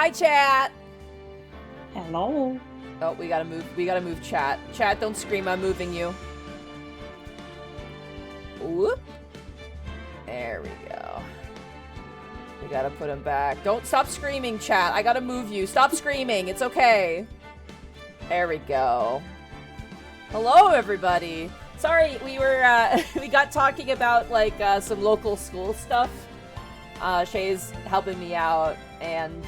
Hi, chat. Hello. Oh, we gotta move chat. Chat, don't scream, I'm moving you. Whoop. There we go. We gotta put him back. Don't stop screaming, chat. I gotta move you. Stop screaming. It's okay. There we go. Hello, everybody. Sorry, we were, we got talking about, like, some local school stuff. Shay's helping me out, and,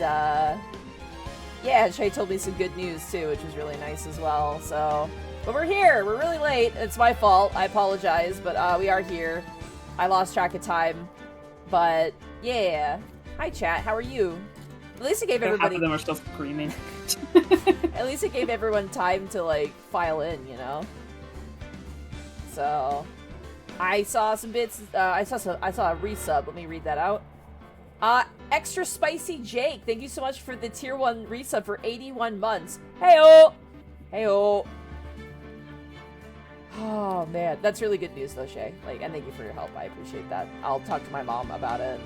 yeah, Shay told me some good news, too, which was really nice as well, so... But we're here! We're really late. It's my fault. I apologize, but, we are here. I lost track of time. But, yeah. Hi, chat. How are you? At least it gave everybody... Half of them are still screaming. At least it gave everyone time to, like, file in, you know? So... I saw some bits... I saw a resub. Let me read that out. Extra Spicy Jake, thank you so much for the tier 1 resub for 81 months. Heyo! Heyo! Oh, man. That's really good news, though, Shay. Like, and thank you for your help. I appreciate that. I'll talk to my mom about it.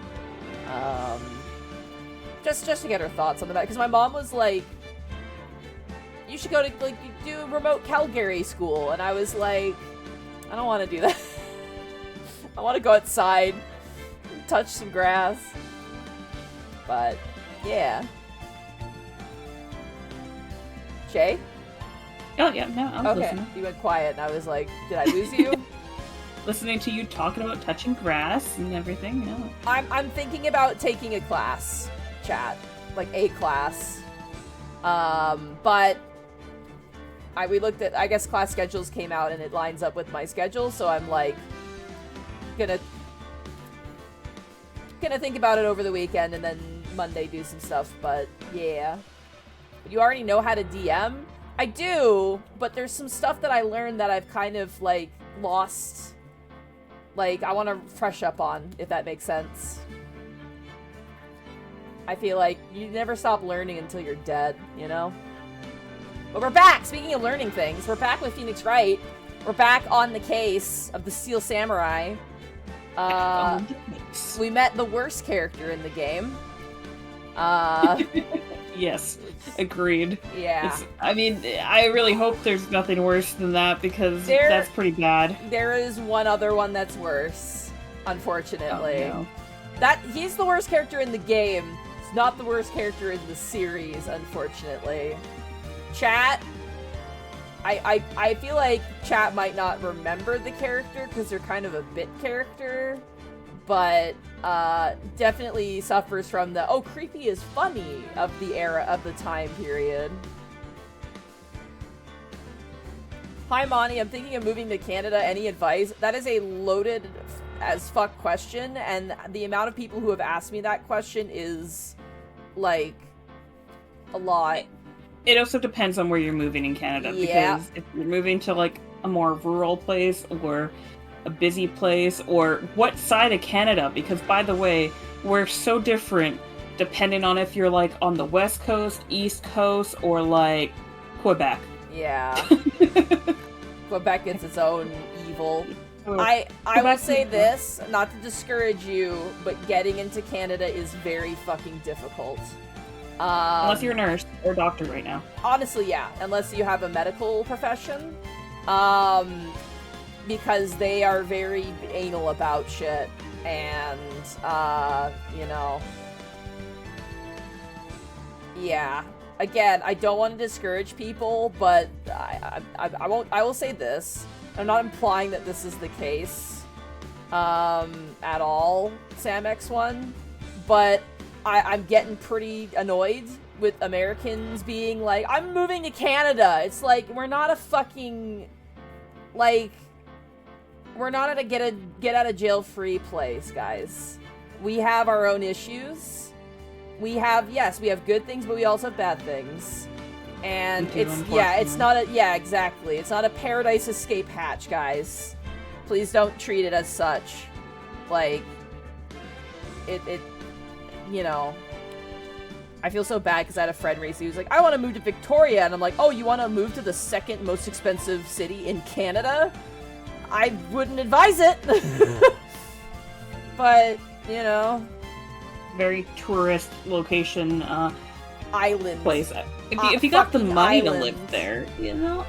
Just to get her thoughts on the matter. Because my mom was like, you should go to, like, do remote Calgary school. And I was like, I don't want to do that. I want to go outside, touch some grass. But, yeah. Shay? Oh, yeah, no, I'm listening. You went quiet, and I was like, did I lose you? Listening to you talking about touching grass and everything, no. I'm thinking about taking a class, chat. Like, a class. But... we looked at, I guess class schedules came out, and it lines up with my schedule, so I'm like... Gonna think about it over the weekend, and then Monday do some stuff, but yeah. But you already know how to DM? I do, but there's some stuff that I learned that I've kind of, like, lost. Like, I want to fresh up on, if that makes sense. I feel like you never stop learning until you're dead, you know? But we're back! Speaking of learning things, we're back with Phoenix Wright. We're back on the case of the Steel Samurai. We met the worst character in the game. Yes, agreed. Yeah. I mean, I really hope there's nothing worse than that, because that's pretty bad. There is one other one that's worse, unfortunately. Oh, no. He's the worst character in the game. He's not the worst character in the series, unfortunately. Chat... I feel like chat might not remember the character because they're kind of a bit character, but definitely suffers from the creepy is funny of the era of the time period. Hi Monty, I'm thinking of moving to Canada. Any advice? That is a loaded as fuck question, and the amount of people who have asked me that question is like a lot. It also depends on where you're moving in Canada, because if you're moving to, like, a more rural place, or a busy place, or what side of Canada, because, by the way, we're so different depending on if you're, like, on the West Coast, East Coast, or, like, Quebec. Yeah. Quebec gets its own evil. I will say this, not to discourage you, but getting into Canada is very fucking difficult. Unless you're a nurse or a doctor right now. Honestly, yeah. Unless you have a medical profession. Because they are very anal about shit. And, you know. Yeah. Again, I don't want to discourage people, but I will say this. I'm not implying that this is the case. At all, Sam X1. But I'm getting pretty annoyed with Americans being like, I'm moving to Canada. It's like, we're not a fucking, like, we're not at a get out of jail free place, guys. We have our own issues. We have good things, but we also have bad things. And it's not exactly. It's not a Paradise Escape hatch, guys. Please don't treat it as such. Like, it you know, I feel so bad because I had a friend recently who was like, I want to move to Victoria, and I'm like, oh, you want to move to the second most expensive city in Canada? I wouldn't advise it. But, you know. Very tourist location. island. Place. If you got the money island. to live there, you know?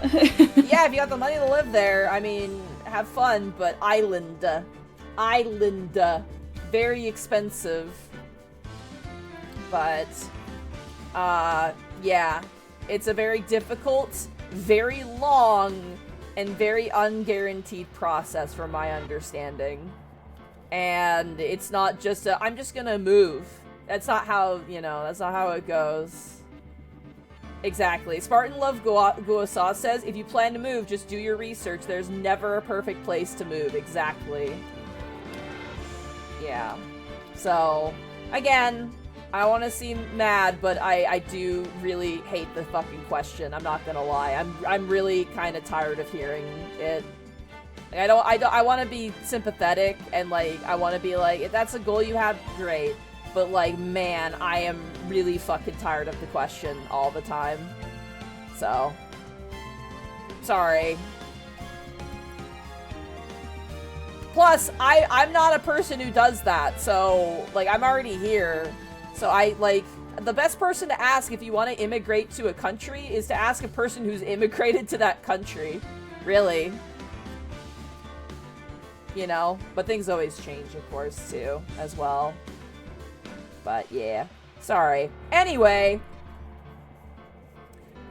Yeah, if you got the money to live there, I mean, have fun, but island. Island. Very expensive. But, yeah. It's a very difficult, very long, and very unguaranteed process from my understanding. And it's not just I'm just gonna move. That's not how, that's not how it goes. Exactly. Spartan Love Guasa says, if you plan to move, just do your research. There's never a perfect place to move. Exactly. Yeah. So, again, I want to seem mad, but I do really hate the fucking question. I'm not gonna lie. I'm really kind of tired of hearing it. Like, I want to be sympathetic and, like, I want to be like, if that's a goal you have, great. But, like, man, I am really fucking tired of the question all the time. So, sorry. Plus, I'm not a person who does that, so, like, I'm already here. So the best person to ask if you want to immigrate to a country is to ask a person who's immigrated to that country. Really. But things always change, of course, too, as well. But, yeah. Sorry. Anyway.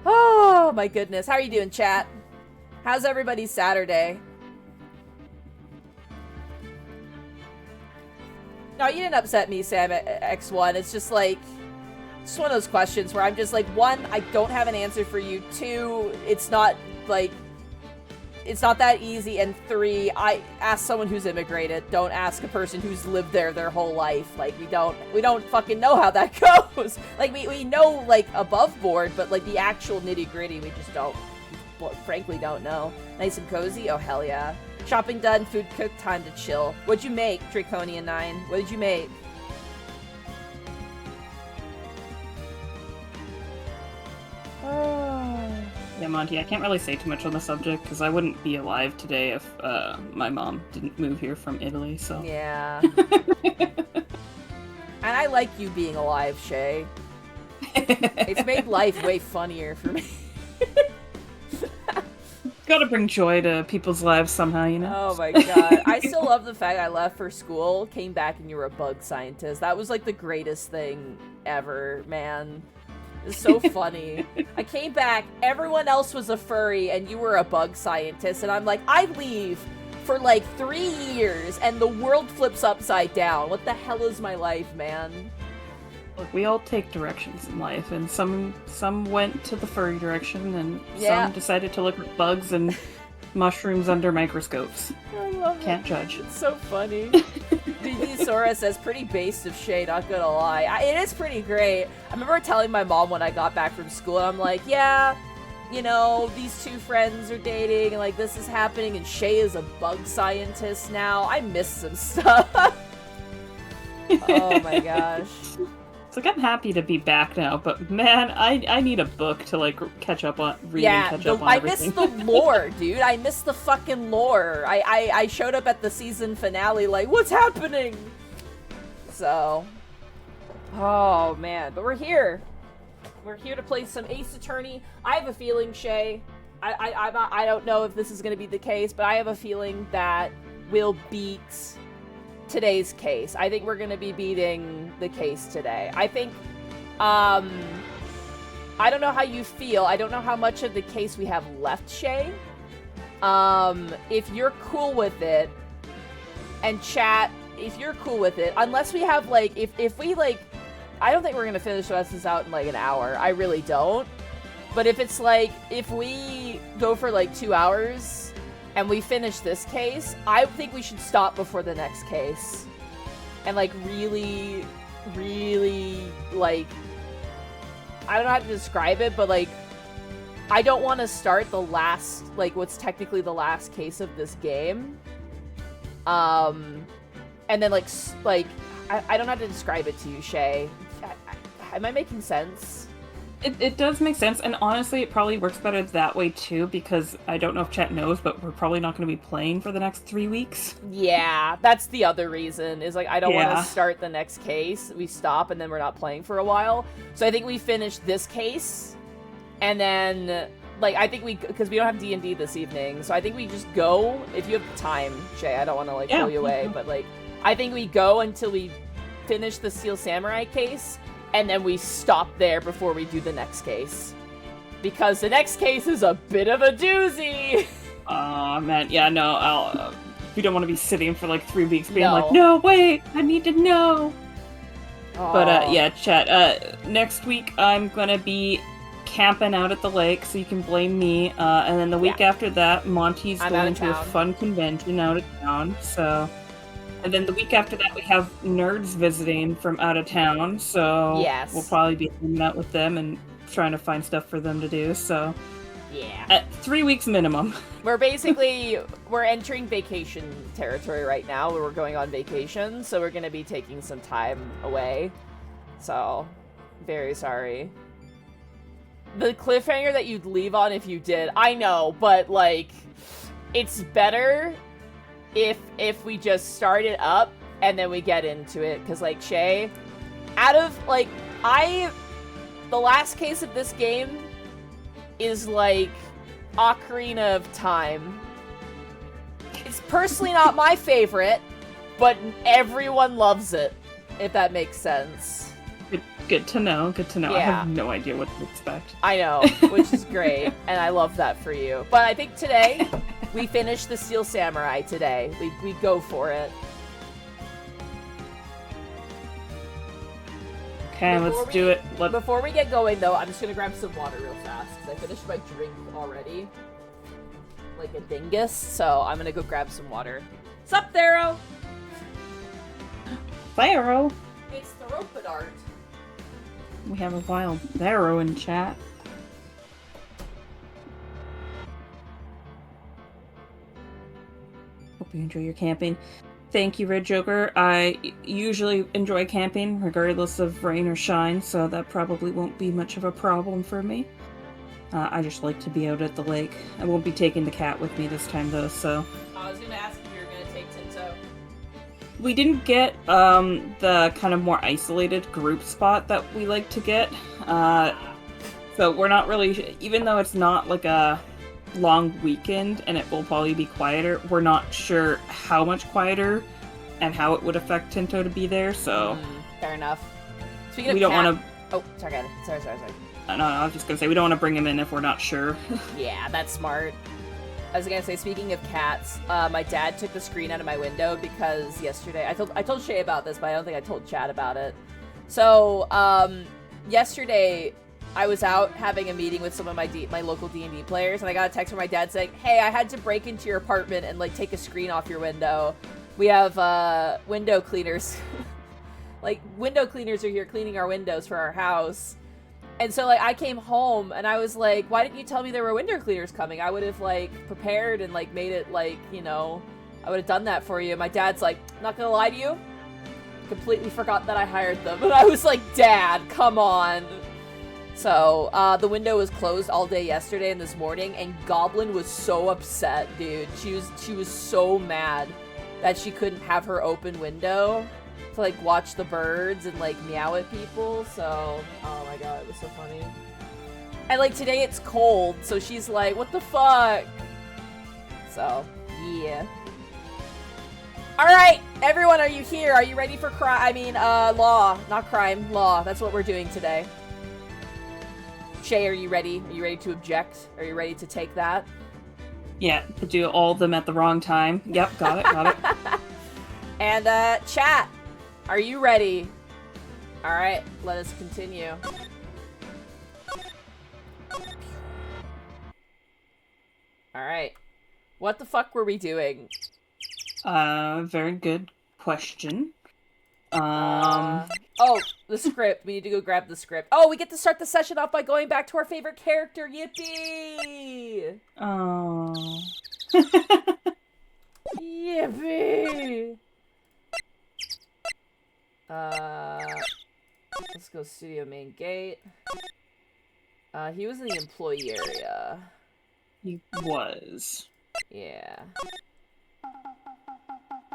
Oh, my goodness. How are you doing, chat? How's everybody's Saturday? No, you didn't upset me, Sam X1. It's just like, it's one of those questions where I'm just like, one, I don't have an answer for you. Two, it's not that easy. And three, I ask someone who's immigrated. Don't ask a person who's lived there their whole life. Like, we don't fucking know how that goes. Like, we know, like, above board, but, like, the actual nitty-gritty, we just frankly don't know. Nice and cozy? Oh, hell yeah. Shopping done, food cooked, time to chill. What'd you make, Draconian 9? What did you make? Oh. Yeah, Monty, I can't really say too much on the subject, because I wouldn't be alive today if my mom didn't move here from Italy, so... Yeah. And I like you being alive, Shay. It's made life way funnier for me. Gotta bring joy to people's lives somehow, you know? Oh my god. I still love the fact I left for school, came back, and you were a bug scientist. That was, like, the greatest thing ever, man. It's so funny. I came back, everyone else was a furry, and you were a bug scientist, and I'm like, I leave for, like, 3 years, and the world flips upside down. What the hell is my life, man? Look, we all take directions in life, and some went to the furry direction, and some decided to look at bugs and mushrooms under microscopes. I love Can't judge. It's so funny. DD Sora says, pretty based of Shay, not gonna lie. It is pretty great. I remember telling my mom when I got back from school, and I'm like, yeah, these two friends are dating, and, like, this is happening, and Shay is a bug scientist now. I miss some stuff. Oh my gosh. It's like, I'm happy to be back now, but man, I need a book to, like, catch up on, read and catch up on everything. I miss the lore, dude. I miss the fucking lore. I showed up at the season finale like, what's happening? So, oh man, but we're here. We're here to play some Ace Attorney. I have a feeling, Shay, I don't know if this is going to be the case, but I have a feeling that we'll beat today's case. I think we're going to be beating the case today. I think, I don't know how you feel. I don't know how much of the case we have left, Shay. If you're cool with it, and chat, if you're cool with it, unless we have, like, if we, like, I don't think we're going to finish this out in, like, an hour. I really don't. But if it's, like, if we go for, like, 2 hours and we finish this case, I think we should stop before the next case. And, like, really, really, like, I don't know how to describe it, but, like, I don't want to start the last, like, what's technically the last case of this game. And then, like, I don't know how to describe it to you, Shay. Am I making sense? It does make sense, and honestly, it probably works better that way too, because I don't know if chat knows, but we're probably not going to be playing for the next 3 weeks. Yeah, that's the other reason, is like I don't want to Yeah. start the next case, we stop, and then we're not playing for a while. So I think we finish this case, and then, like, I think because we don't have D&D this evening, so I think we just go, if you have time, Shay, I don't want to, like, pull you away, but, like, I think we go until we finish the Steel Samurai case, and then we stop there before we do the next case. Because the next case is a bit of a doozy! Aw, man, yeah, no, we don't want to be sitting for, like, 3 weeks being No. like, no, wait, I need to know! Aww. But, yeah, chat, next week I'm gonna be camping out at the lake, so you can blame me, and then the week after that, Monty's going to a fun convention out of town, so... And then the week after that, we have nerds visiting from out of town, so we'll probably be hanging out with them and trying to find stuff for them to do, so... Yeah. At 3 weeks minimum. We're basically, we're entering vacation territory right now, where we're going on vacation, so we're going to be taking some time away. So, very sorry. The cliffhanger that you'd leave on if you did, I know, but, like, it's better if we just start it up and then we get into it, because, like, Shay, out of, like, the last case of this game is, like, Ocarina of Time. It's personally not my favorite, but everyone loves it, if that makes sense. Good to know, good to know. Yeah. I have no idea what to expect. I know, which is great, and I love that for you. But I think today, we finish the Steel Samurai today. We go for it. Okay, let's do it. Before we get going, though, I'm just gonna grab some water real fast, because I finished my drink already. Like a dingus, so I'm gonna go grab some water. Sup, Thero? Thero? It's the Ropedart. We have a wild Thero in chat. Hope you enjoy your camping. Thank you, Red Joker. I usually enjoy camping, regardless of rain or shine, so that probably won't be much of a problem for me. I just like to be out at the lake. I won't be taking the cat with me this time, though, so... I was gonna ask if you were gonna take Tinto. We didn't get the kind of more isolated group spot that we like to get. So we're not really... Even though it's not like a long weekend and it will probably be quieter, we're not sure how much quieter and how it would affect Tinto to be there, so... Fair enough. Speaking of we don't want to... Oh, sorry. No, I was just gonna say, we don't want to bring him in if we're not sure. Yeah, that's smart. I was gonna say, speaking of cats, my dad took the screen out of my window because yesterday... I told Shay about this, but I don't think I told Chad about it. So, yesterday... I was out having a meeting with some of my local D&D players, and I got a text from my dad saying, hey, I had to break into your apartment and, like, take a screen off your window. We have, window cleaners. Like, window cleaners are here cleaning our windows for our house. And so, like, I came home, and I was like, why didn't you tell me there were window cleaners coming? I would have, like, prepared and, like, made it, like, you know, I would have done that for you. And my dad's like, not gonna lie to you, completely forgot that I hired them. And I was like, Dad, come on. So, the window was closed all day yesterday and this morning, and Goblin was so upset, dude. She was so mad that she couldn't have her open window to, like, watch the birds and, like, meow at people, so... Oh my god, it was so funny. And, like, today it's cold, so she's like, what the fuck? So, yeah. Alright, everyone, are you here? Are you ready for law. Not crime, law. That's what we're doing today. Shay, are you ready? Are you ready to object? Are you ready to take that? Yeah, to do all of them at the wrong time. Yep, got it. And, chat, are you ready? Alright, let us continue. Alright. What the fuck were we doing? Very good question. Oh, the script. We need to go grab the script. Oh, we get to start the session off by going back to our favorite character. Yippee! Oh. Yippee! Let's go studio main gate. He was in the employee area. He was. Yeah.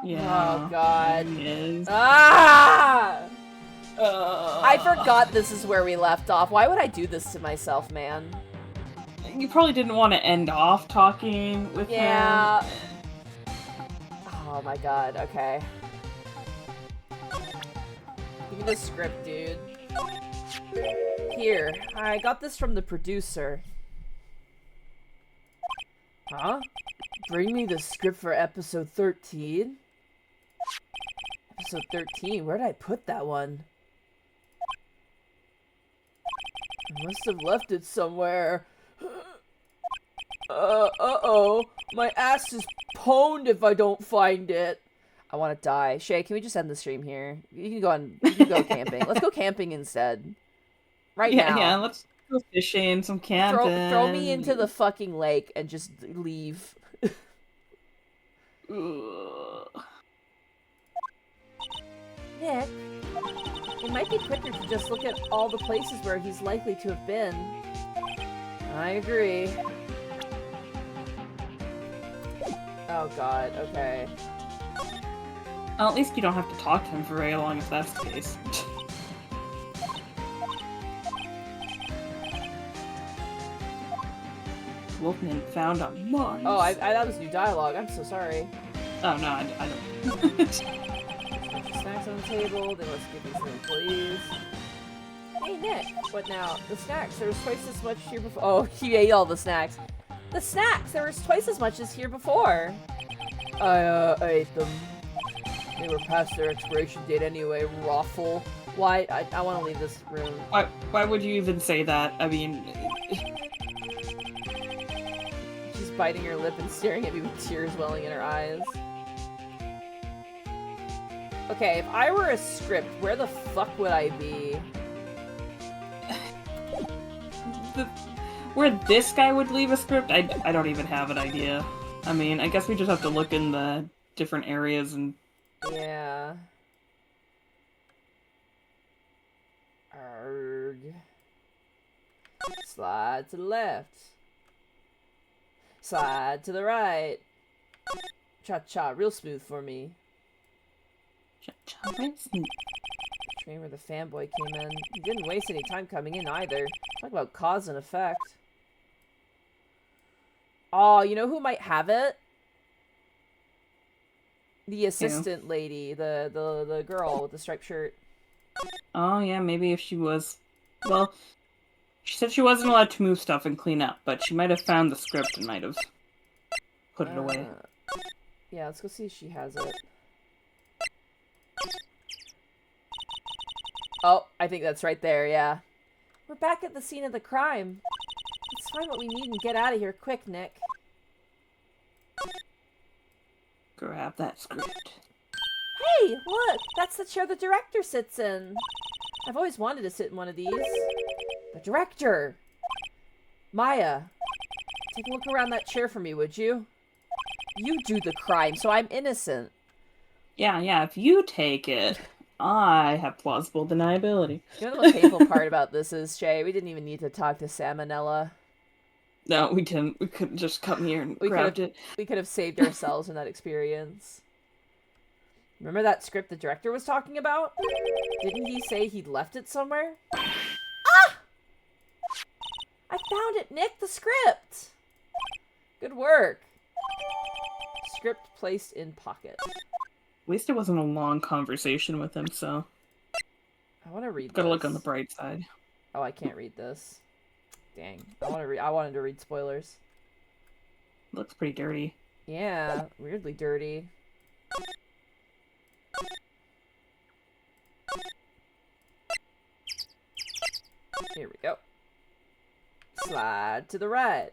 Yeah. Oh, God. He is. Ah! I forgot this is where we left off. Why would I do this to myself, man? You probably didn't want to end off talking with him. Oh my god, okay. Give me the script, dude. Here, I got this from the producer. Huh? Bring me the script for episode 13? Episode 13? Where did I put that one? I must have left it somewhere. Uh-oh. My ass is pwned if I don't find it. I want to die. Shay, can we just end the stream here? You can go camping. Let's go camping instead. Right now. Yeah, let's go fishing, some camping. Throw me into the fucking lake and just leave. Nick, it might be quicker to just look at all the places where he's likely to have been. I agree. Oh god, okay. Well, at least you don't have to talk to him for very long if that's the case. Wolfman found on Mars. Oh, that was new dialogue. I'm so sorry. Oh, no, I don't. Snacks on the table. They must give these to the employees. Hey, Nick. What now? The snacks. There was twice as much here before. Oh, he ate all the snacks. The snacks. There was twice as much as here before. I ate them. They were past their expiration date anyway. Raffle. Why? I want to leave this room. Why would you even say that? I mean... She's biting her lip and staring at me with tears welling in her eyes. Okay, if I were a script, where the fuck would I be? Where this guy would leave a script, I don't even have an idea. I mean, I guess we just have to look in the different areas and... Yeah. Arg. Slide to the left. Slide to the right. Cha-cha, real smooth for me. Cha-cha, real smooth. Train where the fanboy came in. He didn't waste any time coming in either. Talk about cause and effect. Oh, you know who might have it? The assistant lady, the girl with the striped shirt. Oh yeah, maybe if she was... Well, she said she wasn't allowed to move stuff and clean up, but she might have found the script and might have put it away. Yeah, let's go see if she has it. Oh, I think that's right there, yeah. We're back at the scene of the crime. Let's find what we need and get out of here quick, Nick. Grab that script. Hey, look! That's the chair the director sits in. I've always wanted to sit in one of these. The director! Maya, take a look around that chair for me, would you? You do the crime, so I'm innocent. Yeah, if you take it, I have plausible deniability. You know the most painful part about this is, Shay, we didn't even need to talk to Salmonella. No, we didn't. We couldn't just come here and grabbed it. We could have saved ourselves in that experience. Remember that script the director was talking about? Didn't he say he'd left it somewhere? Ah! I found it, Nick! The script! Good work. Script placed in pocket. At least it wasn't a long conversation with him, so... I want to read Gotta this. look on the bright side. Oh, I can't read this. Dang. I wanted to read spoilers. Looks pretty dirty. Yeah, weirdly dirty. Here we go. Slide to the right.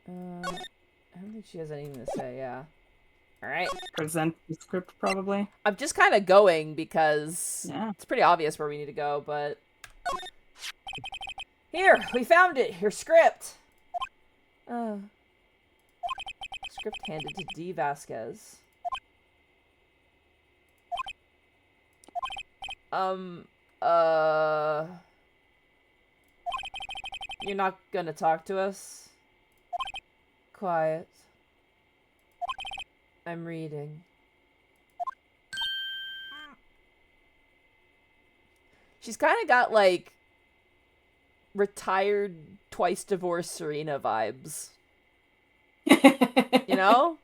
I don't think she has anything to say, yeah. Alright. Present the script, probably. I'm just kind of going because it's pretty obvious where we need to go, but... Here! We found it! Your script! Script handed to D. Vasquez. You're not gonna talk to us? Quiet. I'm reading. She's kind of got, like, retired, twice divorced Serena vibes. You know?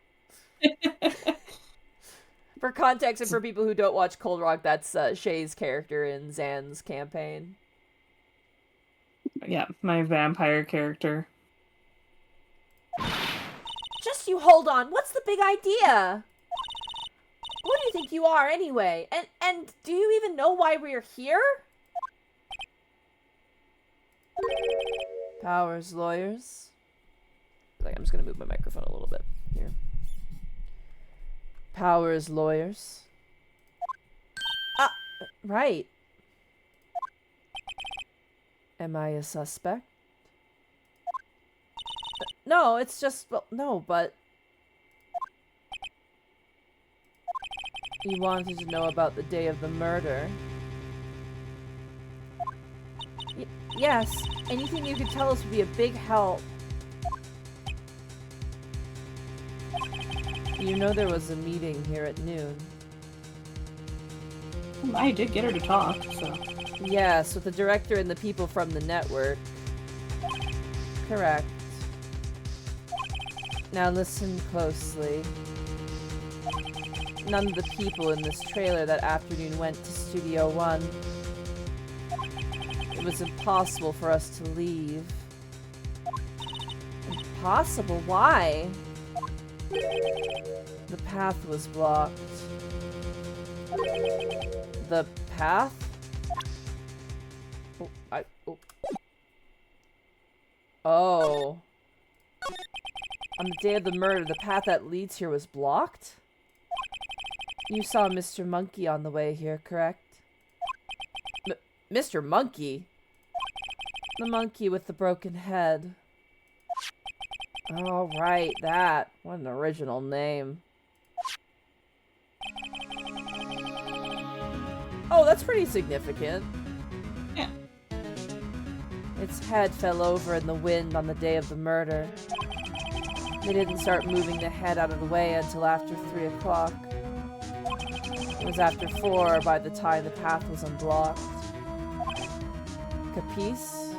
For context and for people who don't watch Cold Rock, that's Shay's character in Zan's campaign. Yeah, my vampire character. Just you hold on. What's the big idea? Who do you think you are, anyway? And do you even know why we're here? Powers lawyers. I'm just gonna move my microphone a little bit here. Powers lawyers. Right. Am I a suspect? No, it's just, well, no, but... You wanted to know about the day of the murder. Yes, anything you could tell us would be a big help. You know there was a meeting here at noon. I did get her to talk, so... Yes, with the director and the people from the network. Correct. Now listen closely. None of the people in this trailer that afternoon went to Studio One. It was impossible for us to leave. Impossible? Why? The path was blocked. The path? Oh. On the day of the murder, the path that leads here was blocked? You saw Mr. Monkey on the way here, correct? Mr. Monkey? The monkey with the broken head. Oh, right, that. What an original name. Oh, that's pretty significant. Yeah. Its head fell over in the wind on the day of the murder. They didn't start moving the head out of the way until after 3 o'clock. It was after 4 by the time the path was unblocked. Capice?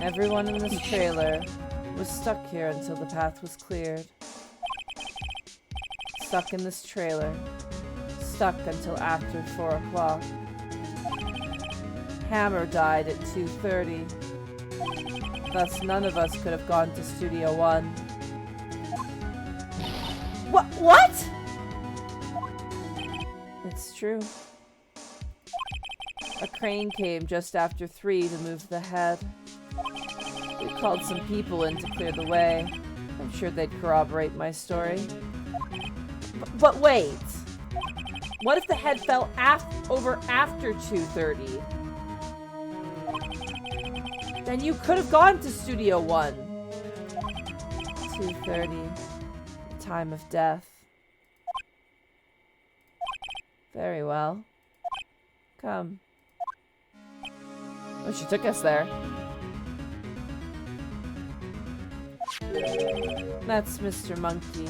Everyone in this trailer was stuck here until the path was cleared. Stuck in this trailer. Stuck until after 4 o'clock. Hammer died at 2:30. Thus none of us could have gone to Studio One. What? It's true. A crane came just after 3 to move the head. We called some people in to clear the way. I'm sure they'd corroborate my story. But wait! What if the head fell over after 2:30? Then you could have gone to Studio One. 2:30. The time of death. Very well. Come. Oh, she took us there. That's Mr. Monkey.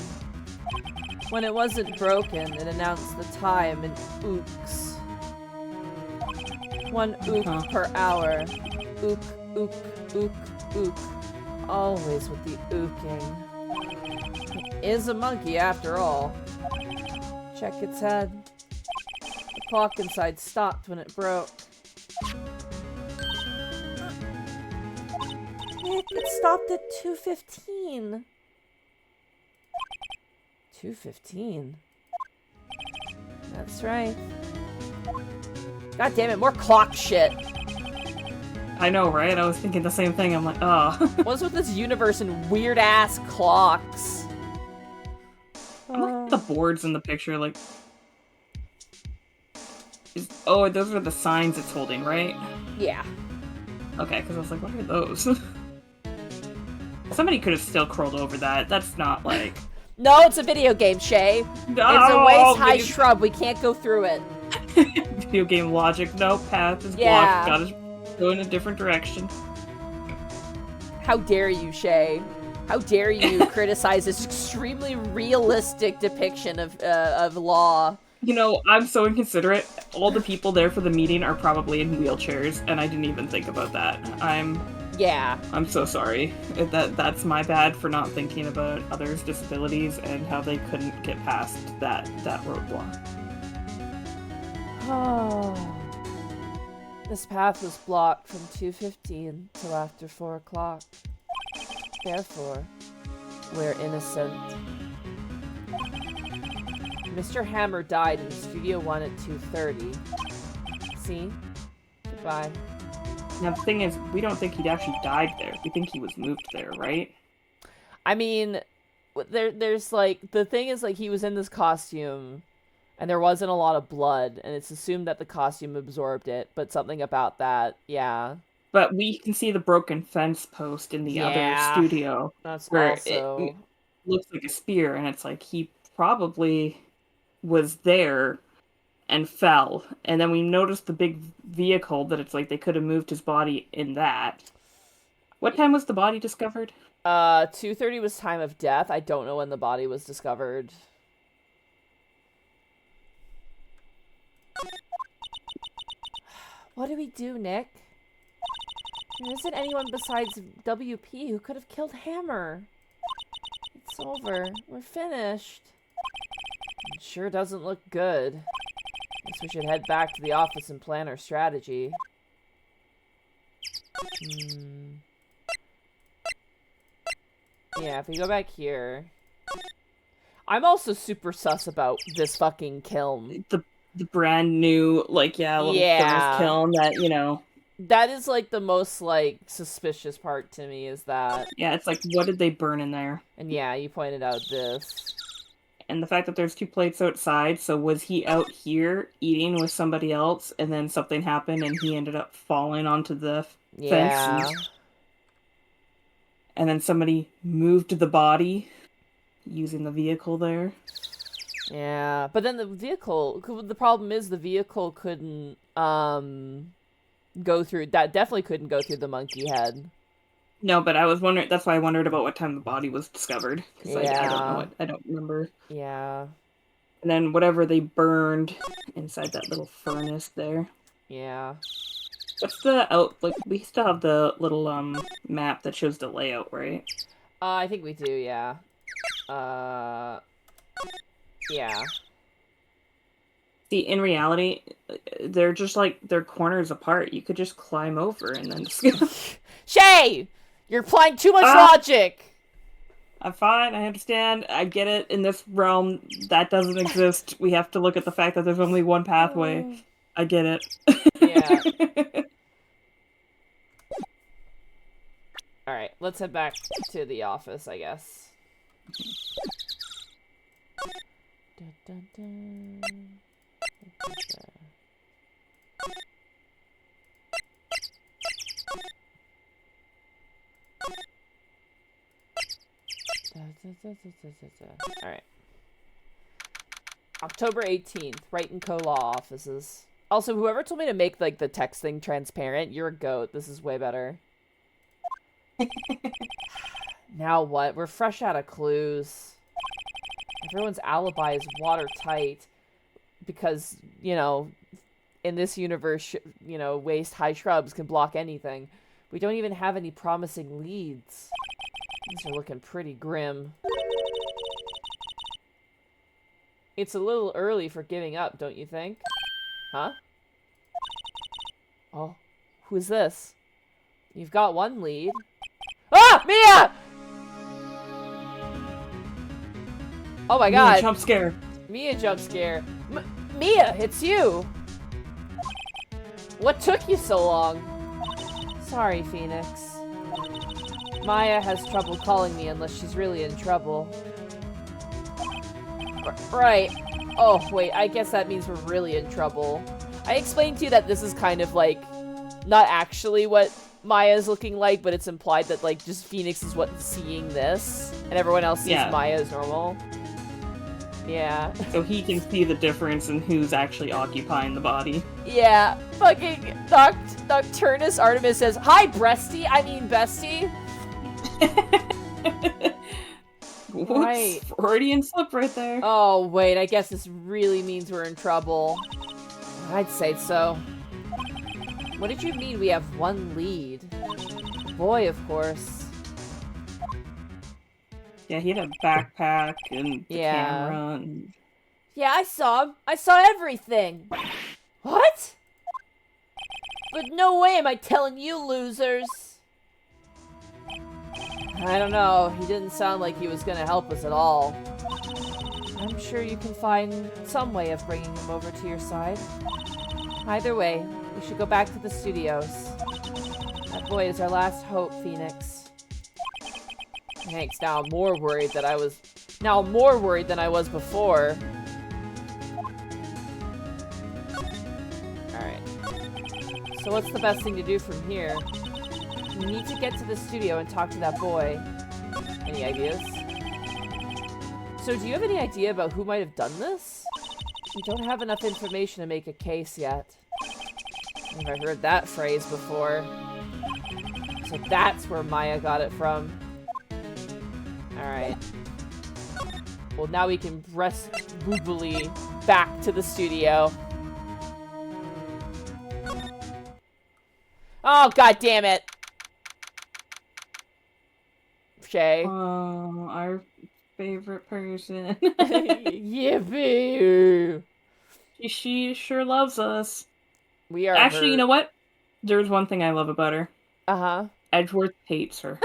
When it wasn't broken, it announced the time in ooks. 1 ook per hour. Ook, ook, ook, ook. Always with the ooking. It is a monkey after all. Check its head. The clock inside stopped when it broke. It stopped at 2:15. 2:15? That's right. God damn it, more clock shit. I know, right? I was thinking the same thing. I'm like, oh. What's with this universe and weird-ass clocks? Look at the boards in the picture, like... Oh, those are the signs it's holding, right? Yeah. Okay, because I was like, what are those? Somebody could have still crawled over that. That's not like... No, it's a video game, Shay. No, It's a waist-high shrub. We can't go through it. Video game logic. No, path is blocked. Gotta go in a different direction. How dare you, Shai? How dare you criticize this extremely realistic depiction of law? You know, I'm so inconsiderate. All the people there for the meeting are probably in wheelchairs, and I didn't even think about that. I'm so sorry. That's my bad for not thinking about others' disabilities and how they couldn't get past that roadblock. Oh. This path was blocked from 2:15 till after 4 o'clock. Therefore, we're innocent. Mr. Hammer died in Studio 1 at 2:30. See? Goodbye. Now, the thing is, we don't think he'd actually died there. We think he was moved there, right? I mean, there's like, the thing is, like, he was in this costume, and there wasn't a lot of blood, and it's assumed that the costume absorbed it, but something about that, yeah. But we can see the broken fence post in the other studio. That's where also... it looks like a spear, and it's like, he probably was there and fell, and then we noticed the big vehicle that it's like they could have moved his body in that. What time was the body discovered? 2:30 was time of death. I don't know when the body was discovered. What do we do, Nick? There isn't anyone besides WP who could have killed Hammer. It's over. We're finished. It sure doesn't look good. Guess we should head back to the office and plan our strategy. Yeah, if we go back here... I'm also super sus about this fucking kiln. The brand new, like, little furnace kiln that, you know... That is, like, the most, like, suspicious part to me, is that... Yeah, it's like, what did they burn in there? And yeah, you pointed out this. And the fact that there's 2 plates outside, so was he out here eating with somebody else, and then something happened, and he ended up falling onto the fence? And then somebody moved the body using the vehicle there? Yeah, but then the vehicle... The problem is the vehicle couldn't, go through... That definitely couldn't go through the monkey head. No, but I was wondering... That's why I wondered about what time the body was discovered. Because I don't know. I don't remember. Yeah. And then whatever they burned inside that little furnace there. Yeah. What's the like, we still have the little, map that shows the layout, right? I think we do, yeah. Yeah. See, in reality, they're just, like, they're corners apart. You could just climb over and then just... Shai! You're applying too much logic! I'm fine, I understand, I get it. In this realm, that doesn't exist. We have to look at the fact that there's only one pathway. I get it. Yeah. Alright, let's head back to the office, I guess. Dun, dun, dun. Alright. October 18th, Wright & Co. Law Offices. Also, whoever told me to make, like, the text thing transparent, you're a goat. This is way better. Now what? We're fresh out of clues. Everyone's alibi is watertight. Because, you know, in this universe, you know, waist-high shrubs can block anything. We don't even have any promising leads. These are looking pretty grim. It's a little early for giving up, don't you think? Huh? Oh, who's this? You've got one lead. Ah! Mia! Oh my god. Mia jump scare. Mia jump scare. Mia, it's you! What took you so long? Sorry, Phoenix. Maya has trouble calling me unless she's really in trouble. Right. Oh, wait, I guess that means we're really in trouble. I explained to you that this is kind of, like, not actually what Maya's looking like, but it's implied that, like, just Phoenix is what's seeing this, and everyone else sees Maya as normal. Yeah. So he can see the difference in who's actually occupying the body. Yeah. Fucking Nocturnus Artemis says, "Hi, breasty. I mean, bestie." Whoops. Right. Freudian slip right there. Oh, wait. I guess this really means we're in trouble. I'd say so. What did you mean we have one lead? Boy, of course. Yeah, he had a backpack and the camera. And... Yeah, I saw him. I saw everything. What? But no way am I telling you losers. I don't know. He didn't sound like he was gonna help us at all. I'm sure you can find some way of bringing him over to your side. Either way, we should go back to the studios. That boy is our last hope, Phoenix. Thanks. Now I'm more worried than I was before. Alright. So what's the best thing to do from here? We need to get to the studio and talk to that boy. Any ideas? So do you have any idea about who might have done this? We don't have enough information to make a case yet. I've never heard that phrase before. So that's where Maya got it from. Alright. Well, now we can rest boobily back to the studio. Oh, god damn it! Shay. Oh, our favorite person. Yippee! She sure loves us. We are Actually, hurt. You know what? There's one thing I love about her. Uh-huh. Edgeworth hates her.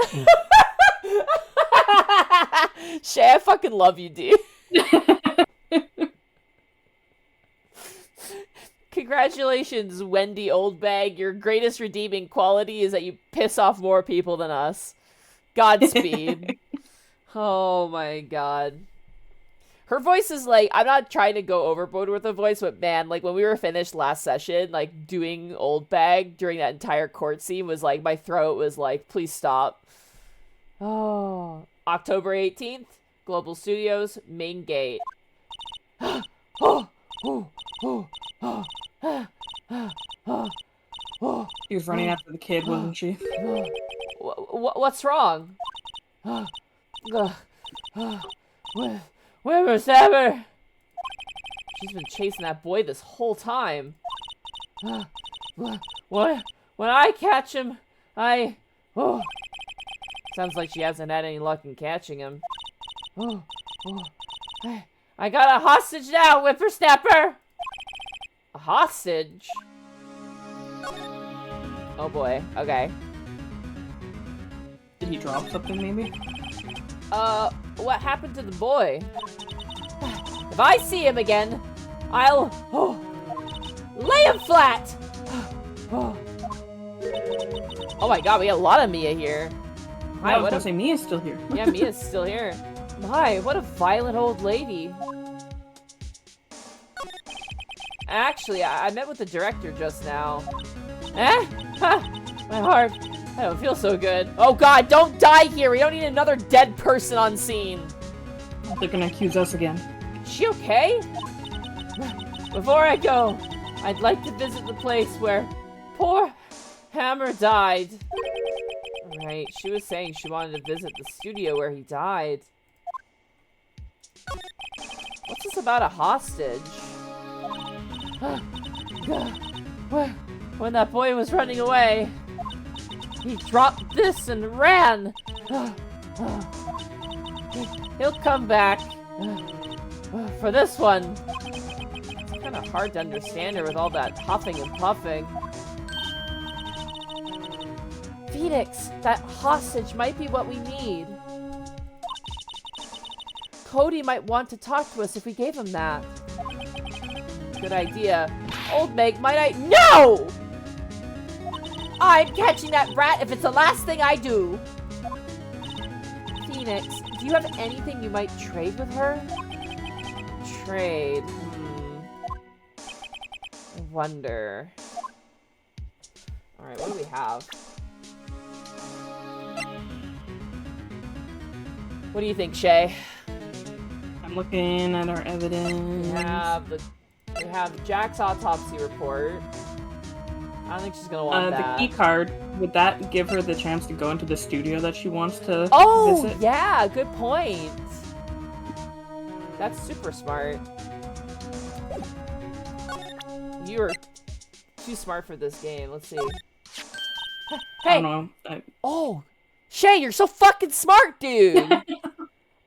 Shay, I fucking love you, dude. Congratulations, Wendy Oldbag. Your greatest redeeming quality is that you piss off more people than us. Godspeed. Oh my god. Her voice is like, I'm not trying to go overboard with the voice, but man, like when we were finished last session, like doing Oldbag during that entire court scene was like, my throat was like, please stop. Oh. October 18th, Global Studios, main gate. She was running after the kid, wasn't she? What's wrong? Where was Ever? She's been chasing that boy this whole time. When I catch him, Sounds like she hasn't had any luck in catching him. I got a hostage now, whippersnapper! A hostage? Oh boy, okay. Did he drop something, maybe? What happened to the boy? If I see him again, I'll... lay him flat! Oh my god, we got a lot of Mia here. I was gonna say Mia's still here. Yeah, Mia's still here. My, what a violent old lady. Actually, I met with the director just now. Eh? Ha! My heart. I don't feel so good. Oh god, don't die here! We don't need another dead person on scene. They're gonna accuse us again. Is she okay? Before I go, I'd like to visit the place where poor Hammer died. Right, she was saying she wanted to visit the studio where he died. What's this about a hostage? When that boy was running away, he dropped this and ran. He'll come back. For this one. It's kind of hard to understand her with all that huffing and puffing. Phoenix, that hostage might be what we need. Cody might want to talk to us if we gave him that. Good idea. Old Meg, might I— No! I'm catching that rat if it's the last thing I do. Phoenix, do you have anything you might trade with her? Trade. I wonder. Alright, what do we have? What do you think, Shay? I'm looking at our evidence. We have Jack's autopsy report. I don't think she's gonna want that. The key card, would that give her the chance to go into the studio that she wants to visit? Oh, yeah, good point. That's super smart. You're too smart for this game. Let's see. Hey! I don't know. Oh! Shay, you're so fucking smart, dude!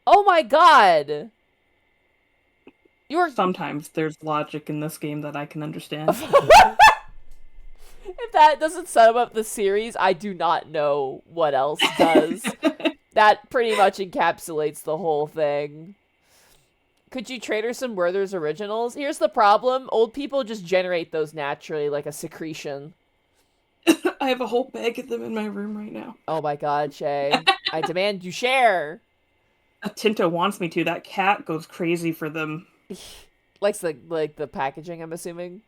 Oh my god! Sometimes there's logic in this game that I can understand. If that doesn't sum up the series, I do not know what else does. That pretty much encapsulates the whole thing. Could you trade her some Werther's originals? Here's the problem. Old people just generate those naturally, like a secretion. I have a whole bag of them in my room right now. Oh my god, Shay. I demand you share. Tinto wants me to. That cat goes crazy for them. Likes the packaging, I'm assuming?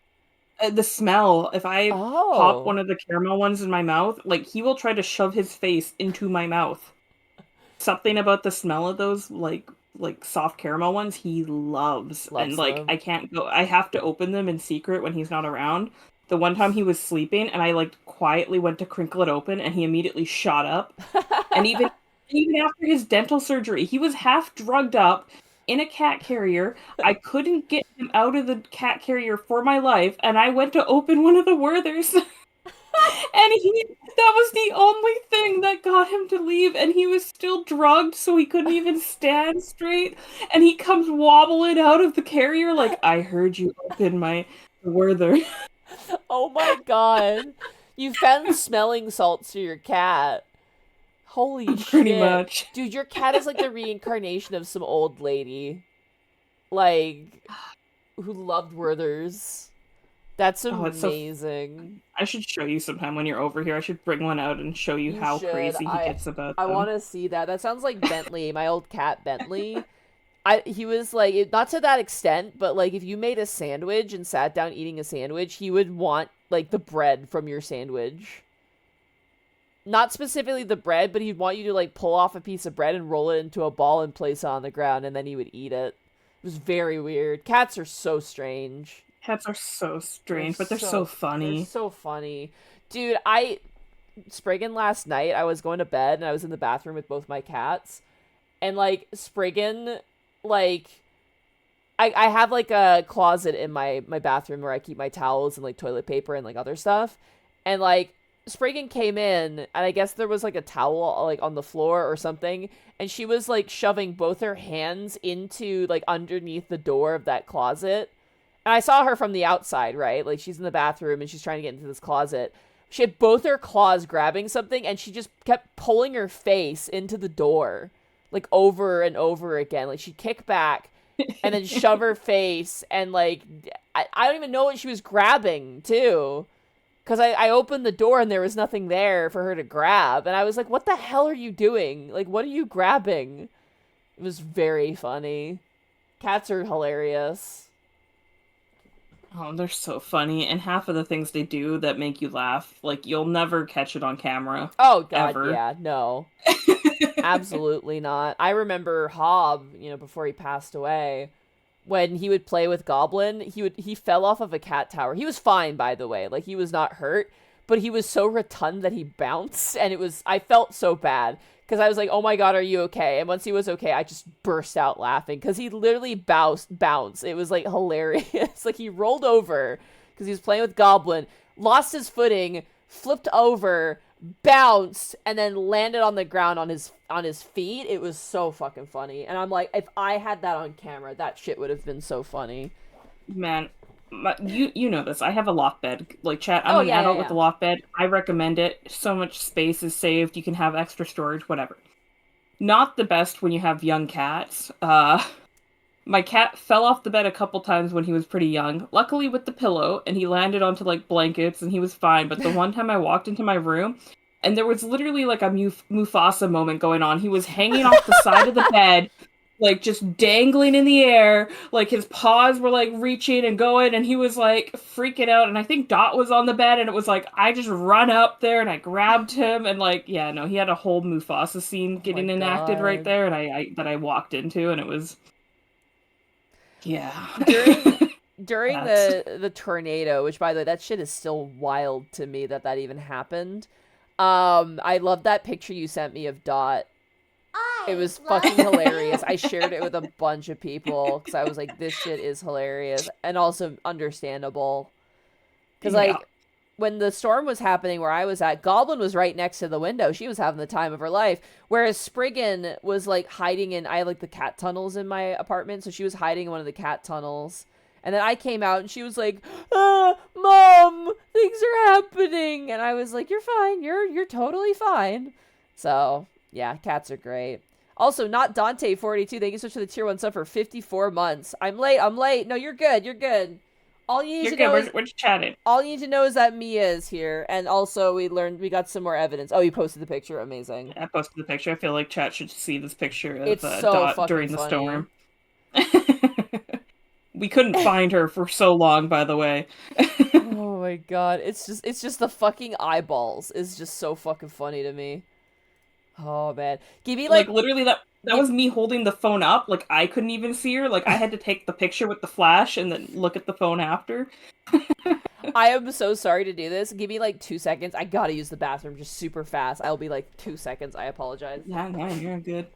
The smell. If I pop one of the caramel ones in my mouth, like, he will try to shove his face into my mouth. Something about the smell of those, like soft caramel ones, he loves and, like, them. I can't go. I have to open them in secret when he's not around. The one time he was sleeping, and I, like, quietly went to crinkle it open, and he immediately shot up. And even after his dental surgery, he was half drugged up in a cat carrier. I couldn't get him out of the cat carrier for my life, and I went to open one of the Werthers. And that was the only thing that got him to leave, and he was still drugged, so he couldn't even stand straight. And he comes wobbling out of the carrier like, I heard you open my Werther. Oh my god. You found smelling salts for your cat. Holy shit. Pretty much. Dude, your cat is like the reincarnation of some old lady. Like, who loved Werthers. That's amazing. I should show you sometime when you're over here. I should bring one out and show you how crazy he gets about them. I want to see that. That sounds like Bentley, my old cat Bentley. He was like, not to that extent, but like if you made a sandwich and sat down eating a sandwich, he would want like the bread from your sandwich. Not specifically the bread, but he'd want you to like pull off a piece of bread and roll it into a ball and place it on the ground, and then he would eat it. It was very weird. Cats are so strange. Cats are so strange, but they're so funny. They're so funny. Dude, Spriggan last night, I was going to bed and I was in the bathroom with both my cats. And, like, Spriggan, like, I have, like, a closet in my bathroom where I keep my towels and, like, toilet paper and, like, other stuff. And, like, Spriggan came in, and I guess there was, like, a towel, like, on the floor or something. And she was, like, shoving both her hands into, like, underneath the door of that closet. And I saw her from the outside, right? Like, she's in the bathroom, and she's trying to get into this closet. She had both her claws grabbing something, and she just kept pulling her face into the door. Like, over and over again. Like, she'd kick back, and then shove her face, and, like, I don't even know what she was grabbing, too. Because I opened the door, and there was nothing there for her to grab. And I was like, what the hell are you doing? Like, what are you grabbing? It was very funny. Cats are hilarious. Oh, they're so funny, and half of the things they do that make you laugh, like, you'll never catch it on camera. Oh, God, ever. Yeah, no. Absolutely not. I remember Hob, before he passed away, when he would play with Goblin, he fell off of a cat tower. He was fine, by the way, like, he was not hurt, but he was so rotund that he bounced, and I felt so bad. Because I was like, oh my god, are you okay? And once he was okay, I just burst out laughing. Because he literally bounced. It was, like, hilarious. Like, he rolled over because he was playing with Goblin, lost his footing, flipped over, bounced, and then landed on the ground on his feet. It was so fucking funny. And I'm like, if I had that on camera, that shit would have been so funny. Man, you know this. I have a lock bed. Like, chat, I'm an adult with a lock bed. I recommend it. So much space is saved. You can have extra storage, whatever. Not the best when you have young cats. My cat fell off the bed a couple times when he was pretty young. Luckily with the pillow, and he landed onto, like, blankets, and he was fine. But the one time I walked into my room, and there was literally, like, a Mufasa moment going on. He was hanging off the side of the bed, like, just dangling in the air, like, his paws were, like, reaching and going, and he was, like, freaking out, and I think Dot was on the bed, and it was, like, I just run up there, and I grabbed him, and, like, yeah, no, he had a whole Mufasa scene getting enacted right there, and I walked into, and it was Yeah. During the tornado, which by the way, that shit is still wild to me that even happened. I love that picture you sent me of Dot. It was fucking hilarious. I shared it with a bunch of people because I was like, this shit is hilarious and also understandable. Because, Yeah. like, when the storm was happening where I was at, Goblin was right next to the window. She was having the time of her life. Whereas Spriggan was, like, hiding in... I have, like, the cat tunnels in my apartment, so she was hiding in one of the cat tunnels. And then I came out and she was like, Mom, things are happening. And I was like, you're fine. You're totally fine. So, yeah, cats are great. Also, not Dante42. Thank you so much for the tier 1 sub for 54 months. I'm late. No, you're good. All you need You're to good. know is... We're just chatting. All you need to know is that Mia is here, and also we got some more evidence. Oh, you posted the picture. Amazing. I posted the picture. I feel like chat should see this picture of It's so Dot fucking during the funny. storm. We couldn't find her for so long, by the way. Oh my god, it's just the fucking eyeballs is just so fucking funny to me. Oh man, give me Like literally that was me holding the phone up. Like I couldn't even see her. Like I had to take the picture with the flash and then look at the phone after. I am so sorry to do this. Give me like 2 seconds. I gotta use the bathroom just super fast. I'll be like 2 seconds. I apologize. Yeah, no, you're good.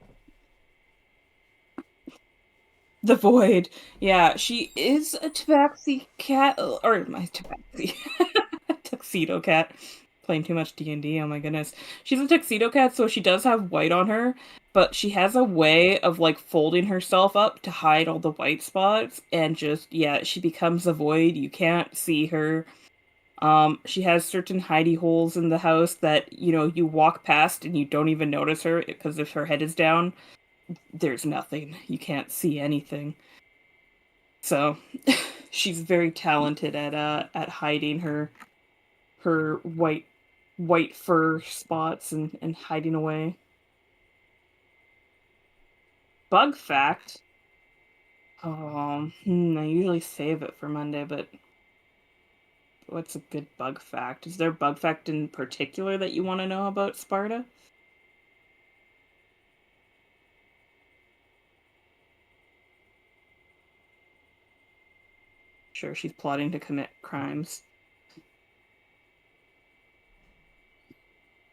The Void. Yeah, she is a tabaxi cat, or my tabaxi. Tuxedo cat. Playing too much D&D, oh my goodness. She's a tuxedo cat, so she does have white on her, but she has a way of, like, folding herself up to hide all the white spots, and just, yeah, she becomes a void. You can't see her. She has certain hidey holes in the house that, you know, you walk past and you don't even notice her, because if her head is down, there's nothing. You can't see anything. So, she's very talented at hiding her white fur spots and hiding away. Bug fact. I usually save it for Monday, but what's a good bug fact? Is there a bug fact in particular that you want to know about Sparta? Sure, she's plotting to commit crimes.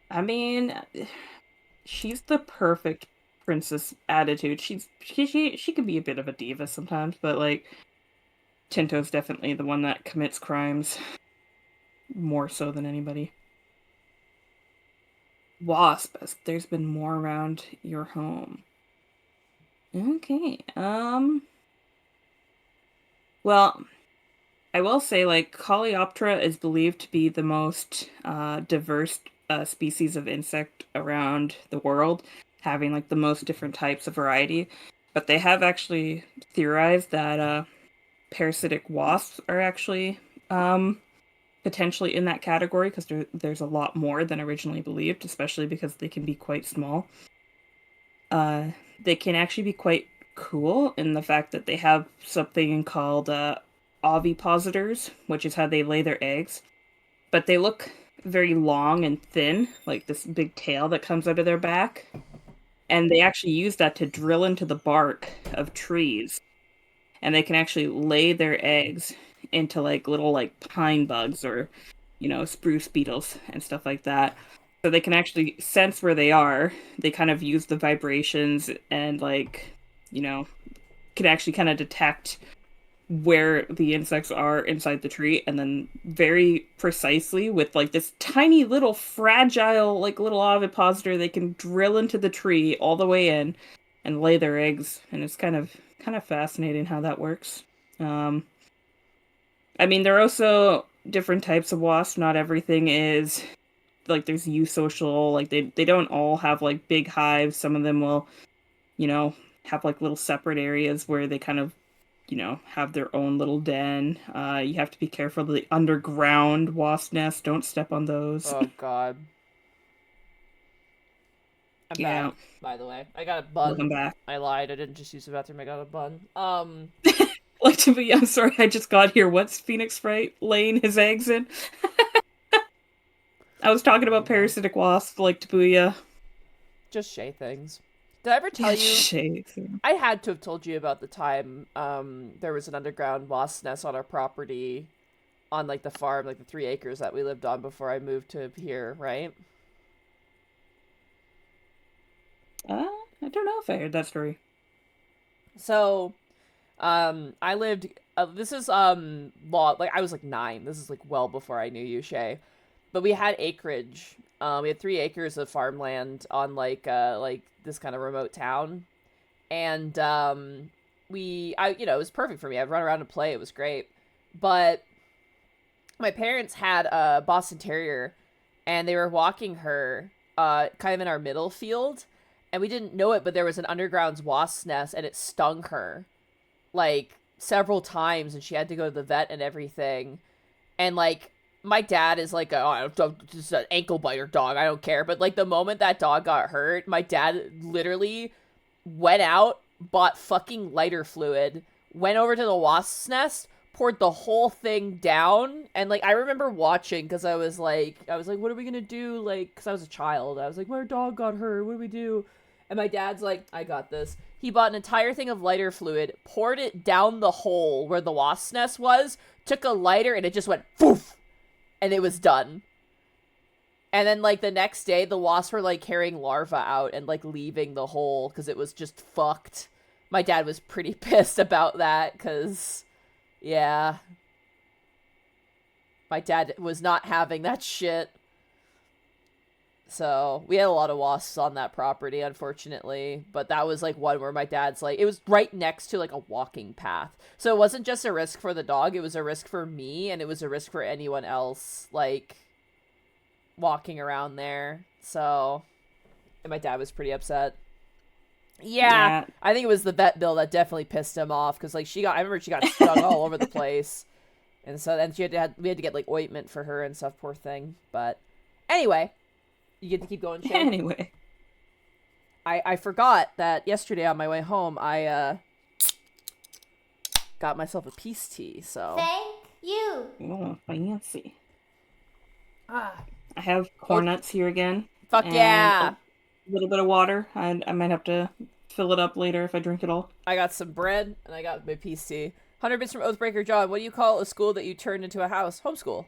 I mean, she's the perfect princess attitude. She can be a bit of a diva sometimes, but like Tinto's definitely the one that commits crimes more so than anybody. Wasp, as there's been more around your home. Okay. Well, I will say, like, Coleoptera is believed to be the most diverse species of insect around the world, having, like, the most different types of variety. But they have actually theorized that parasitic wasps are actually potentially in that category, because there's a lot more than originally believed, especially because they can be quite small. They can actually be quite cool in the fact that they have something called ovipositors, which is how they lay their eggs. But they look very long and thin, like this big tail that comes out of their back. And they actually use that to drill into the bark of trees. And they can actually lay their eggs into like little like pine bugs or, you know, spruce beetles and stuff like that. So they can actually sense where they are. They kind of use the vibrations and like, you know, can actually kind of detect where the insects are inside the tree, and then very precisely with like this tiny little fragile like little ovipositor, they can drill into the tree all the way in and lay their eggs, and it's kind of fascinating how that works. I mean, there are also different types of wasps. Not everything is like there's eusocial, like they don't all have like big hives. Some of them will, you know, have like little separate areas where they kind of, you know, have their own little den. You have to be careful of the underground wasp nests. Don't step on those. Oh god. I'm Yeah. back, by the way. I got a bun. Welcome back. I lied. I didn't just use the bathroom. I got a bun. Like to be, I'm sorry, I just got here. What's Phoenix Wright laying his eggs in? I was talking about parasitic wasp, like Tabuya. Just Shay things. Did I ever tell you? Shay. I had to have told you about the time there was an underground wasp nest on our property on, like, the farm, like, the 3 acres that we lived on before I moved to here, right? I don't know if I heard that story. So, I lived, this is, like, I was, like, 9. This is, like, well before I knew you, Shay. But we had acreage. We had 3 acres of farmland on, like this kind of remote town. And, it was perfect for me. I'd run around and play. It was great. But my parents had a Boston Terrier, and they were walking her, kind of in our middle field. And we didn't know it, but there was an underground wasp's nest, and it stung her, like, several times, and she had to go to the vet and everything. And, like, my dad is like, just an ankle biter dog, I don't care. But, like, the moment that dog got hurt, my dad literally went out, bought fucking lighter fluid, went over to the wasp's nest, poured the whole thing down. And, like, I remember watching, because I was like, what are we gonna do? Like, because I was a child. I was like, my dog got hurt, what do we do? And my dad's like, I got this. He bought an entire thing of lighter fluid, poured it down the hole where the wasp's nest was, took a lighter, and it just went poof, and it was done. And then, like, the next day, the wasps were, like, carrying larvae out and, like, leaving the hole because it was just fucked. My dad was pretty pissed about that because, yeah. My dad was not having that shit. So, we had a lot of wasps on that property, unfortunately. But that was, like, one where my dad's, like, it was right next to, like, a walking path. So it wasn't just a risk for the dog, it was a risk for me, and it was a risk for anyone else, like, walking around there. So, and my dad was pretty upset. Yeah, I think it was the vet bill that definitely pissed him off, because, like, I remember she got stung all over the place. And so then we had to get, like, ointment for her and stuff, poor thing. But, anyway. You get to keep going, Shay? Anyway. I forgot that yesterday on my way home, I, got myself a peace tea, so. Thank you. Oh, fancy. Ah. I have corn nuts here again. Fuck yeah. A little bit of water. I might have to fill it up later if I drink it all. I got some bread, and I got my peace tea. 100 bits from Oathbreaker John. What do you call a school that you turned into a house? Homeschool.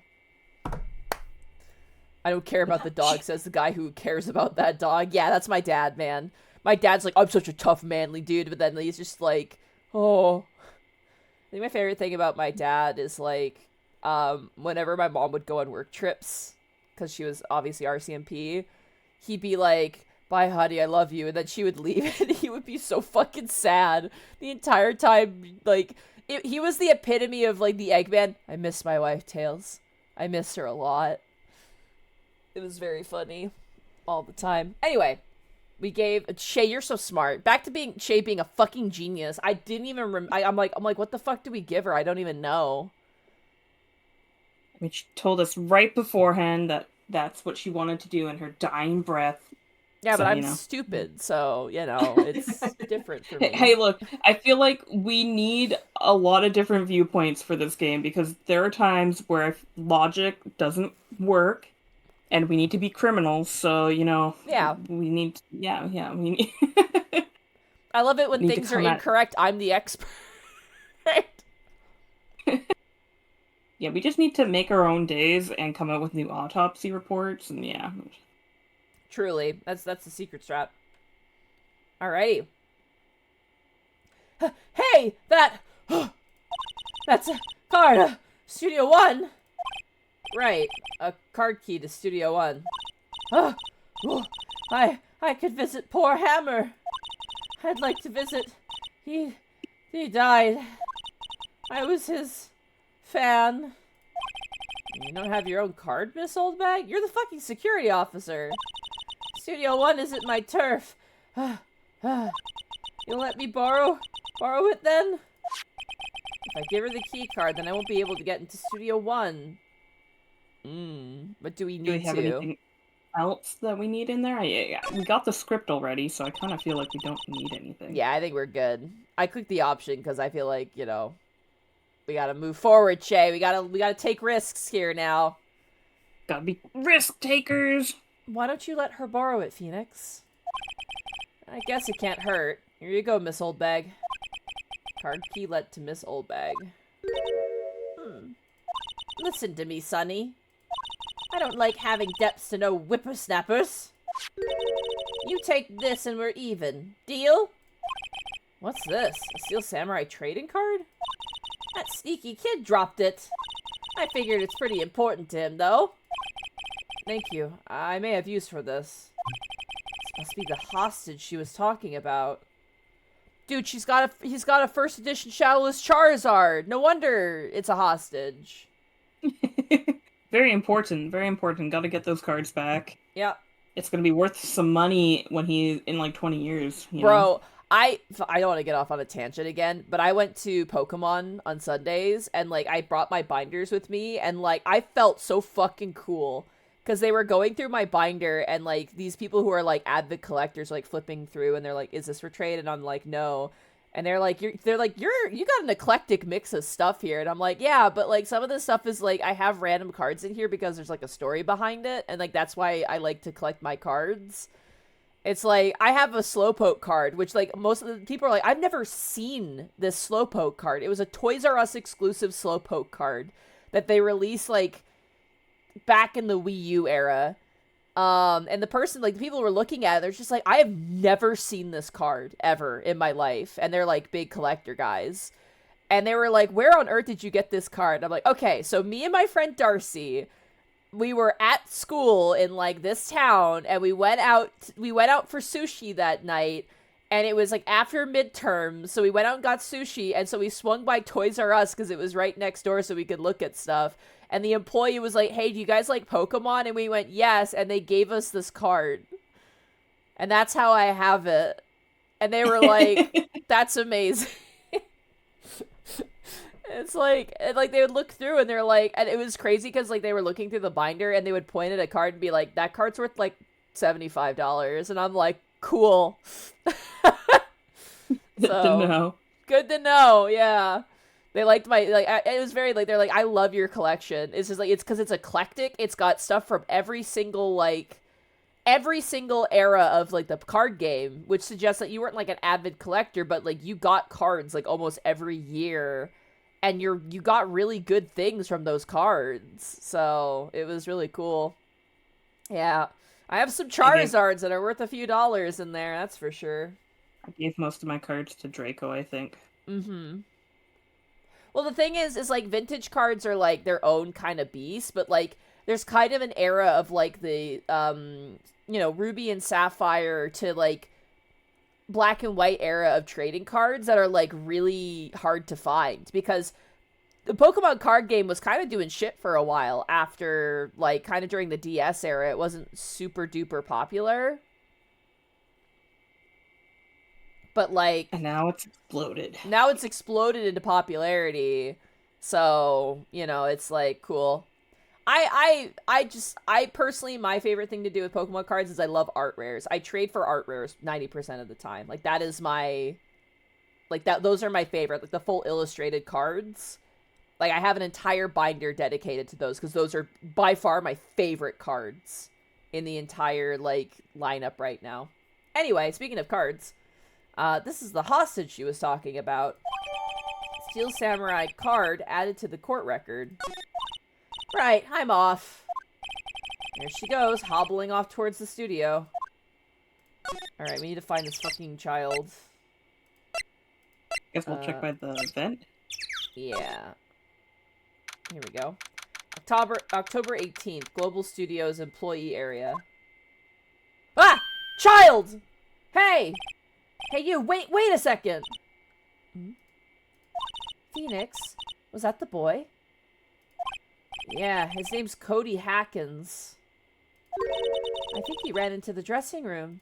I don't care about the dog, says the guy who cares about that dog. Yeah, that's my dad, man. My dad's like, I'm such a tough, manly dude, but then he's just like, oh. I think my favorite thing about my dad is, like, whenever my mom would go on work trips, because she was obviously RCMP, he'd be like, bye, honey, I love you, and then she would leave, and he would be so fucking sad the entire time. Like, he was the epitome of, like, the Eggman. I miss my wife, Tails. I miss her a lot. It was very funny all the time. Anyway, we gave Shay, you're so smart. Back to Shay being a fucking genius. I didn't even I'm like, what the fuck do we give her? I don't even know. I mean, she told us right beforehand that that's what she wanted to do in her dying breath. Yeah, so, but I'm stupid, so, it's different for me. Hey, look, I feel like we need a lot of different viewpoints for this game, because there are times where logic doesn't work, and we need to be criminals, so, yeah. We need... Yeah, we need... I love it when things are incorrect. I'm the expert. Yeah, we just need to make our own days and come up with new autopsy reports, and yeah. Truly. That's the secret strat. Alrighty. Hey! That's a card! Studio 1! Right. A card key to Studio 1. I could visit poor Hammer. I'd like to visit. He died. I was his fan. You don't have your own card, Miss Oldbag? You're the fucking security officer. Studio 1 isn't my turf. You'll let me borrow it then? If I give her the key card, then I won't be able to get into Studio 1. But do we need have anything else that we need in there? Yeah, we got the script already, so I kind of feel like we don't need anything. Yeah, I think we're good. I clicked the option because I feel like, we gotta move forward, Shay. We gotta take risks here now. Gotta be risk takers. Why don't you let her borrow it, Phoenix? I guess it can't hurt. Here you go, Miss Oldbag. Card key led to Miss Oldbag. Listen to me, Sonny. I don't like having debts to no whippersnappers. You take this and we're even. Deal? What's this? A Steel Samurai trading card? That sneaky kid dropped it. I figured it's pretty important to him, though. Thank you. I may have use for this. This must be the hostage she was talking about. Dude, he's got a first edition Shadowless Charizard. No wonder it's a hostage. Very important, very important. Gotta get those cards back. Yep. It's gonna be worth some money when he's in like 20 years. You Bro, know? I don't want to get off on a tangent again, but I went to Pokemon on Sundays, and, like, I brought my binders with me, and, like, I felt so fucking cool. Because they were going through my binder, and, like, these people who are, like, avid collectors, like, flipping through, and they're like, is this for trade? And I'm like, no. And they're like, you got an eclectic mix of stuff here. And I'm like, yeah, but, like, some of this stuff is, like, I have random cards in here because there's, like, a story behind it. And, like, that's why I like to collect my cards. It's like, I have a Slowpoke card, which, like, most of the people are like, I've never seen this Slowpoke card. It was a Toys R Us exclusive Slowpoke card that they released, like, back in the Wii U era. And the person, like, the people who were looking at it, they're just like, I have never seen this card ever in my life. And they're, like, big collector guys. And they were like, where on earth did you get this card? And I'm like, okay, so me and my friend Darcy, we were at school in, like, this town, and we went out for sushi that night, and it was, like, after midterms, so we went out and got sushi, and so we swung by Toys R Us, because it was right next door, so we could look at stuff, and the employee was like, hey, do you guys like Pokemon? And we went, yes, and they gave us this card, and that's how I have it, and they were like, that's amazing. It's like, and, like, they would look through and they're like, and it was crazy because, like, they were looking through the binder and they would point at a card and be like, that card's worth, like, $75. And I'm like, cool. Good to know. Good to know, yeah. They liked my, like, it was very, like, they're like, I love your collection. It's just, like, it's because it's eclectic. It's got stuff from every single era of, like, the card game, which suggests that you weren't, like, an avid collector, but, like, you got cards, like, almost every year. And you got really good things from those cards. So, it was really cool. Yeah. I have some Charizards that are worth a few dollars in there, that's for sure. I gave most of my cards to Draco, I think. Mm-hmm. Well, the thing is, like, vintage cards are, like, their own kind of beast, but, like, there's kind of an era of, like, the, you know, Ruby and Sapphire to, like, Black and White era of trading cards that are, like, really hard to find, because the Pokemon card game was kind of doing shit for a while after, like, kind of during the DS era. It wasn't super duper popular. But, like, and now it's exploded. Now it's exploded into popularity. So, you know, it's, like, cool. I personally, my favorite thing to do with Pokemon cards is I love art rares. I trade for art rares 90% of the time. Like, that is my, like, those are my favorite, like, the full illustrated cards. Like, I have an entire binder dedicated to those, because those are by far my favorite cards in the entire, like, lineup right now. Anyway, speaking of cards, this is the hostage she was talking about. Steel Samurai card added to the court record. Right, I'm off. There she goes, hobbling off towards the studio. Alright, we need to find this fucking child. Guess we'll check by the vent. Yeah. Here we go. October 18th, Global Studios employee area. Ah! Child! Hey! Hey, you, wait a second! Phoenix? Was that the boy? Yeah, his name's Cody Hackins. I think he ran into the dressing room.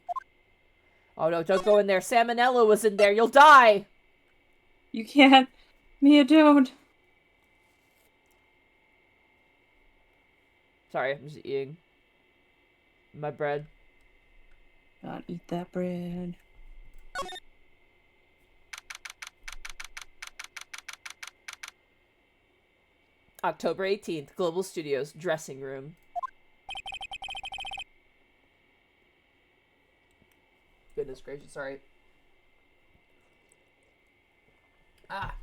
Oh no, don't go in there. Salmonella was in there. You'll die! You can't. Mia, don't. Sorry, I'm just eating my bread. Don't eat that bread. October 18th, Global Studios, dressing room. goodness gracious, alright. Ah.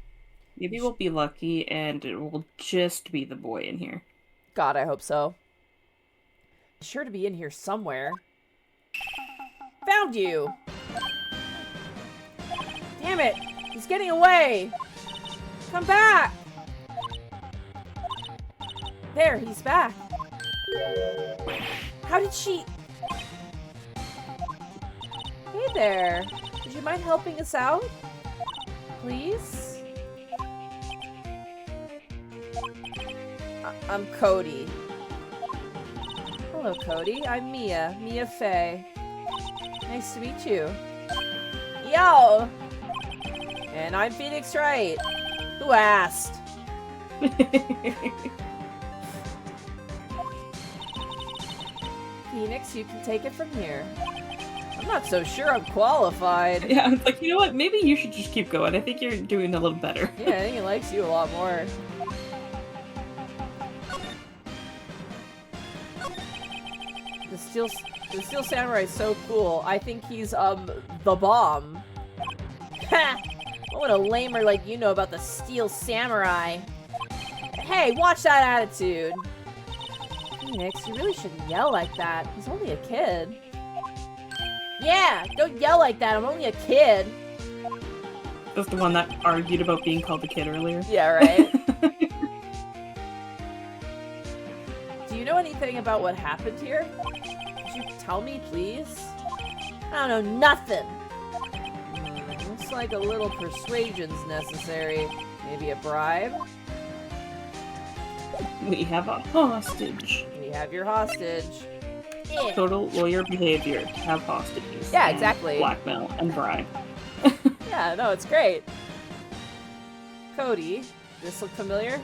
Maybe we'll be lucky and it will just be the boy in here. God, I hope so. Sure to be in here somewhere. Found you! Damn it! He's getting away! Come back! There, he's back. How did she... Hey there. Would you mind helping us out? Please? I'm Cody. Hello, Cody. I'm Mia. Mia Fey. Nice to meet you. Yo! And I'm Phoenix Wright. Who asked? Phoenix, you can take it from here. I'm not so sure I'm qualified. Yeah, I was like, you know what? Maybe you should just keep going. I think you're doing a little better. Yeah, I think he likes you a lot more. The Steel Samurai is so cool. I think he's, the bomb. Ha! What would a lamer like you know about the Steel Samurai? Hey, watch that attitude! Phoenix, you really shouldn't yell like that. He's only a kid. Yeah, don't yell like that. I'm only a kid. That's the one that argued about being called a kid earlier. Yeah, right? Do you know anything about what happened here? Could you tell me, please? I don't know nothing. Looks like a little persuasion's necessary. Maybe a bribe? We have a hostage. We have your hostage. Yeah. Total lawyer behavior to have hostages. Yeah, exactly. Blackmail and bribe. Yeah, no, it's great. Cody, this look familiar?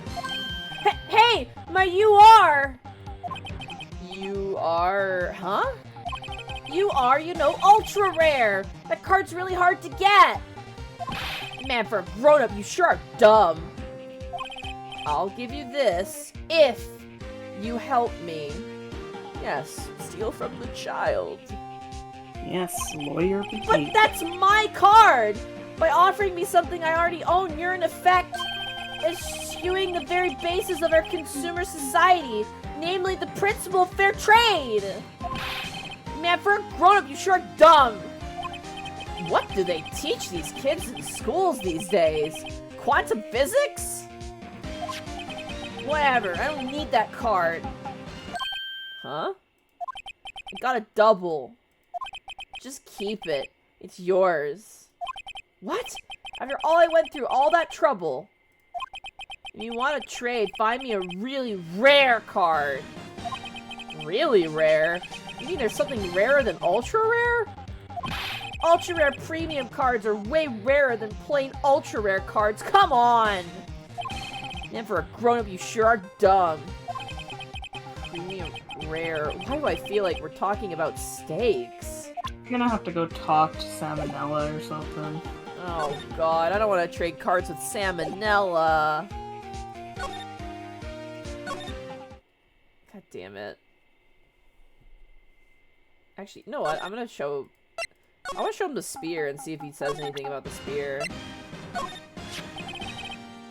Hey, my UR! UR, huh? UR, you know, ultra rare. That card's really hard to get. Man, for a grown-up, you sure are dumb. I'll give you this if you help me. Yes, steal from the child. Yes, lawyer behavior. But that's my card! By offering me something I already own, you're in effect eschewing the very basis of our consumer society, namely the principle of fair trade. Man, for a grown-up, you sure are dumb. What do they teach these kids in schools these days? Quantum physics? Whatever, I don't need that card. Huh? I got a double. Just keep it. It's yours. What? After all I went through, all that trouble. If you want to trade, find me a really rare card. Really rare? You mean there's something rarer than ultra rare? Ultra rare premium cards are way rarer than plain ultra rare cards. Come on! And for a grown-up, you sure are dumb. Premium rare. Why do I feel like we're talking about steaks? You're gonna have to go talk to Salmonella or something. Oh god, I don't want to trade cards with Salmonella. God damn it. Actually, you know what? I want to show him the spear and see if he says anything about the spear.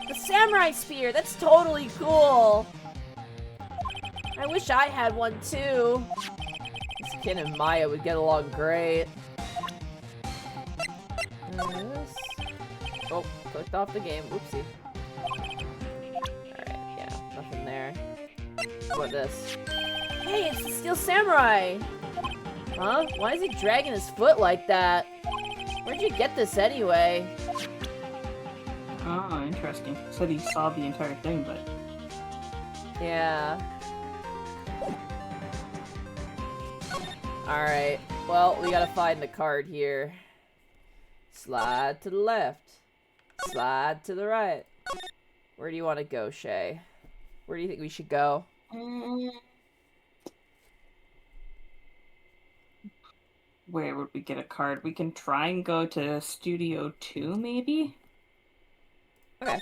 The samurai spear! That's totally cool! I wish I had one too. This kid and Maya would get along great. This. Oh, clicked off the game. Oopsie. Alright, yeah, nothing there. What this? Hey, it's the Steel Samurai! Huh? Why is he dragging his foot like that? Where'd you get this anyway? Oh, interesting. Said he saw the entire thing, but... Yeah. Alright. Well, we gotta find the card here. Slide to the left. Slide to the right. Where do you want to go, Shay? Where do you think we should go? Where would we get a card? We can try and go to Studio 2, maybe? Okay.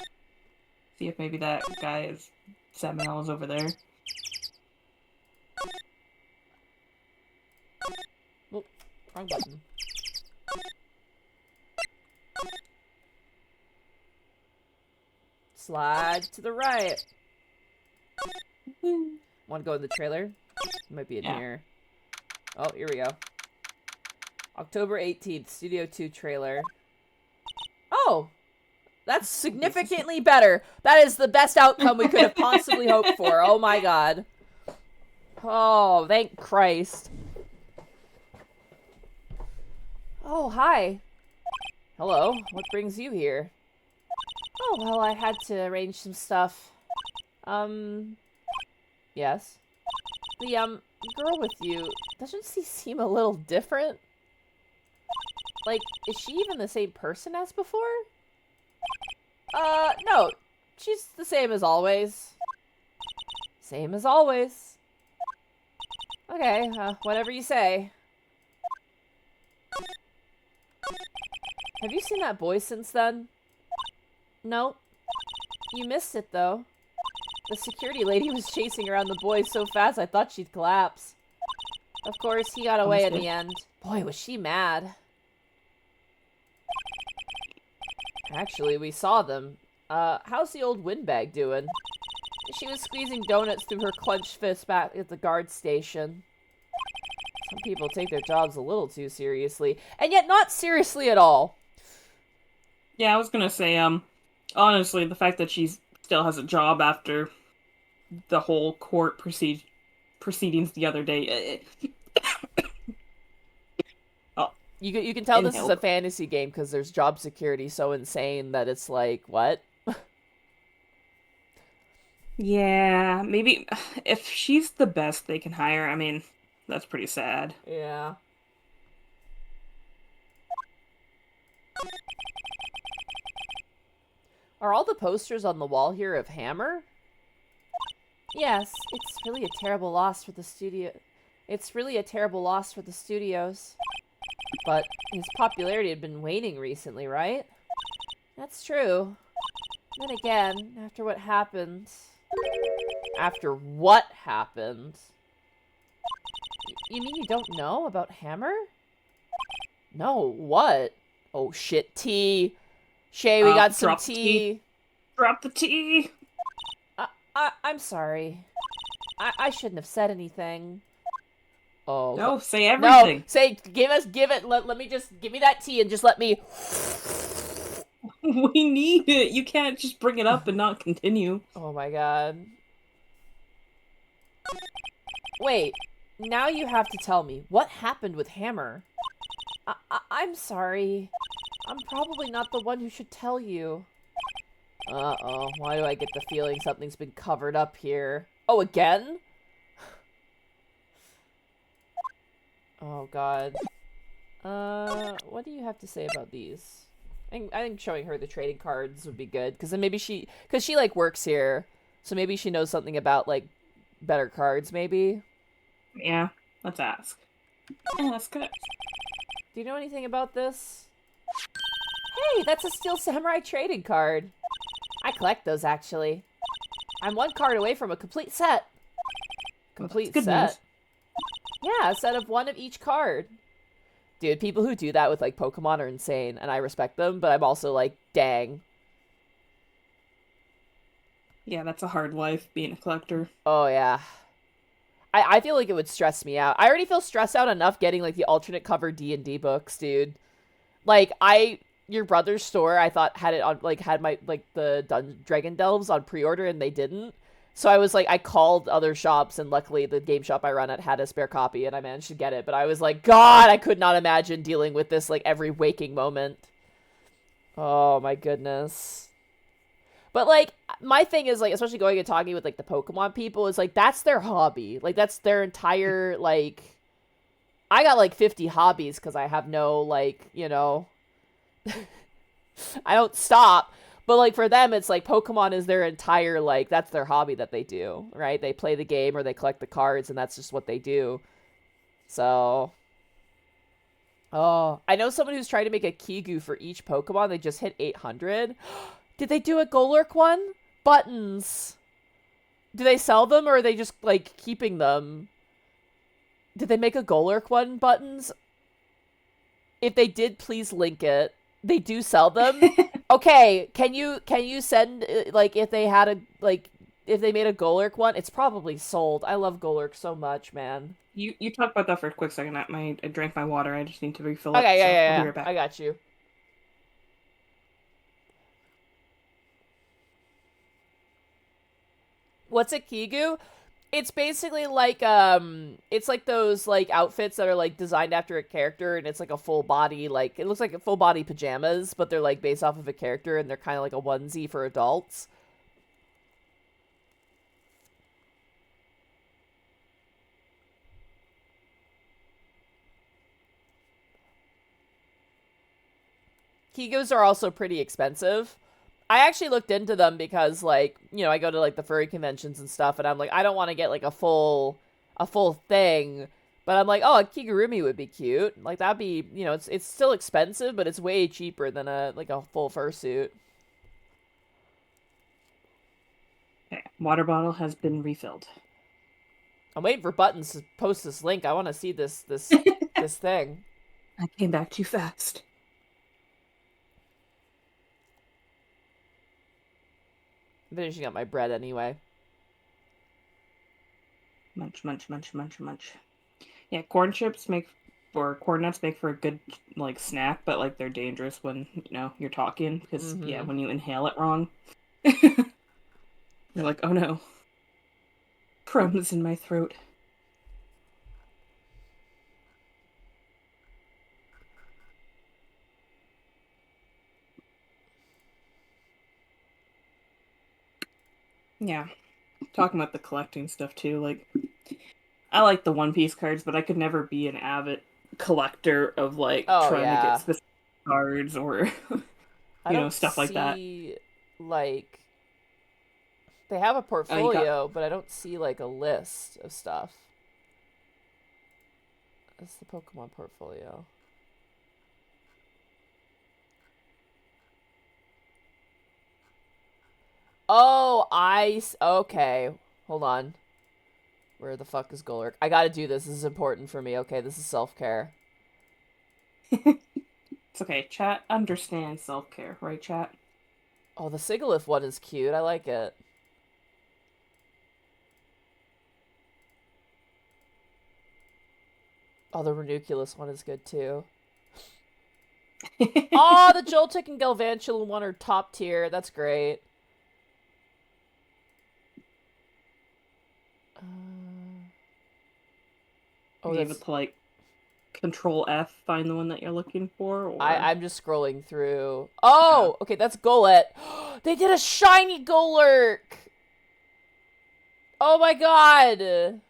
See if maybe that guy is... Salmonella's over there. Oh, wrong button. Slide to the right. Want to go in the trailer? It might be in here. Oh, here we go. October 18th, Studio 2 trailer. Oh! That's significantly better. That is the best outcome we could have possibly hoped for. Oh my god. Oh, thank Christ. Oh, hi. Hello. What brings you here? Oh, well, I had to arrange some stuff. Yes? The, girl with you, doesn't she seem a little different? Like, is she even the same person as before? No. She's the same as always. Same as always. Okay, whatever you say. Have you seen that boy since then? Nope. You missed it, though. The security lady was chasing around the boy so fast I thought she'd collapse. Of course, he got away in the end. Boy, was she mad. Actually, we saw them. How's the old windbag doing? She was squeezing donuts through her clenched fist back at the guard station. Some people take their jobs a little too seriously, and yet not seriously at all. Yeah, I was gonna say, honestly, the fact that she still has a job after the whole court proceedings the other day. Oh, you can tell this is a fantasy game because there's job security so insane that it's like, what? Yeah, maybe if she's the best they can hire, I mean, that's pretty sad. Yeah. Are all the posters on the wall here of Hammer? Yes, it's really a terrible loss for the studio. It's really a terrible loss for the studios. But his popularity had been waning recently, right? That's true. Then again, after what happened... After what happened? You mean you don't know about Hammer? No, what? Oh shit, tea. Shay, we got some tea. Drop the tea. I'm sorry. I shouldn't have said anything. Oh. No, say everything. No, say, give it, let me just, give me that tea and just let me... We need it. You can't just bring it up and not continue. Oh my god. Wait, now you have to tell me, what happened with Hammer? I'm sorry. I'm probably not the one who should tell you. Uh-oh, why do I get the feeling something's been covered up here? Oh, again? Oh god. What do you have to say about these? I think showing her the trading cards would be good, because then maybe she like works here, so maybe she knows something about like better cards, maybe. Yeah, let's ask. Yeah, that's good. Do you know anything about this? Hey, that's a Steel Samurai trading card. I collect those, actually. I'm one card away from a complete set. Complete set. News. Yeah, a set of one of each card. Dude, people who do that with, like, Pokemon are insane, and I respect them, but I'm also like, dang. Yeah, that's a hard life, being a collector. Oh, yeah. I feel like it would stress me out. I already feel stressed out enough getting, like, the alternate cover D&D books, dude. Like, your brother's store, I thought had it on, like, had my, like, the Dragon Delves on pre-order, and they didn't. So I was like, I called other shops, and luckily the game shop I run at had a spare copy, and I managed to get it. But I was like, God, I could not imagine dealing with this, like, every waking moment. Oh, my goodness. But, like, my thing is, like, especially going and talking with, like, the Pokemon people, is, like, that's their hobby. Like, that's their entire, like... I got, like, 50 hobbies because I have no, like, you know... I don't stop. But, like, for them, it's like Pokemon is their entire, like, that's their hobby that they do, right? They play the game or they collect the cards, and that's just what they do. So... Oh, I know someone who's trying to make a Kigu for each Pokemon. They just hit 800. Did they do a Golurk one? Buttons. Do they sell them, or are they just, like, keeping them? Did they make a Golurk one, Buttons? If they did, please link it. They do sell them? Okay, can you send, like, if they had a, like, if they made a Golurk one? It's probably sold. I love Golurk so much, man. You talk about that for a quick second. I drank my water. I just need to refill it, Okay, yeah, so yeah, I'll be yeah. right back. I got you. What's a Kigu? It's basically like it's like those like outfits that are like designed after a character, and it's like a full body, like it looks like full body pajamas, but they're like based off of a character, and they're kind of like a onesie for adults. Kigos are also pretty expensive. I actually looked into them because, like, I go to like the furry conventions and stuff, and I'm like, I don't want to get like a full thing, but I'm like, oh, a kigurumi would be cute. Like that'd be, it's still expensive, but it's way cheaper than a full fursuit. Okay, water bottle has been refilled. I'm waiting for Buttons to post this link. I want to see this thing. I came back too fast. I'm finishing up my bread anyway. Munch, munch, munch, munch, munch. Yeah, corn chips or corn nuts make for a good, like, snack, but, like, they're dangerous when, you're talking, because, yeah, when you inhale it wrong, you're like, oh no, crumbs in my throat. Yeah, talking about the collecting stuff, too, like, I like the One Piece cards, but I could never be an avid collector of, like, Oh trying to yeah. get specific cards or, I don't stuff like that. see, like, they have a Oh, portfolio, but I don't see like a list of stuff. It's the Pokemon portfolio. Oh, okay. Hold on. Where the fuck is Golurk? I gotta do this. This is important for me. Okay, this is self-care. It's okay. Chat understands self-care, right, chat? Oh, the Sigalith one is cute. I like it. Oh, the Ranunculus one is good too. Oh, the Joltik and Galvantula one are top tier. That's great. Are you able to, like, Control F, find the one that you're looking for? Or... I'm just scrolling through. Oh, okay, that's Golett. They did a shiny Golurk! Oh my god!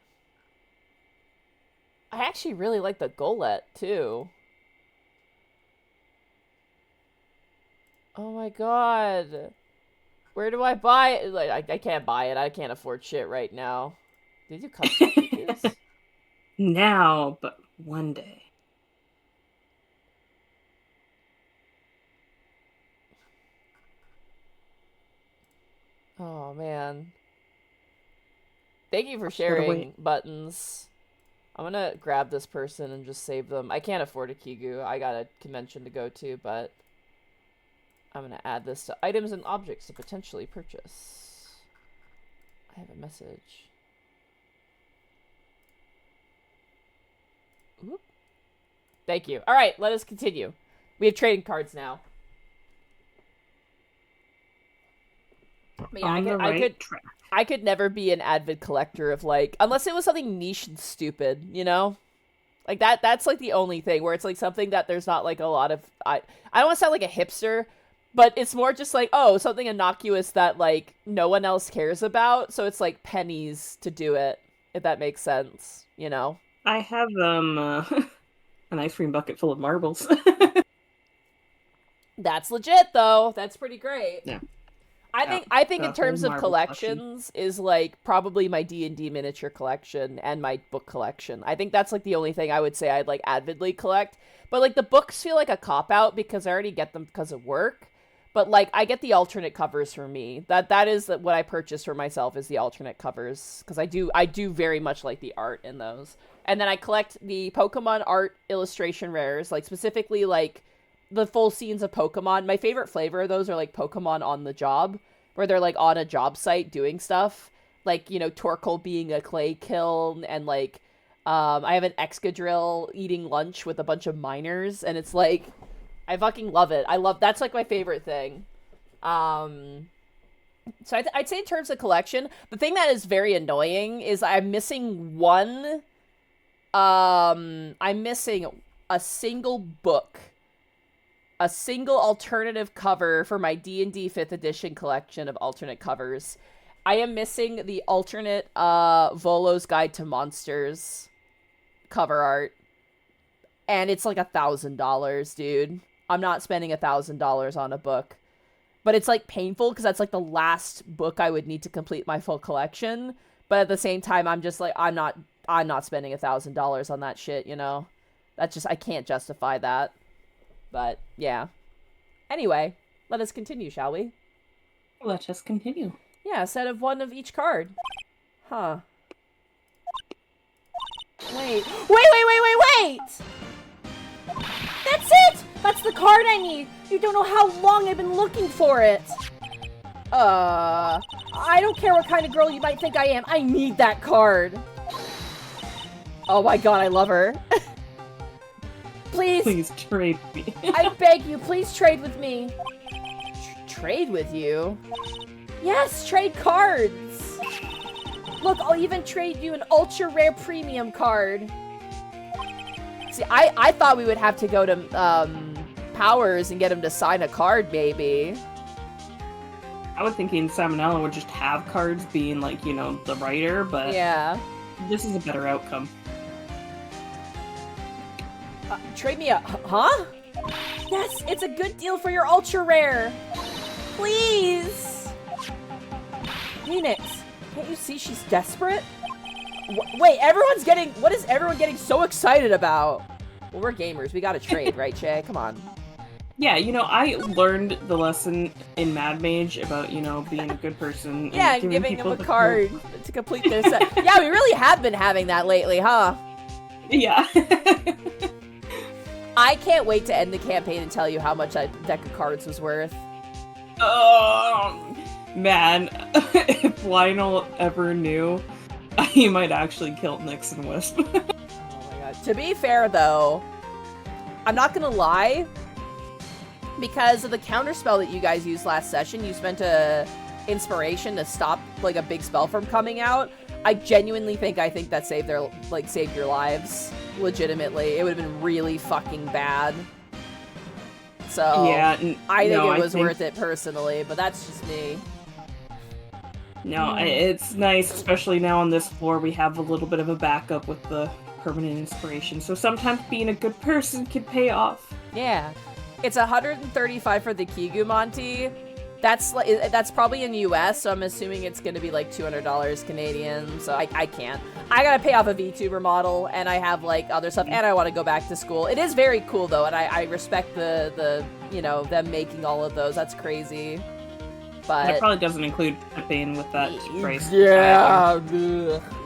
I actually really like the Golett, too. Oh my god. Where do I buy it? Like, I can't buy it. I can't afford shit right now. Did you custom Kikus? Now, but one day. Oh, man. Thank you for sharing, Buttons. I'm gonna grab this person and just save them. I can't afford a Kigu. I got a convention to go to, but I'm gonna add this to items and objects to potentially purchase. I have a message. Oop. Thank you. All right, let us continue. We have trading cards now. On the right track. I could never be an avid collector of, like, unless it was something niche and stupid, Like that's like the only thing where it's like something that there's not like a lot of I don't want to sound like a hipster, but it's more just like, oh, something innocuous that like no one else cares about, so it's like pennies to do it, if that makes sense, I have an ice cream bucket full of marbles. That's legit though. That's pretty great. Yeah. I think in terms of collections is like probably my D&D miniature collection and my book collection. I think that's like the only thing I would say I'd like avidly collect. But like the books feel like a cop out because I already get them because of work. But like I get the alternate covers for me. That is what I purchase for myself is the alternate covers because I do very much like the art in those. And then I collect the Pokemon art illustration rares, like specifically like the full scenes of Pokemon. My favorite flavor of those are like Pokemon on the job, where they're like on a job site doing stuff. Like, you know, Torkoal being a clay kiln, and like I have an Excadrill eating lunch with a bunch of miners, and it's like I fucking love it. That's like my favorite thing. So I'd say in terms of collection, the thing that is very annoying is I'm missing one. I'm missing a single book, a single alternative cover for my D&D 5th edition collection of alternate covers. I am missing the alternate Volo's Guide to Monsters cover art, and it's like $1,000, dude. I'm not spending $1,000 on a book. But it's, like, painful, because that's, like, the last book I would need to complete my full collection. But at the same time, I'm just, like, I'm not spending $1,000 on that shit, you know? That's just, I can't justify that. But, yeah. Anyway, let us continue, shall we? Let us continue. Yeah, a set of one of each card. Huh. Wait. That's it! That's the card I need! You don't know how long I've been looking for it! I don't care what kind of girl you might think I am. I need that card. Oh my god, I love her. Please. Please trade me. I beg you, please trade with me. Trade with you? Yes, trade cards. Look, I'll even trade you an ultra rare premium card. See, I thought we would have to go to Powers and get him to sign a card, maybe. I was thinking Salmonella would just have cards being like, you know, the writer, but yeah, this is a better outcome. Trade me a... Huh? Yes, it's a good deal for your ultra rare. Please. Phoenix, can't you see she's desperate? Wait, everyone's getting... What is everyone getting so excited about? Well, we're gamers. We gotta trade, right, Shay? Come on. Yeah, you know, I learned the lesson in Mad Mage about, you know, being a good person. Yeah, and giving them a card to complete their set. Yeah, we really have been having that lately, huh? Yeah. I can't wait to end the campaign and tell you how much that deck of cards was worth. Oh, man. If Lionel ever knew, he might actually kill Nyx and Wisp. Oh my god. To be fair, though, I'm not gonna lie. Because of the counterspell that you guys used last session, you spent a inspiration to stop like a big spell from coming out. I genuinely think that saved your lives. Legitimately, it would have been really fucking bad. So yeah, I think it was worth it personally, but that's just me. No, it's nice, especially now on this floor we have a little bit of a backup with the permanent inspiration. So sometimes being a good person can pay off. Yeah. It's 135 for the Kigu Monty. That's probably in US, so I'm assuming it's going to be like $200 Canadian. So I can't. I gotta pay off a VTuber model, and I have like other stuff, and I want to go back to school. It is very cool though, and I respect the you know, them making all of those. That's crazy. But it probably doesn't include shipping with that price. Yeah.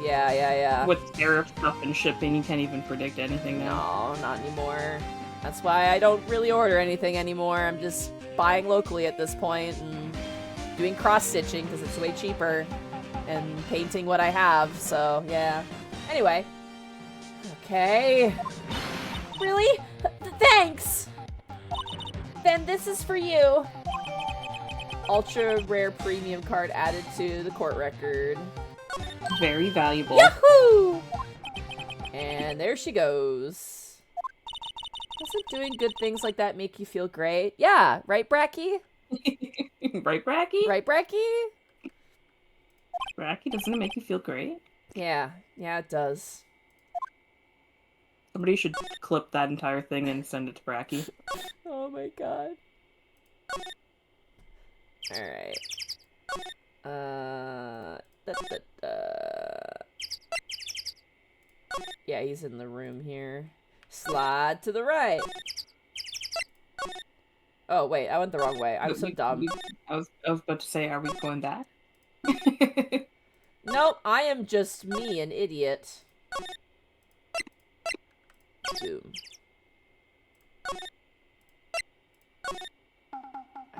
Yeah. With tariff stuff and shipping, you can't even predict anything now. No, not anymore. That's why I don't really order anything anymore. I'm just buying locally at this point and doing cross-stitching because it's way cheaper and painting what I have, so yeah. Anyway. Okay. Really? Thanks! Then this is for you. Ultra rare premium card added to the court record. Very valuable. Yahoo! And there she goes. Doesn't doing good things like that make you feel great? Yeah, right, Bracky? Right, Bracky? Right, Bracky? Bracky, doesn't it make you feel great? Yeah, it does. Somebody should clip that entire thing and send it to Bracky. Oh my god. Alright. Yeah, he's in the room here. Slide to the right. Oh, wait, I went the wrong way. I'm so dumb. I was about to say, are we going back? Nope, I am just me, an idiot. Boom.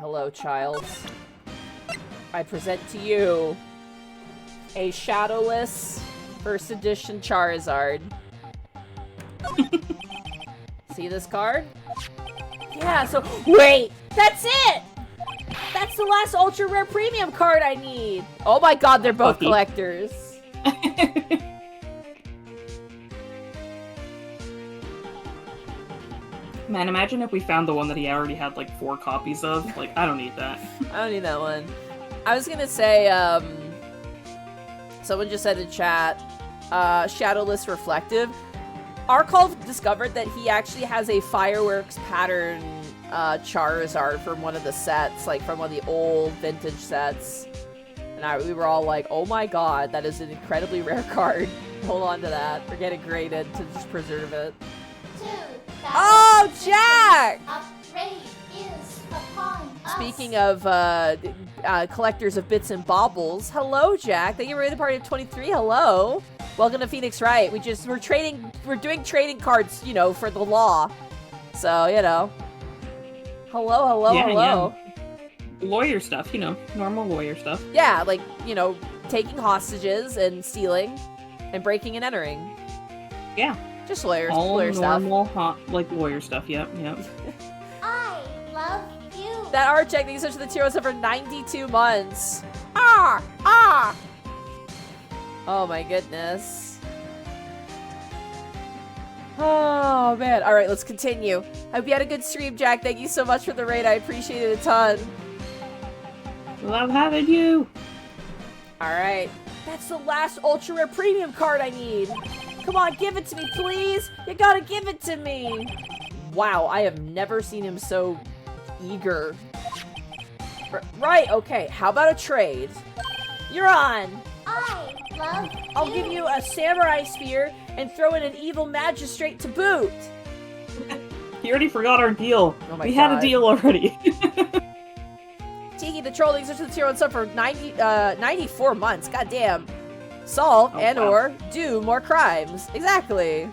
Hello, child. I present to you a shadowless first edition Charizard. See this card? Yeah, so wait! That's it! That's the last ultra rare premium card I need! Oh my god, they're both collectors. Man, imagine if we found the one that he already had like 4 copies of. Like, I don't need that. I don't need that one. I was gonna say, someone just said in chat, Shadowless Reflective. Arcol discovered that he actually has a fireworks pattern Charizard from one of the sets, like from one of the old vintage sets. And we were all like, oh my god, that is an incredibly rare card. Hold on to that. Or get it graded to just preserve it. Oh, Jack! Upgrade is upon us. Speaking of collectors of bits and baubles, hello, Jack. Thank you for the party of 23. Hello. Welcome to Phoenix Wright. We're doing trading cards, you know, for the law. So, you know. Hello. Yeah. Lawyer stuff, you know, normal lawyer stuff. Yeah, like, you know, taking hostages and stealing and breaking and entering. Yeah. Just lawyer stuff. Normal, like lawyer stuff, yep. I love you. That art check, thank you so much for the tier for 92 months. Ah! Oh my goodness. Oh man. Alright, let's continue. Hope you had a good stream, Jack. Thank you so much for the raid. I appreciate it a ton. Love having you. Alright. That's the last ultra rare premium card I need. Come on, give it to me, please! You gotta give it to me! Wow, I have never seen him so eager. Right, okay, how about a trade? You're on! I love I'll give you a samurai spear and throw in an evil magistrate to boot! You already forgot our deal. Oh my we God. had a deal already. Tiki the trolling such a tier 1 sub for 94 months, goddamn. Solve or do more crimes. Exactly.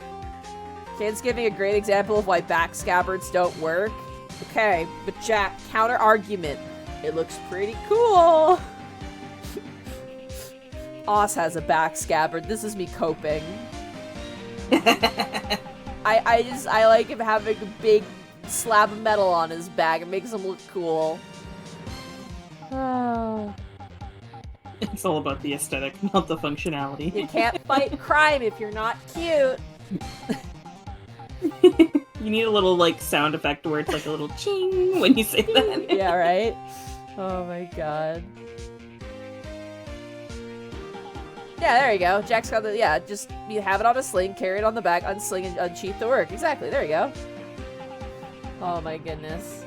Kid's giving a great example of why back scabbards don't work. Okay, but Jack, counter argument. It looks pretty cool. Oz has a back scabbard. This is me coping. I like him having a big slab of metal on his back. It makes him look cool. Oh. It's all about the aesthetic, not the functionality. You can't fight crime if you're not cute. You need a little, like, sound effect where it's like a little ching when you say that. Yeah, right? Oh my god. Yeah, there you go. Jack's got the, yeah, just you have it on a sling, carry it on the back, unsling and unsheath the work. Exactly, there you go. Oh my goodness.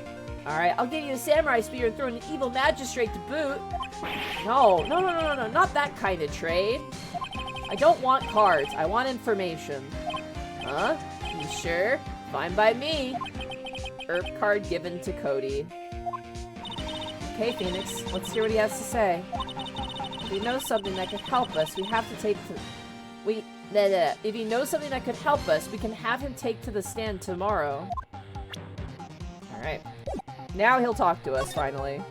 Alright, I'll give you a samurai spear and throw an evil magistrate to boot. No, not that kind of trade. I don't want cards, I want information. Huh? You sure? Fine by me. Herb card given to Cody. Okay, Phoenix, let's hear what he has to say. If he knows something that could help us, we have to take to... If he knows something that could help us, we can have him take to the stand tomorrow. Alright. Now he'll talk to us, finally.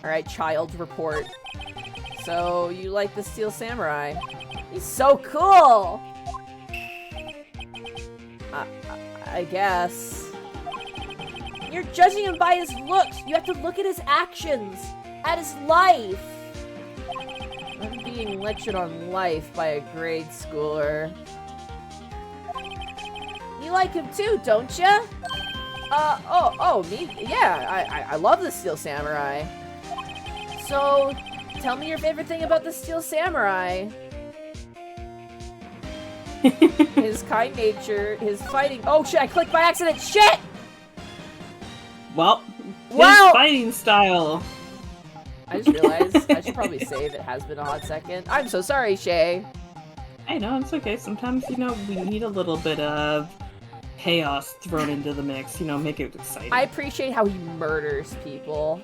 Alright, child report. So, you like the Steel Samurai? He's so cool! I guess. You're judging him by his looks! You have to look at his actions! At his life! I'm being lectured on life by a grade schooler. You like him too, don't ya? Me? Yeah, I love the Steel Samurai. So, tell me your favorite thing about the Steel Samurai. His kind nature, his fighting... Oh shit, I clicked by accident! Shit! Well, his fighting style. I just realized I should probably save. It has been a hot second. I'm so sorry, Shay. I know, it's okay. Sometimes, you know, we need a little bit of chaos thrown into the mix, you know, make it exciting. I appreciate how he murders people.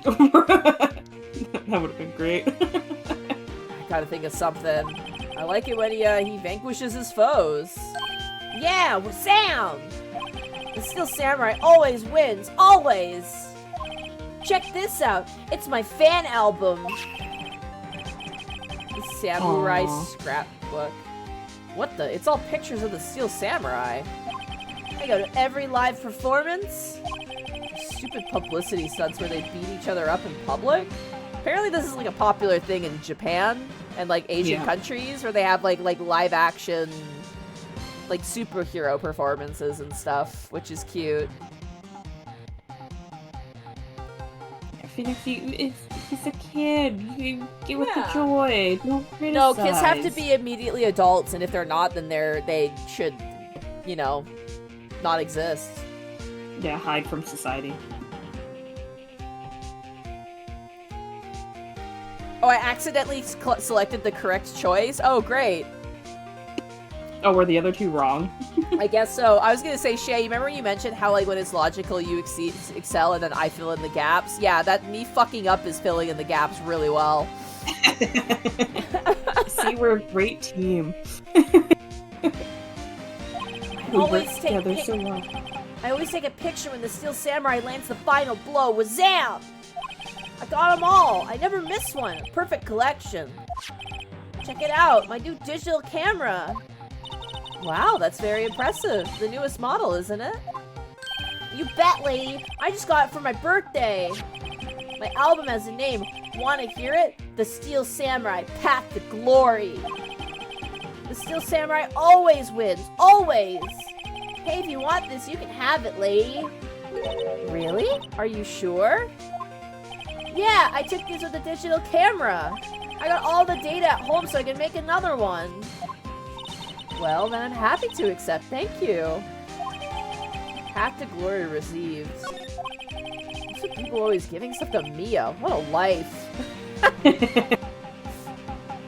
That would have been great. I gotta think of something. I like it when he vanquishes his foes. Yeah, with sound! The Steel Samurai always wins, always! Check this out, it's my fan album. The Samurai Scrapbook. What the? It's all pictures of the Steel Samurai. I go to every live performance. Stupid publicity stunts where they beat each other up in public. Apparently this is like a popular thing in Japan and like Asian countries where they have like live action like superhero performances and stuff, which is cute. Phoenix, he's a kid. You give it the joy. Don't criticize. No, kids have to be immediately adults, and if they're not, then they should, you know, not exist. Yeah, hide from society. Oh, I accidentally selected the correct choice? Oh, great. Oh, were the other two wrong? I guess so. I was gonna say, Shay, you remember when you mentioned how, like, when it's logical, you excel and then I fill in the gaps? Yeah, that me fucking up is filling in the gaps really well. See, we're a great team. I always take a picture when the Steel Samurai lands the final blow. Wazam! I got them all. I never miss one. A perfect collection. Check it out, my new digital camera. Wow, that's very impressive. The newest model, isn't it? You bet, lady. I just got it for my birthday. My album has a name. Want to hear it? The Steel Samurai, Path to Glory. The Steel Samurai always wins. Always. Hey, if you want this, you can have it, lady. Really? Are you sure? Yeah, I took these with a digital camera. I got all the data at home so I can make another one. Well, then I'm happy to accept. Thank you. Path to Glory received. What's with people always giving stuff to Mia? What a life.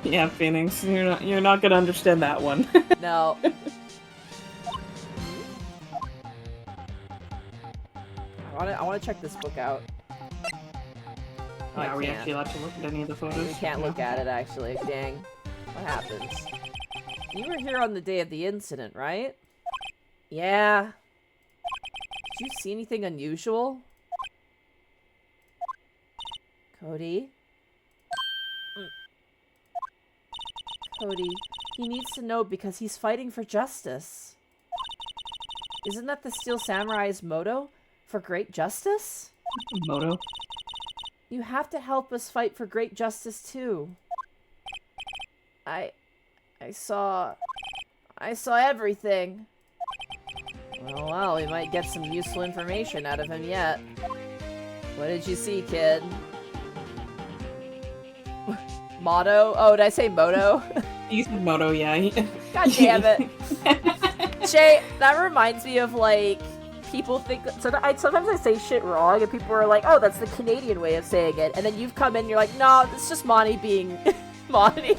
Yeah, Phoenix, you're not gonna understand that one. No. I want to check this book out. Oh, Are we actually allowed to look at any of the photos? We can't look at it, actually. Dang. What happens? You were here on the day of the incident, right? Yeah. Did you see anything unusual? Cody? Cody, he needs to know because he's fighting for justice. Isn't that the Steel Samurai's motto? For great justice? Motto? You have to help us fight for great justice, too. I saw everything. Well, we might get some useful information out of him yet. What did you see, kid? Motto? Oh, did I say moto? You said moto, yeah. God damn it. Shay, that reminds me of, like, people think... sometimes I say shit wrong, and people are like, oh, that's the Canadian way of saying it. And then you've come in and you're like, no, it's just Monty being... Monty.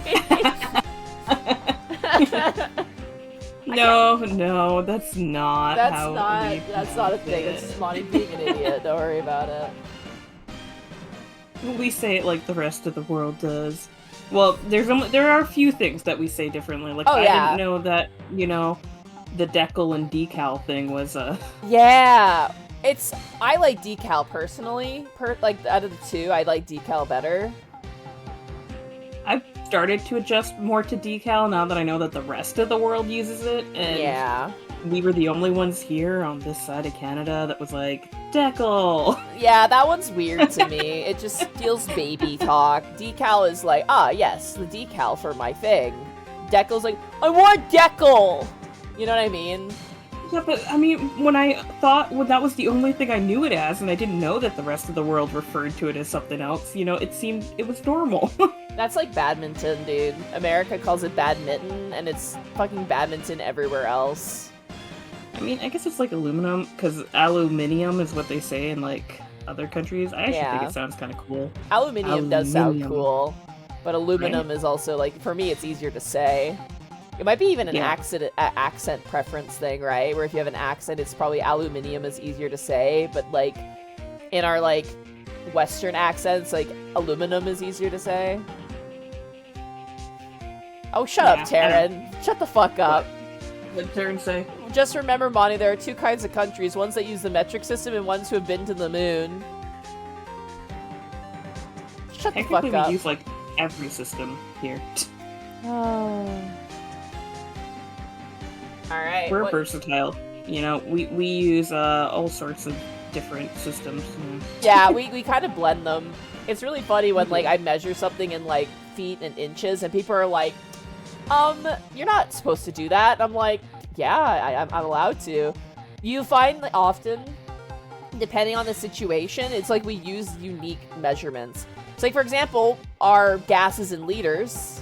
No, that's not That's not a thing. It's just Monty being an idiot. Don't worry about it. We say it like the rest of the world does. Well, there are a few things that we say differently. Like, I didn't know that, the decal and decal thing was a... Yeah! I like decal personally. Out of the two, I like decal better. I've started to adjust more to decal now that I know that the rest of the world uses it, and we were the only ones here on this side of Canada that was like, decal! Yeah, that one's weird to me. It just feels baby talk. Decal is like, yes, the decal for my thing. Decal's like, I want decal! You know what I mean? Yeah, but I mean, when that was the only thing I knew it as, and I didn't know that the rest of the world referred to it as something else, it was normal. That's like badminton, dude. America calls it badminton, and it's fucking badminton everywhere else. I mean, I guess it's like aluminum, because aluminium is what they say in, like, other countries. I actually think it sounds kind of cool. Aluminium does sound cool, but aluminum is also, like, for me, it's easier to say. It might be even an accent preference thing, right? Where if you have an accent, it's probably aluminium is easier to say, but, like, in our, like, Western accents, like, aluminum is easier to say. Oh, shut up, Taryn. Shut the fuck up. Turn say. Just remember, Monty, there are two kinds of countries. Ones that use the metric system and ones who have been to the moon. Shut the fuck Technically, up. we use, like, every system here. Oh. Alright. We're versatile. You know, we use all sorts of different systems. Yeah, we kind of blend them. It's really funny when, like, I measure something in, like, feet and inches, and people are like, you're not supposed to do that. I'm like, yeah, I'm allowed to. You find that often, depending on the situation, it's like we use unique measurements. So, like, for example, our gas is in liters,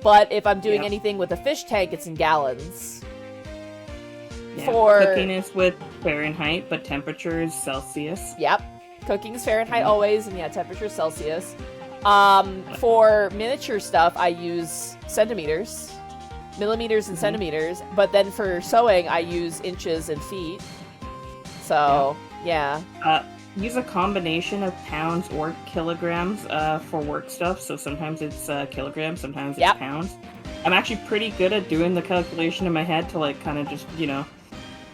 but if I'm doing anything with a fish tank, it's in gallons. Yeah, For cooking is with Fahrenheit, but temperature is Celsius. Yep. Cooking is Fahrenheit always, and yeah, temperature is Celsius. For miniature stuff, I use centimeters, millimeters and centimeters, but then for sewing, I use inches and feet. So, yeah. Use a combination of pounds or kilograms for work stuff. So sometimes it's kilograms, sometimes it's pounds. I'm actually pretty good at doing the calculation in my head to, like, kind of just, you know,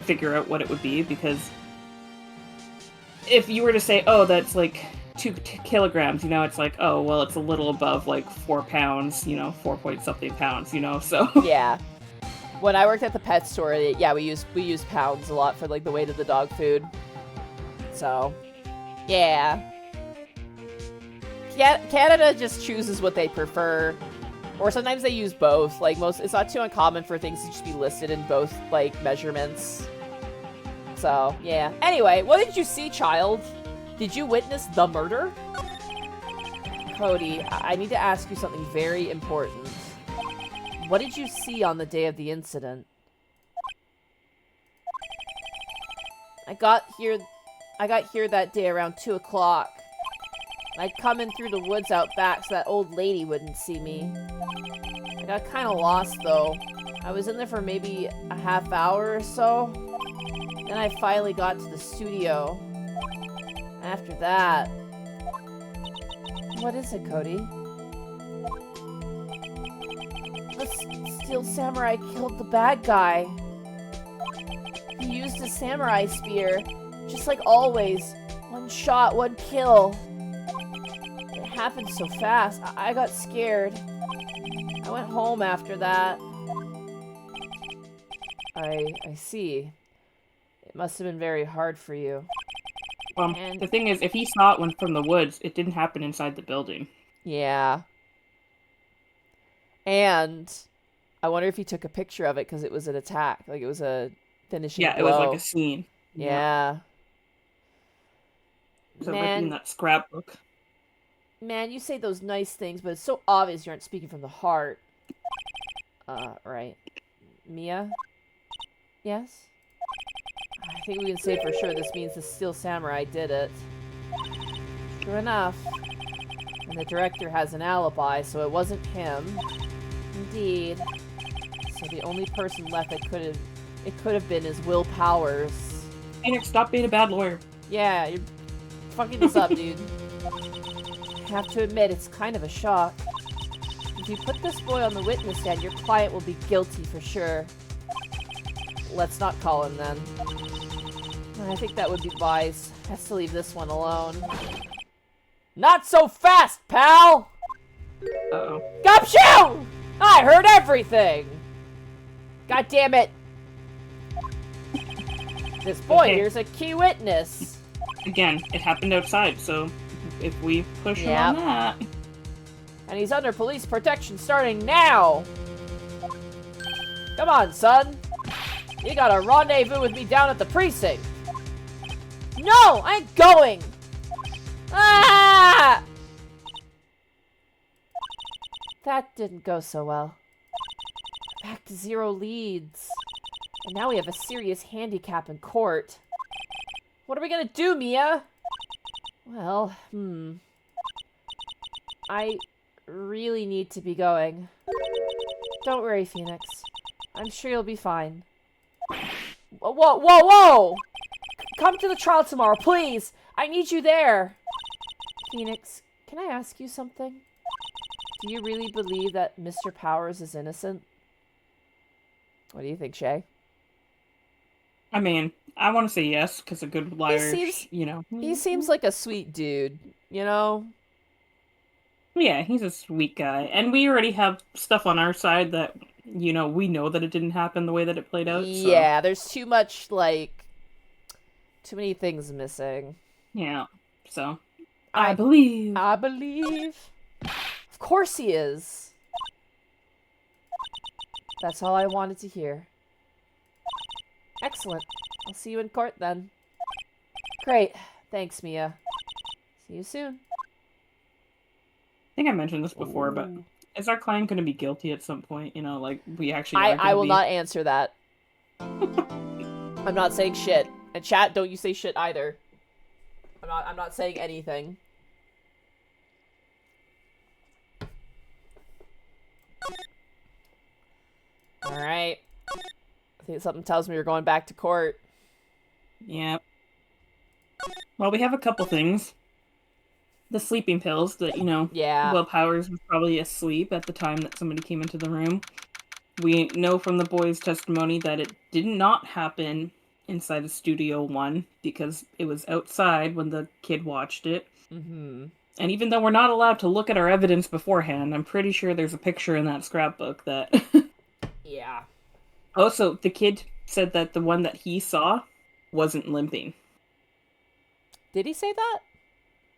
figure out what it would be, because if you were to say, oh, that's like 2 kilograms, you know, it's like, oh, well, it's a little above like 4 pounds, you know, 4 point something pounds, you know, so. Yeah. When I worked at the pet store, yeah, we use pounds a lot for, like, the weight of the dog food. So, yeah. Canada just chooses what they prefer. Or sometimes they use both. Like, it's not too uncommon for things to just be listed in both, like, measurements. So, yeah. Anyway, what did you see, child? Did you witness the murder? Cody, I need to ask you something very important. What did you see on the day of the incident? I got here that day around 2 o'clock. I'd come in through the woods out back so that old lady wouldn't see me. I got kind of lost, though. I was in there for maybe a half hour or so. Then I finally got to the studio. After that... What is it, Cody? The Steel Samurai killed the bad guy. He used a samurai spear. Just like always. One shot, one kill. It happened so fast. I got scared. I went home after that. I see. It must have been very hard for you. And the thing is, if he saw it from the woods, it didn't happen inside the building. Yeah. And I wonder if he took a picture of it because it was an attack. Like, it was a finishing blow. It was like a scene. Yeah. So it might be in that scrapbook. Man, you say those nice things, but it's so obvious you aren't speaking from the heart. Right. Mia? Yes? I think we can say for sure this means the Steel Samurai did it. True enough. And the director has an alibi, so it wasn't him. Indeed. So the only person left that could have been is Will Powers. Phoenix, stop being a bad lawyer. Yeah, you're fucking this up, dude. I have to admit, it's kind of a shock. If you put this boy on the witness stand, your client will be guilty for sure. Let's not call him then. I think that would be wise. Has to leave this one alone. Not so fast, pal! Uh-oh. Gumshoe! I heard everything! God damn it! This boy here's a key witness. Again, it happened outside, so if we push him on that... And he's under police protection starting now! Come on, son! You got a rendezvous with me down at the precinct! No! I ain't going! Ah! That didn't go so well. Back to 0 leads. And now we have a serious handicap in court. What are we gonna do, Mia? Well, I really need to be going. Don't worry, Phoenix. I'm sure you'll be fine. Whoa, whoa, whoa! Come to the trial tomorrow, please! I need you there! Phoenix, can I ask you something? Do you really believe that Mr. Powers is innocent? What do you think, Shay? I mean, I want to say yes, because a good liar, seems- you know. He seems like a sweet dude, you know? Yeah, he's a sweet guy. And we already have stuff on our side that, you know, we know that it didn't happen the way that it played out, so. Yeah, there's too much, like, too many things missing. Yeah, so. I believe. I believe. Of course he is. That's all I wanted to hear. Excellent. I'll see you in court then. Great. Thanks, Mia. See you soon. I think I mentioned this before, but Ooh. is our client going to be guilty at some point? You know, like, we actually are going to be... I will not answer that. I'm not saying shit. And chat, don't you say shit either. I'm not saying anything. Alright. I think something tells me we're going back to court. Yeah. Well, we have a couple things. The sleeping pills that, you know, Yeah. Will Powers was probably asleep at the time that somebody came into the room. We know from the boy's testimony that it did not happen inside of Studio 1 because it was outside when the kid watched it. Mm-hmm. And even though we're not allowed to look at our evidence beforehand, I'm pretty sure there's a picture in that scrapbook that... Yeah. Also, the kid said that the one that he saw wasn't limping. Did he say that?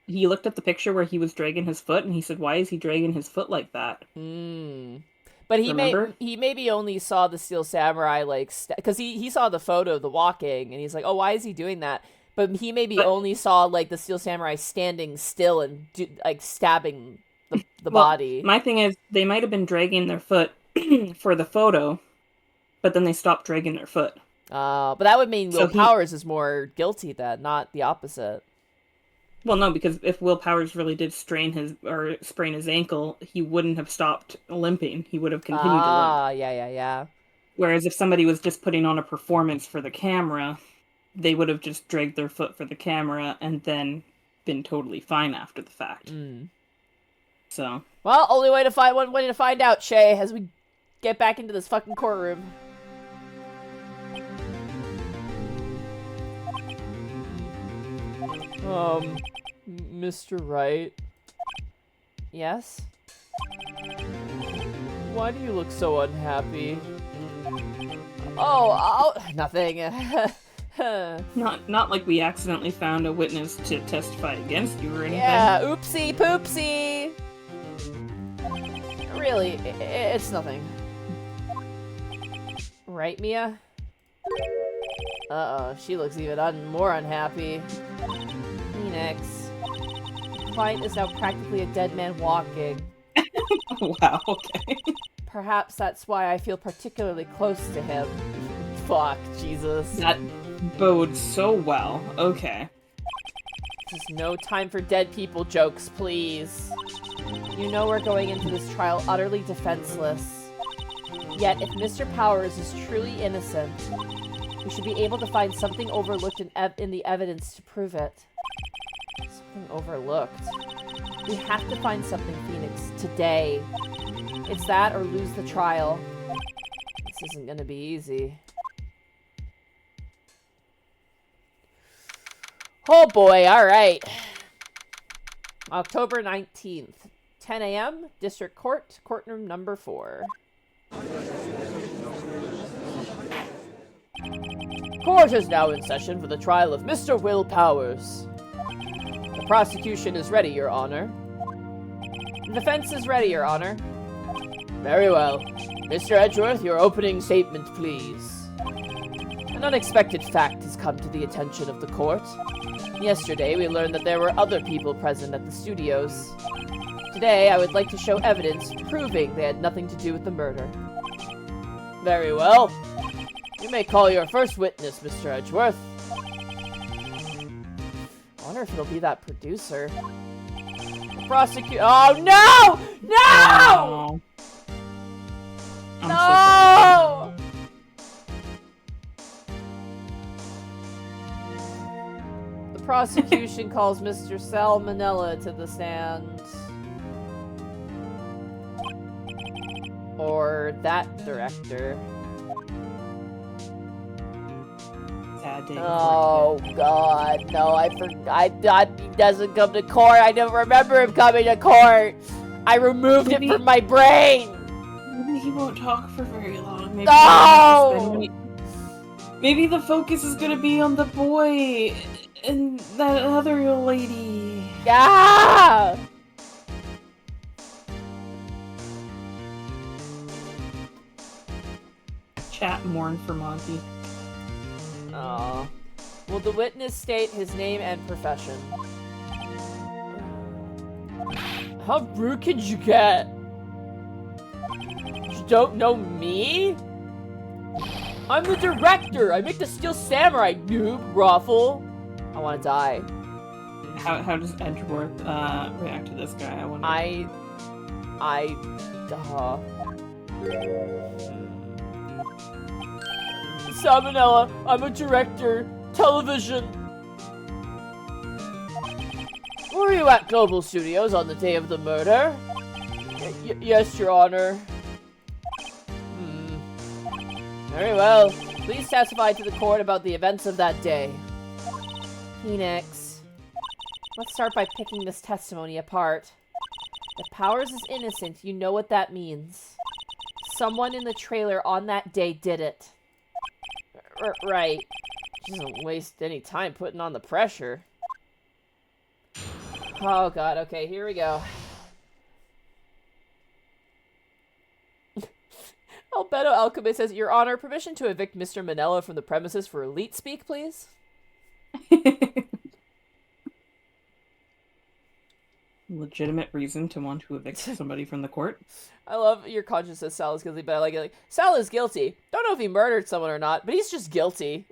He looked at the picture where he was dragging his foot, and he said, "Why is he dragging his foot like that?" But he Remember? maybe only saw the Steel Samurai, like, because he saw the photo of the walking, and he's like, oh, why is he doing that? But he maybe only saw, like, the Steel Samurai standing still and, like, stabbing the body. My thing is, they might have been dragging their foot for the photo, but then they stopped dragging their foot. But that would mean Will Powers is more guilty then, not the opposite. Well, no, because if Will Powers really did sprain his ankle, he wouldn't have stopped limping. He would have continued to limp. Yeah. Whereas if somebody was just putting on a performance for the camera, they would have just dragged their foot for the camera and then been totally fine after the fact. So. Well, one way to find out, Shay, as we get back into this fucking courtroom. Mr. Wright? Yes? Why do you look so unhappy? Oh, nothing. Not like we accidentally found a witness to testify against you or anything. Yeah, oopsie poopsie! Really, it's nothing. Right, Mia? Uh-oh, she looks even more unhappy. Phoenix. The client is now practically a dead man walking. Wow, okay. Perhaps that's why I feel particularly close to him. Fuck, Jesus. That bodes so well. Okay. This is no time for dead people jokes, please. You know we're going into this trial utterly defenseless. Yet, if Mr. Powers is truly innocent, we should be able to find something overlooked in the evidence to prove it. Something overlooked. We have to find something, Phoenix, today. It's that or lose the trial. This isn't gonna be easy. Oh boy, alright. October 19th, 10 a.m., District Court, courtroom number 4. Court is now in session for the trial of Mr. Will Powers. The prosecution is ready, Your Honor. The defense is ready, Your Honor. Very well. Mr. Edgeworth, your opening statement, please. An unexpected fact has come to the attention of the court. Yesterday, we learned that there were other people present at the studios. Today, I would like to show evidence proving they had nothing to do with the murder. Very well. You may call your first witness, Mr. Edgeworth. I wonder if it'll be that producer. Oh, no! No! No! The prosecution calls Mr. Salmonella to the stand. Or that director. bad day. Oh God, no! I thought he doesn't come to court. I don't remember him coming to court. I removed it from my brain. Maybe he won't talk for very long. Maybe No! Maybe the focus is gonna be on the boy and that other lady. Yeah. Chat mourn for Monty. Aw. Will the witness state his name and profession? How rude could you get? You don't know me? I'm the director! I make the Steel Samurai, noob, Ruffle! I wanna die. How does Edgeworth react to this guy? I wonder. Salmonella, I'm a director. Television. Were you at Global Studios on the day of the murder? Yes, Your Honor. Very well. Please testify to the court about the events of that day. Phoenix. Let's start by picking this testimony apart. If Powers is innocent, you know what that means. Someone in the trailer on that day did it. Right. She doesn't waste any time putting on the pressure. Oh god, okay, here we go. Albedo Alchemist says, Your Honor, permission to evict Mr. Manella from the premises for elite speak, please? Legitimate reason to want to evict somebody from the court. I love your conscience says Sal is guilty, but I like it like, Sal is guilty. Don't know if he murdered someone or not, but he's just guilty.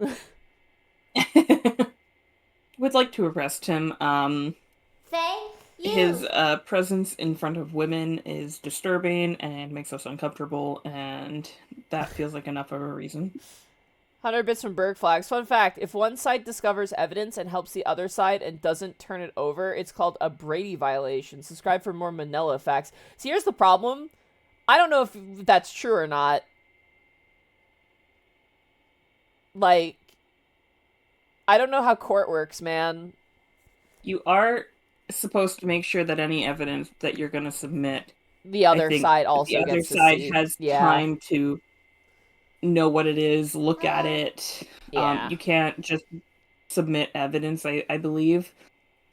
Would like to arrest him. Thank you. His presence in front of women is disturbing and makes us uncomfortable, and that feels like enough of a reason. 100 bits from Berg Flags. Fun fact, if one side discovers evidence and helps the other side and doesn't turn it over, it's called a Brady violation. Subscribe for more Manila facts. See, here's the problem. I don't know if that's true or not. Like, I don't know how court works, man. You are supposed to make sure that any evidence that you're going to submit, the other side also the other gets to side see. has time to know what it is, look at it. Yeah. You can't just submit evidence, I believe,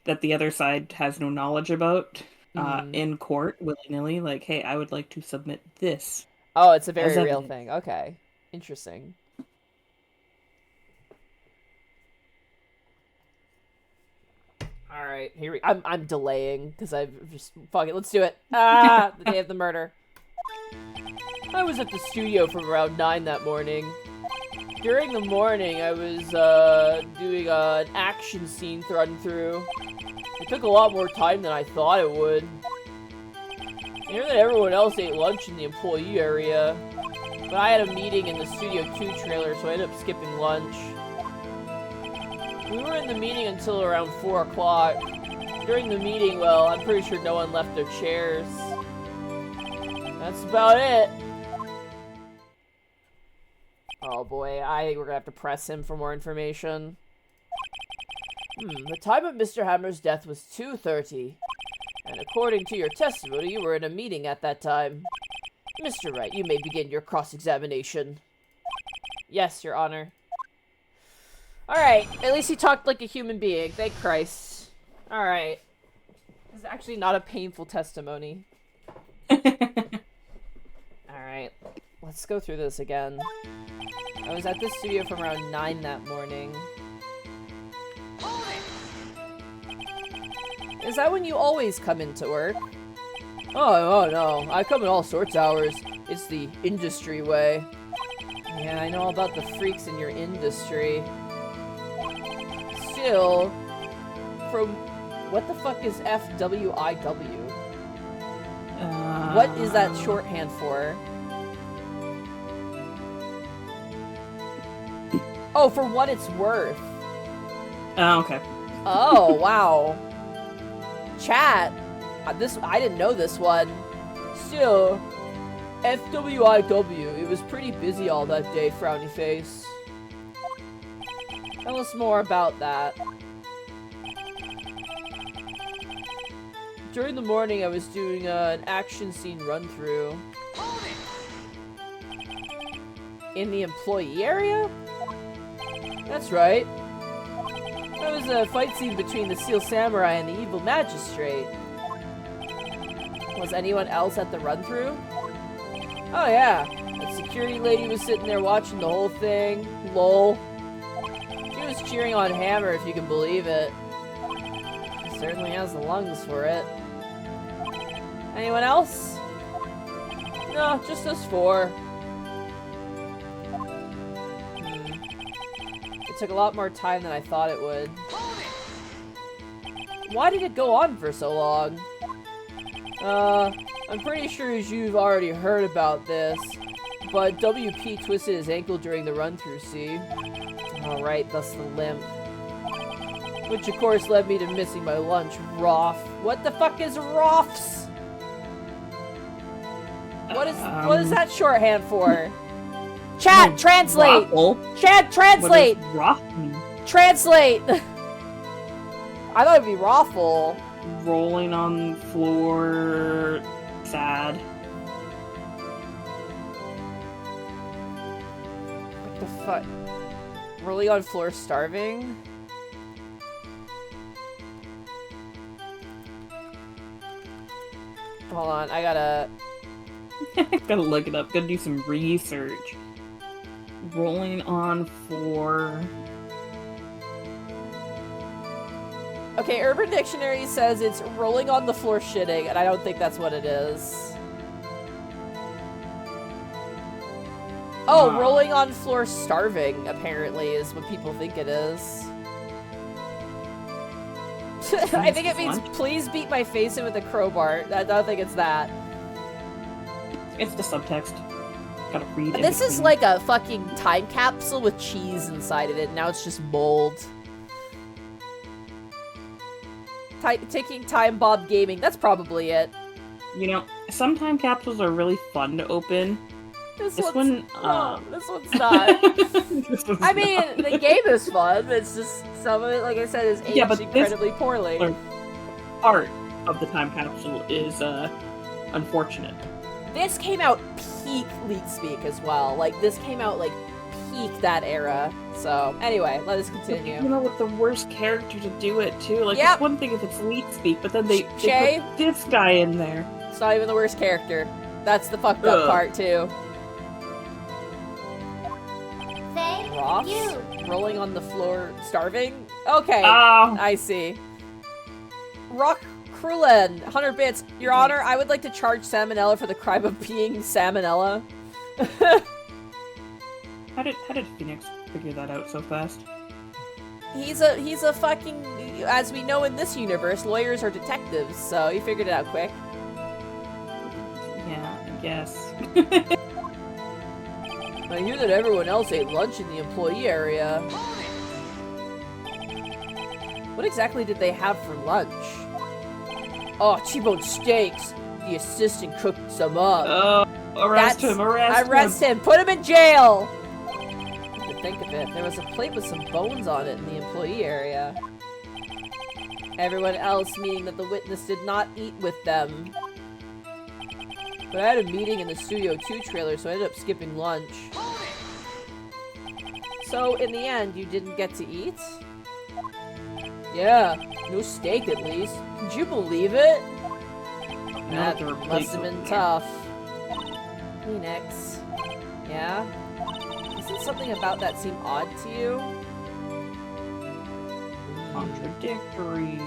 that the other side has no knowledge about in court willy-nilly. Like, hey, I would like to submit this. Oh, it's a very real thing. Okay. Interesting. All right, here we. I'm delaying because I've just fuck it. Let's do it. The day of the murder. I was at the studio from around 9 that morning. During the morning, I was doing an action scene run through. It took a lot more time than I thought it would. I hear that everyone else ate lunch in the employee area, but I had a meeting in the Studio 2 trailer, so I ended up skipping lunch. We were in the meeting until around 4 o'clock. During the meeting, well, I'm pretty sure no one left their chairs. That's about it. Oh boy, I think we're gonna have to press him for more information. The time of Mr. Hammer's death was 2:30. And according to your testimony, you were in a meeting at that time. Mr. Wright, you may begin your cross-examination. Yes, Your Honor. Alright, at least he talked like a human being. Thank Christ. Alright. This is actually not a painful testimony. Alright, let's go through this again. I was at the studio from around 9 that morning. Is that when you always come into work? Oh no, I come in all sorts of hours. It's the industry way. Yeah, I know all about the freaks in your industry. Still, from... What the fuck is FWIW? What is that shorthand for? Oh, for what it's worth. Oh, okay. Oh, wow. Chat. I didn't know this one. Still, FWIW. It was pretty busy all that day, frowny face. Tell us more about that. During the morning, I was doing an action scene run-through. In the employee area? That's right. There was a fight scene between the Steel Samurai and the Evil Magistrate. Was anyone else at the run-through? Oh yeah, that security lady was sitting there watching the whole thing. Lol. She was cheering on Hammer, if you can believe it. She certainly has the lungs for it. Anyone else? No, just us four. It took a lot more time than I thought it would. Why did it go on for so long? I'm pretty sure you've already heard about this, but WP twisted his ankle during the run-through, see? Alright, thus the limp. Which of course led me to missing my lunch, Roth. What the fuck is Roths? What is that shorthand for? Chat, translate! Raffle? Chat, translate! What does Roth mean? Translate! I thought it'd be Raffle. Rolling on floor... sad. What the fuck? Rolling on floor starving? Hold on, I gotta... Gotta look it up, gotta do some research. Rolling on floor... Okay, Urban Dictionary says it's rolling on the floor shitting, and I don't think that's what it is. Oh, rolling on floor starving, apparently, is what people think it is. I think it means, please beat my face in with a crowbar. I don't think it's that. It's the subtext. Gotta read it. This is like a fucking time capsule with cheese inside of it, and now it's just mold. Taking Time Bomb Gaming, that's probably it. You know, some time capsules are really fun to open. This one's not. I mean, the game is fun, but it's just some of it, like I said, is aged incredibly poorly. Part of the time capsule is unfortunate. This came out peak Leak Speak as well. Like, this came out, like, peak that era. So, anyway, let us continue. You know, with the worst character to do it, too. Like, Yep. it's one thing if it's Leak Speak, but then they Shay? put this guy in there. It's not even the worst character. That's the fucked up part, too. Thank Ross? you. Rolling on the floor, starving? Okay, Oh. I see. Rock Krulin, 100 bits. Your Honor, I would like to charge Salmonella for the crime of being Salmonella. How did Phoenix figure that out so fast? He's a fucking, as we know in this universe, lawyers are detectives, so he figured it out quick. Yeah, I guess. I hear that everyone else ate lunch in the employee area. What exactly did they have for lunch? Oh, T-bone steaks. The assistant cooked some up. Arrest him! Arrest him! Put him in jail! To think of it, there was a plate with some bones on it in the employee area. Everyone else, meaning that the witness did not eat with them. But I had a meeting in the Studio 2 trailer, so I ended up skipping lunch. So, in the end, you didn't get to eat? Yeah, no steak at least. Could you believe it? That must have been tough. Phoenix. Yeah? Isn't something about that seem odd to you? Contradictory.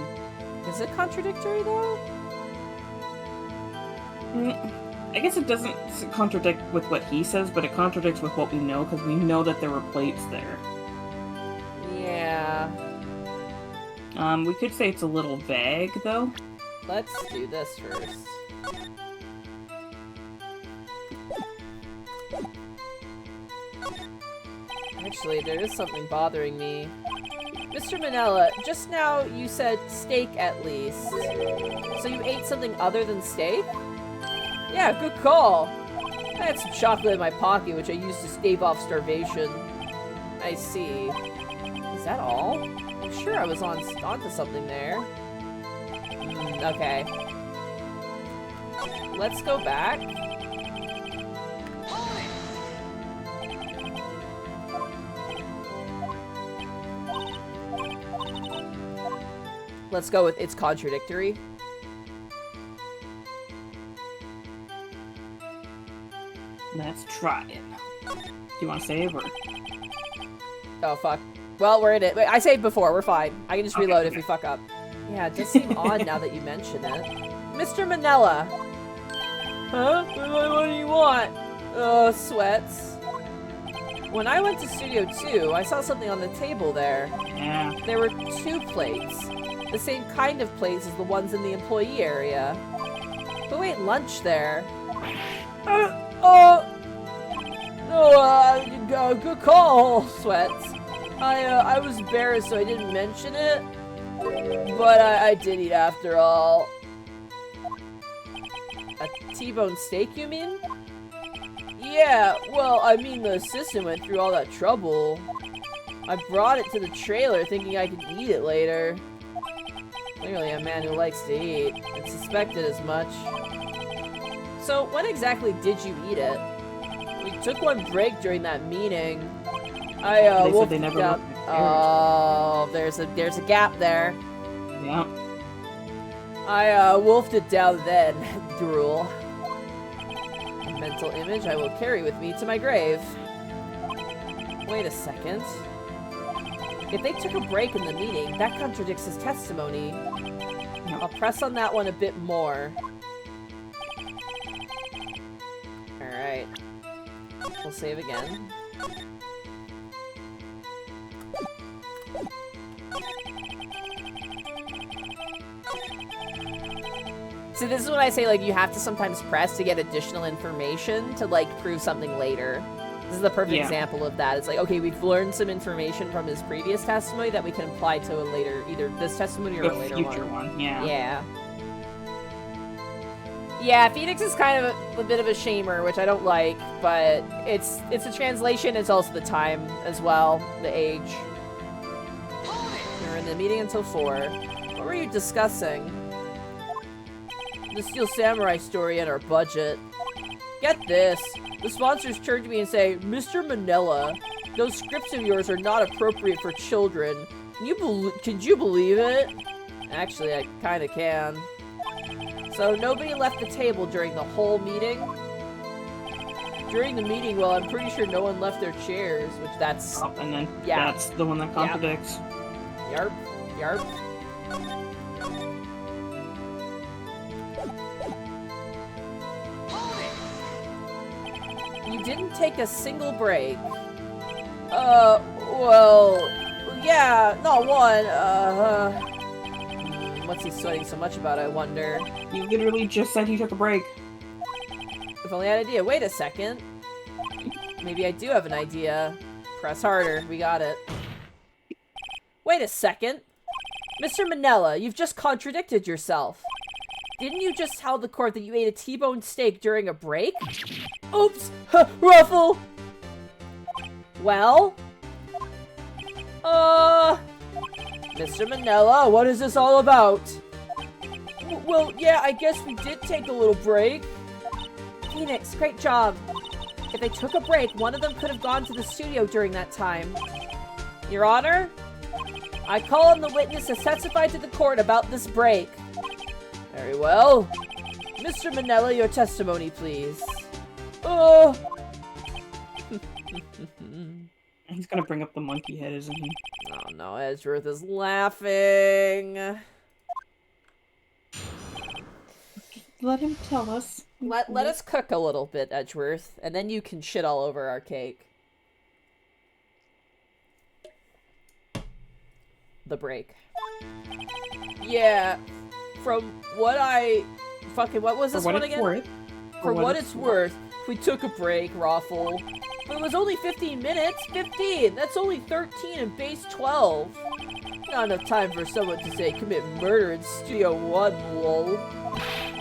Is it contradictory, though? I guess it doesn't contradict with what he says, but it contradicts with what we know, because we know that there were plates there. Yeah. We could say it's a little vague, though. Let's do this first. Actually, there is something bothering me. Mr. Manella, just now you said steak at least. So you ate something other than steak? Yeah, good call. I had some chocolate in my pocket, which I used to stave off starvation. I see. Is that all? I'm sure I was onto something there. Okay. Let's go back. Let's go with it's contradictory. Let's try it. Do you want to save or? Oh, fuck. Well, we're in it. Wait, I saved before. We're fine. I can just reload if we fuck up. Yeah, it does seem odd now that you mention it. Mr. Manella. Huh? What do you want? Oh, sweats. When I went to Studio 2, I saw something on the table there. Yeah. There were 2 plates. The same kind of plates as the ones in the employee area. Who ate lunch there? Good call, Sweats. I was embarrassed, so I didn't mention it. But I did eat after all. A T-bone steak, you mean? Yeah, well, I mean the assistant went through all that trouble. I brought it to the trailer thinking I could eat it later. Clearly a man who likes to eat. I suspected as much. So, when exactly did you eat it? We took one break during that meeting. They said they never down. Oh, there's a gap there. Yeah. I wolfed it down then. Drool. A mental image I will carry with me to my grave. Wait a second. If they took a break in the meeting, that contradicts his testimony. No. I'll press on that one a bit more. Alright. We'll save again. So this is what I say, like, you have to sometimes press to get additional information to, like, prove something later. This is the perfect example of that. It's like, okay, we've learned some information from his previous testimony that we can apply to a later, either this testimony or a later future one. Yeah. Yeah. Yeah, Phoenix is kind of a bit of a shamer, which I don't like, but it's a translation, it's also the time as well, the age. We were in the meeting until 4. What were you discussing? The Steel Samurai story and our budget. Get this. The sponsors turn to me and say, Mr. Manila, those scripts of yours are not appropriate for children. Can you believe it? Actually, I kinda can. So nobody left the table during the whole meeting? During the meeting, well, I'm pretty sure no one left their chairs, which that's... Oh, and then that's the one that contradicts. Yarp. Yarp. You didn't take a single break. Well, yeah, not one. What's he sweating so much about, I wonder? He literally just said he took a break. If only I had an idea. Wait a second. Maybe I do have an idea. Press harder. We got it. Wait a second. Mr. Manella, you've just contradicted yourself. Didn't you just tell the court that you ate a T-bone steak during a break? Oops! Ruffle! Well? Mr. Manella, what is this all about? Well, yeah, I guess we did take a little break. Phoenix, great job. If they took a break, one of them could have gone to the studio during that time. Your Honor, I call on the witness to testify to the court about this break. Very well. Mr. Manella, your testimony, please. Oh! He's gonna bring up the monkey head, isn't he? Oh no, Edgeworth is laughing. Let him tell us. Let us cook a little bit, Edgeworth, and then you can shit all over our cake. The break. Yeah, from what I... Fucking, what was this one again? For what it's worth, we took a break, Raffle. But it was only 15 minutes. 15! That's only 13 in base 12. Not enough time for someone to say commit murder in Studio 1, lol.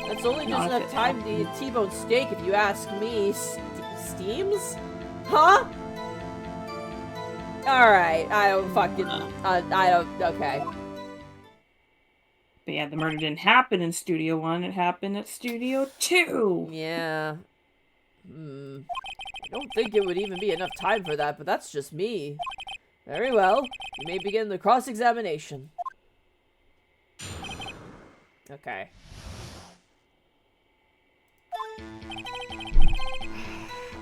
That's only just enough time to eat a T-bone steak if you ask me. Steams? Huh? Alright, I don't fucking... I don't... Okay. But yeah, the murder didn't happen in Studio 1, it happened at Studio 2! Yeah. I don't think it would even be enough time for that, but that's just me. Very well. You may begin the cross-examination. Okay.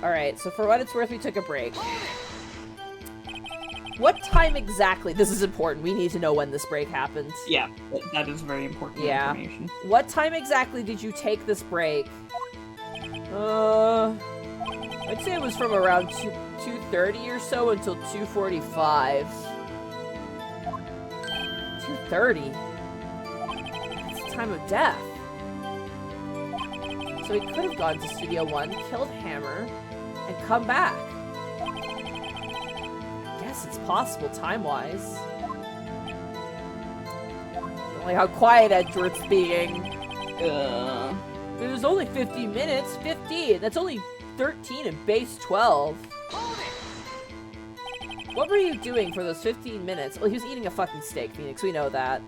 Alright, so for what it's worth, we took a break. What time exactly? This is important. We need to know when this break happened. Yeah, that is very important information. What time exactly did you take this break? I'd say it was from around 2:30 or so until 2:45. 2:30? That's the time of death. So he could have gone to Studio 1, killed Hammer, and come back. Guess it's possible time-wise. Only how quiet Edgeworth's being. It was only 50 minutes. 15! That's only 13 and base 12. What were you doing for those 15 minutes? Well, he was eating a fucking steak, Phoenix. We know that.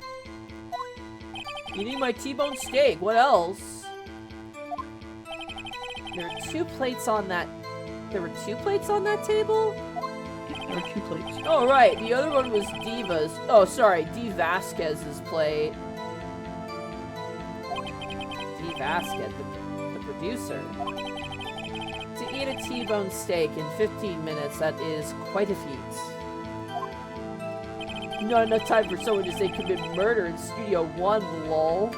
Eating my T-bone steak. What else? There were 2 plates on that... There were 2 plates on that table? There were 2 plates. Oh, right. The other one was Diva's. Oh, sorry. D. Vasquez's plate. D. Vasquez, the producer. To eat a T-bone steak in 15 minutes, that is quite a feat. Not enough time for someone to say commit murder in Studio 1, lol.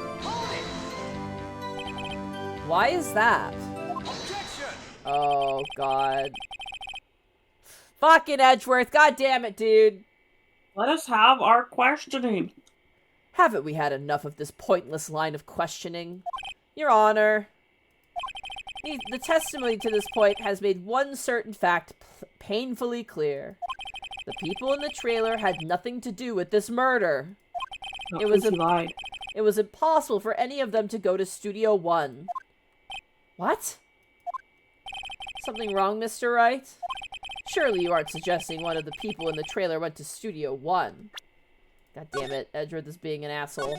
Why is that? Oh, God. Fucking Edgeworth, god damn it, dude. Let us have our questioning. Haven't we had enough of this pointless line of questioning? Your Honor. The testimony to this point has made one certain fact painfully clear. The people in the trailer had nothing to do with this murder. It was impossible for any of them to go to Studio 1. What? Something wrong, Mr. Wright? Surely you aren't suggesting one of the people in the trailer went to Studio 1. God damn it, Edgeworth is being an asshole.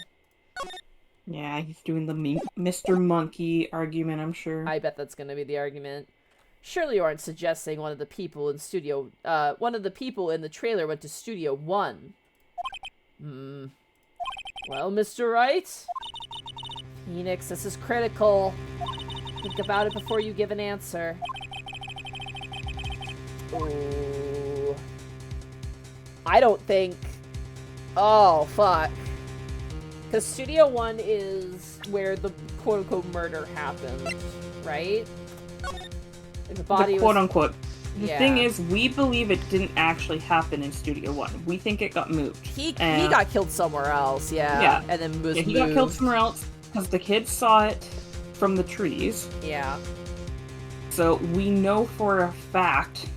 Yeah, he's doing the Mr. Monkey argument, I'm sure. I bet that's gonna be the argument. Surely you aren't suggesting one of the people in the trailer went to Studio 1. Well, Mr. Wright? Phoenix, this is critical. Think about it before you give an answer. Ooh. I don't think... Oh, fuck. Because Studio 1 is where the quote-unquote murder happened, right? The body was... quote-unquote. The Yeah. thing is, we believe it didn't actually happen in Studio 1. We think it got moved. He got killed somewhere else, yeah. Yeah. And then was he moved. got killed somewhere else because the kids saw it from the trees. Yeah. So we know for a fact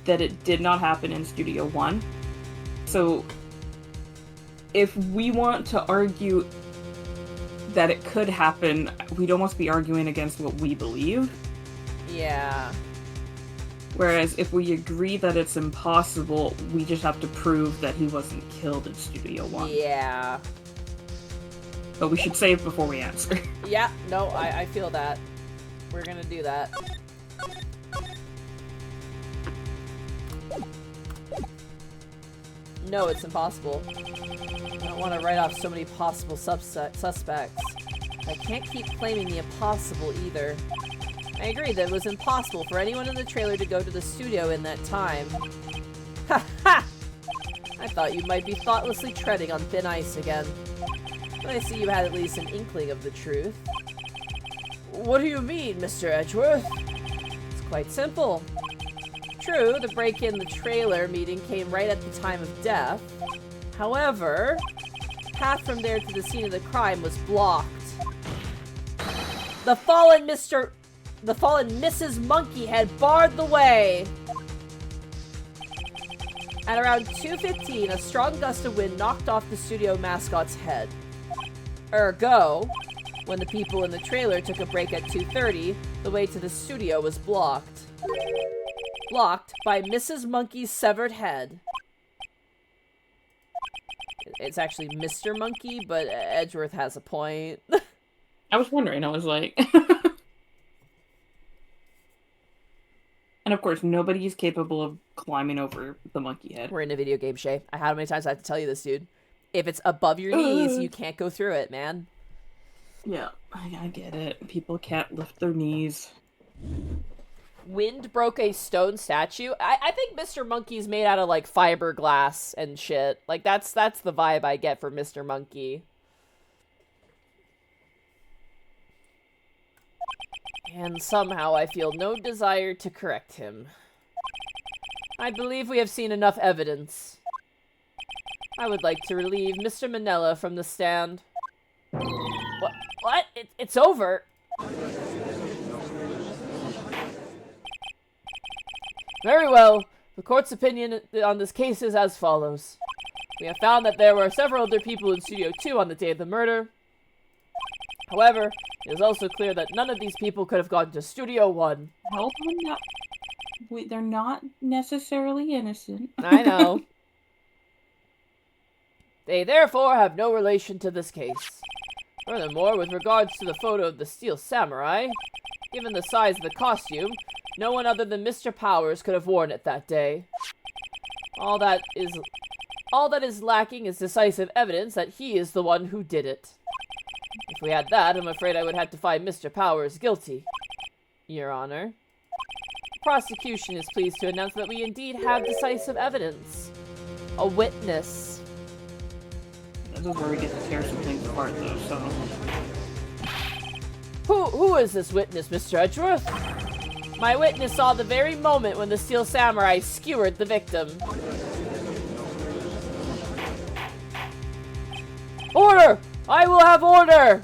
that it did not happen in Studio 1. So if we want to argue that it could happen, we'd almost be arguing against what we believe. Yeah. Whereas if we agree that it's impossible, we just have to prove that he wasn't killed in Studio 1. Yeah. But we should save before we answer. Yeah, no, I feel that. We're gonna do that. No, it's impossible. I don't want to write off so many possible suspects. I can't keep claiming the impossible either. I agree that it was impossible for anyone in the trailer to go to the studio in that time. Ha ha! I thought you might be thoughtlessly treading on thin ice again. But I see you had at least an inkling of the truth. What do you mean, Mr. Edgeworth? It's quite simple. True, the break-in the trailer meeting came right at the time of death. However, the path from there to the scene of the crime was blocked. The fallen Mrs. Monkey had barred the way. At around 2:15, a strong gust of wind knocked off the studio mascot's head. Ergo, when the people in the trailer took a break at 2:30, the way to the studio was blocked. blocked by Mrs. Monkey's severed head. It's actually Mr. Monkey, but Edgeworth has a point. I was wondering, I was like... And of course, nobody is capable of climbing over the monkey head. We're in a video game, Shay. How many times I have to tell you this, dude? If it's above your knees, you can't go through it, man. Yeah, I get it. People can't lift their knees. Wind broke a stone statue. I think Mr. Monkey's made out of, like, fiberglass and shit. Like, that's the vibe I get for Mr. Monkey. And somehow I feel no desire to correct him. I believe we have seen enough evidence. I would like to relieve Mr. Manella from the stand. What? It's over. Very well. The court's opinion on this case is as follows. We have found that there were several other people in Studio 2 on the day of the murder. However, it is also clear that none of these people could have gone to Studio 1. Hold on, no. They're not necessarily innocent. I know. They therefore have no relation to this case. Furthermore, with regards to the photo of the Steel Samurai, given the size of the costume, no one other than Mr. Powers could have worn it that day. All that is lacking is decisive evidence that he is the one who did it. If we had that, I'm afraid I would have to find Mr. Powers guilty, Your Honor. The prosecution is pleased to announce that we indeed have decisive evidence. A witness. This is where we get to tear some things apart, though, so... Who is this witness, Mr. Edgeworth? My witness saw the very moment when the Steel Samurai skewered the victim. Order! I will have order!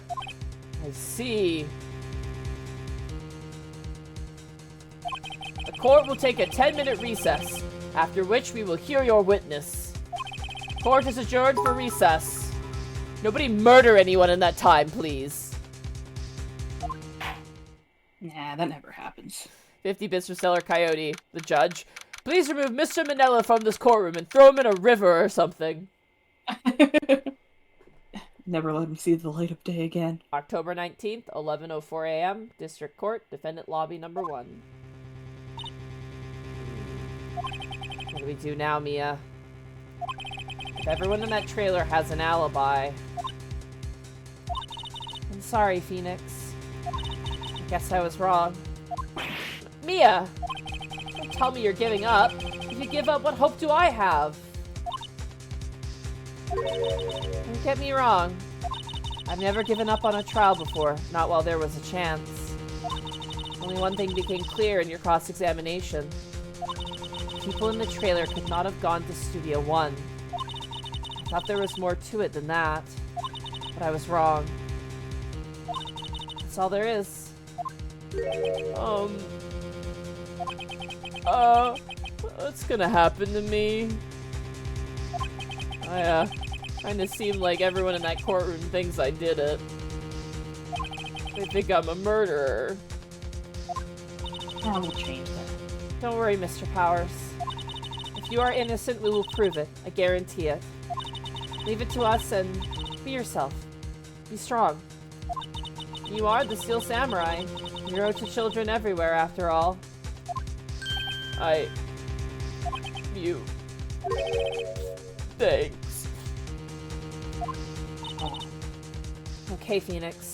I see. The court will take a 10-minute recess, after which we will hear your witness. Court is adjourned for recess. Nobody murder anyone in that time, please. Nah, that never happens. 50 bits for Stellar Coyote, the judge. Please remove Mr. Manella from this courtroom and throw him in a river or something. Never let him see the light of day again. October 19th, 11:04 a.m., District Court, Defendant Lobby Number 1. What do we do now, Mia? If everyone in that trailer has an alibi... I'm sorry, Phoenix. I guess I was wrong. Mia! Don't tell me you're giving up. If you give up, what hope do I have? Don't get me wrong. I've never given up on a trial before, not while there was a chance. Only one thing became clear in your cross-examination. People in the trailer could not have gone to Studio 1. I thought there was more to it than that, but I was wrong. That's all there is. What's gonna happen to me? Kinda seemed like everyone in that courtroom thinks I did it. They think I'm a murderer. I will change that. Don't worry, Mr. Powers. If you are innocent, we will prove it. I guarantee it. Leave it to us and be yourself. Be strong. You are the Steel Samurai. Hero to children everywhere, after all. You... Thanks. Okay, Phoenix.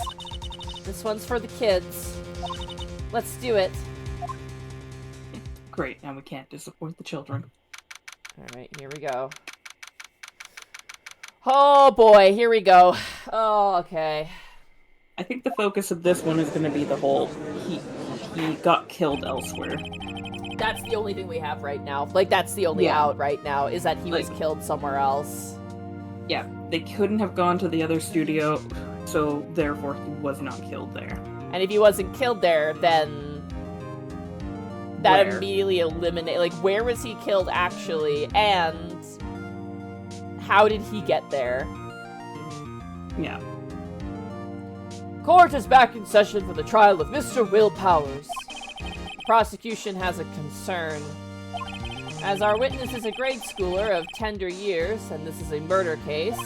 This one's for the kids. Let's do it. Great, now we can't disappoint the children. Alright, here we go. Oh boy, here we go. Oh, okay. I think the focus of this one is going to be the whole he got killed elsewhere. That's the only thing we have right now. Like, that's the only out right now, is that he was killed somewhere else. Yeah, they couldn't have gone to the other studio, so therefore he was not killed there. And if he wasn't killed there, then that immediately eliminates... Like, where was he killed actually, and how did he get there? Yeah. Court is back in session for the trial of Mr. Will Powers. The prosecution has a concern. As our witness is a grade schooler of tender years, and this is a murder case,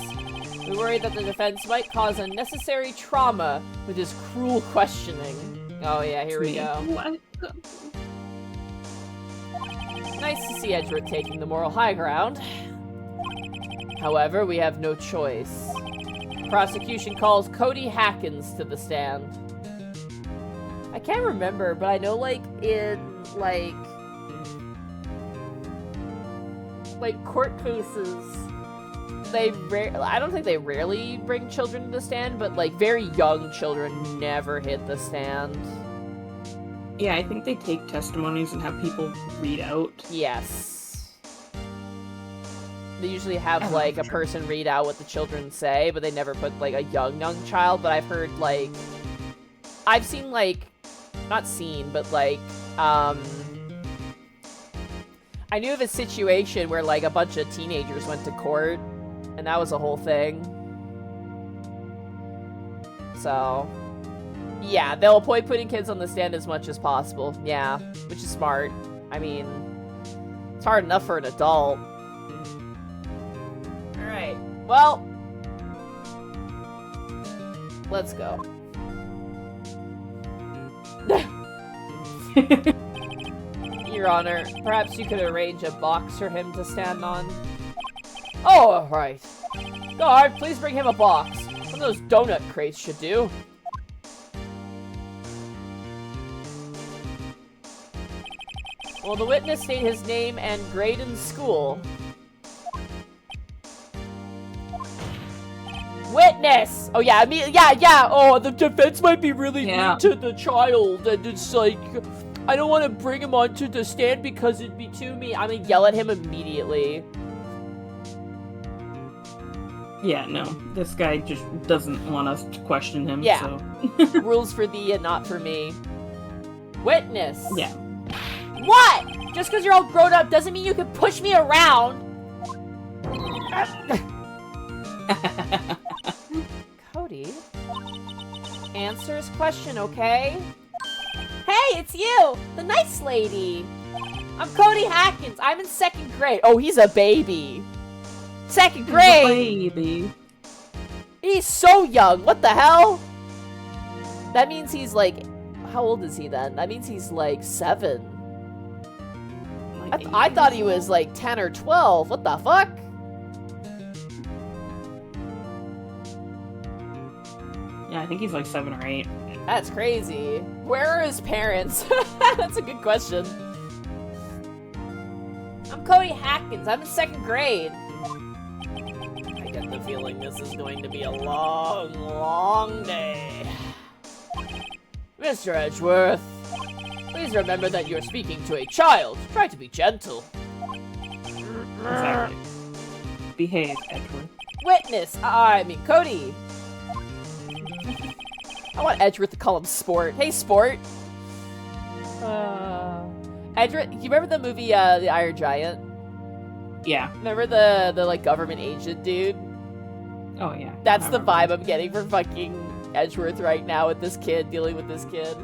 we worry that the defense might cause unnecessary trauma with his cruel questioning. Oh yeah, here we go. What? Nice to see Edgeworth taking the moral high ground. However, we have no choice. Prosecution calls Cody Hackins to the stand. I can't remember, but I know, like, in, like court cases, I don't think they rarely bring children to the stand, but, like, very young children never hit the stand. Yeah, I think they take testimonies and have people read out. Yes. They usually have, like, a person read out what the children say, but they never put, like, a young child, but I've heard, like... I've seen, like... Not seen, but, like, I knew of a situation where, like, a bunch of teenagers went to court, and that was a whole thing. So... Yeah, they'll avoid putting kids on the stand as much as possible. Yeah, which is smart. I mean, it's hard enough for an adult. Alright, well... Let's go. Your Honor, perhaps you could arrange a box for him to stand on? Oh, alright. Guard, please bring him a box. One of those donut crates should do. Will the witness state his name and grade in school? Witness! Oh yeah, I mean, yeah, oh, the defense might be really mean to the child, and it's like, I don't want to bring him onto the stand because it'd be too mean. I'm gonna yell at him immediately. Yeah, no, this guy just doesn't want us to question him, yeah. So. Rules for thee and not for me. Witness! Yeah. What? Just because you're all grown up doesn't mean you can push me around. Cody? Answer his question, okay? Hey, it's you! The nice lady! I'm Cody Hackins. I'm in 2nd grade. Oh, he's a baby. 2nd grade! Baby. He's so young. What the hell? That means he's like... How old is he then? That means he's like 7. I thought he was like 10 or 12. What the fuck? Yeah, I think he's like 7 or 8. That's crazy. Where are his parents? That's a good question. I'm Cody Hackins. I'm in 2nd grade. I get the feeling this is going to be a long, long day. Mr. Edgeworth, please remember that you're speaking to a child. Try to be gentle. Exactly. Behave, Edgeworth. Witness! I mean, Cody! I want Edgeworth to call him Sport. Hey, Sport! Edgeworth, you remember the movie, The Iron Giant? Yeah. Remember the like, government agent dude? Oh, yeah. That's the vibe I'm getting from fucking Edgeworth right now with this kid, dealing with this kid.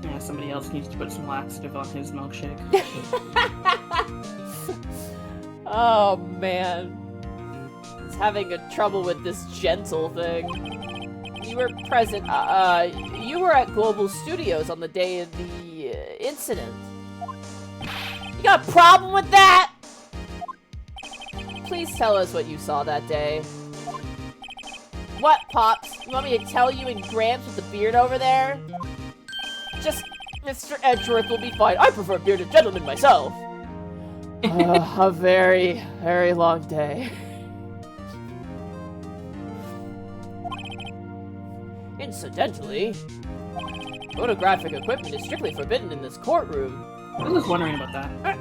Yeah, somebody else needs to put some laxative on his milkshake. Oh, man. He's having a trouble with this gentle thing. You were present, you were at Global Studios on the day of the, incident. You got a problem with that? Please tell us what you saw that day. What, Pops? You want me to tell you in Gramps with the beard over there? Just, Mr. Edgeworth will be fine. I prefer bearded gentlemen myself. A very, very long day. Incidentally, photographic equipment is strictly forbidden in this courtroom. I was wondering about that.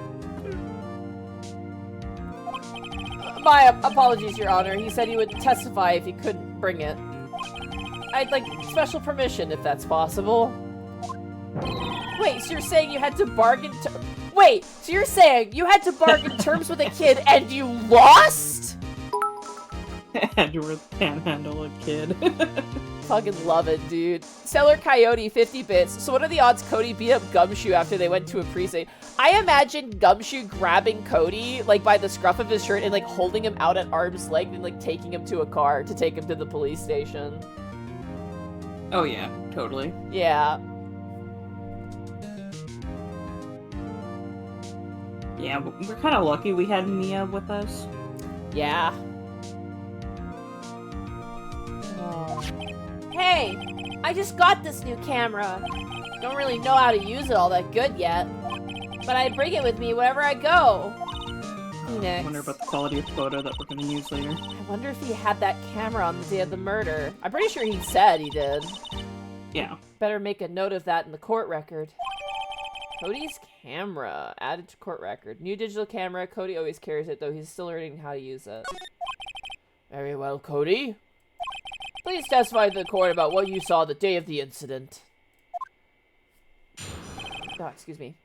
My apologies, Your Honor. He said he would testify if he couldn't bring it. I'd like special permission if that's possible. Wait, so you're saying you had to bargain Wait, so you're saying you had to bargain terms with a kid and you lost? Edgeworth panhandle a kid. Fucking love it, dude. Seller Coyote, 50 bits. So what are the odds Cody beat up Gumshoe after they went to a precinct? I imagine Gumshoe grabbing Cody, like, by the scruff of his shirt and, like, holding him out at arm's length and, like, taking him to a car to take him to the police station. Oh, yeah. Totally. Yeah. Yeah, we're kind of lucky we had Mia with us. Yeah. Oh. Hey! I just got this new camera. Don't really know how to use it all that good yet. But I bring it with me wherever I go. Phoenix. I wonder about the quality of photo that we're going to use later. I wonder if he had that camera on the day of the murder. I'm pretty sure he said he did. Yeah. Better make a note of that in the court record. Cody's camera. Added to court record. New digital camera. Cody always carries it, though he's still learning how to use it. Very well, Cody. Please testify to the court about what you saw the day of the incident. Oh, excuse me.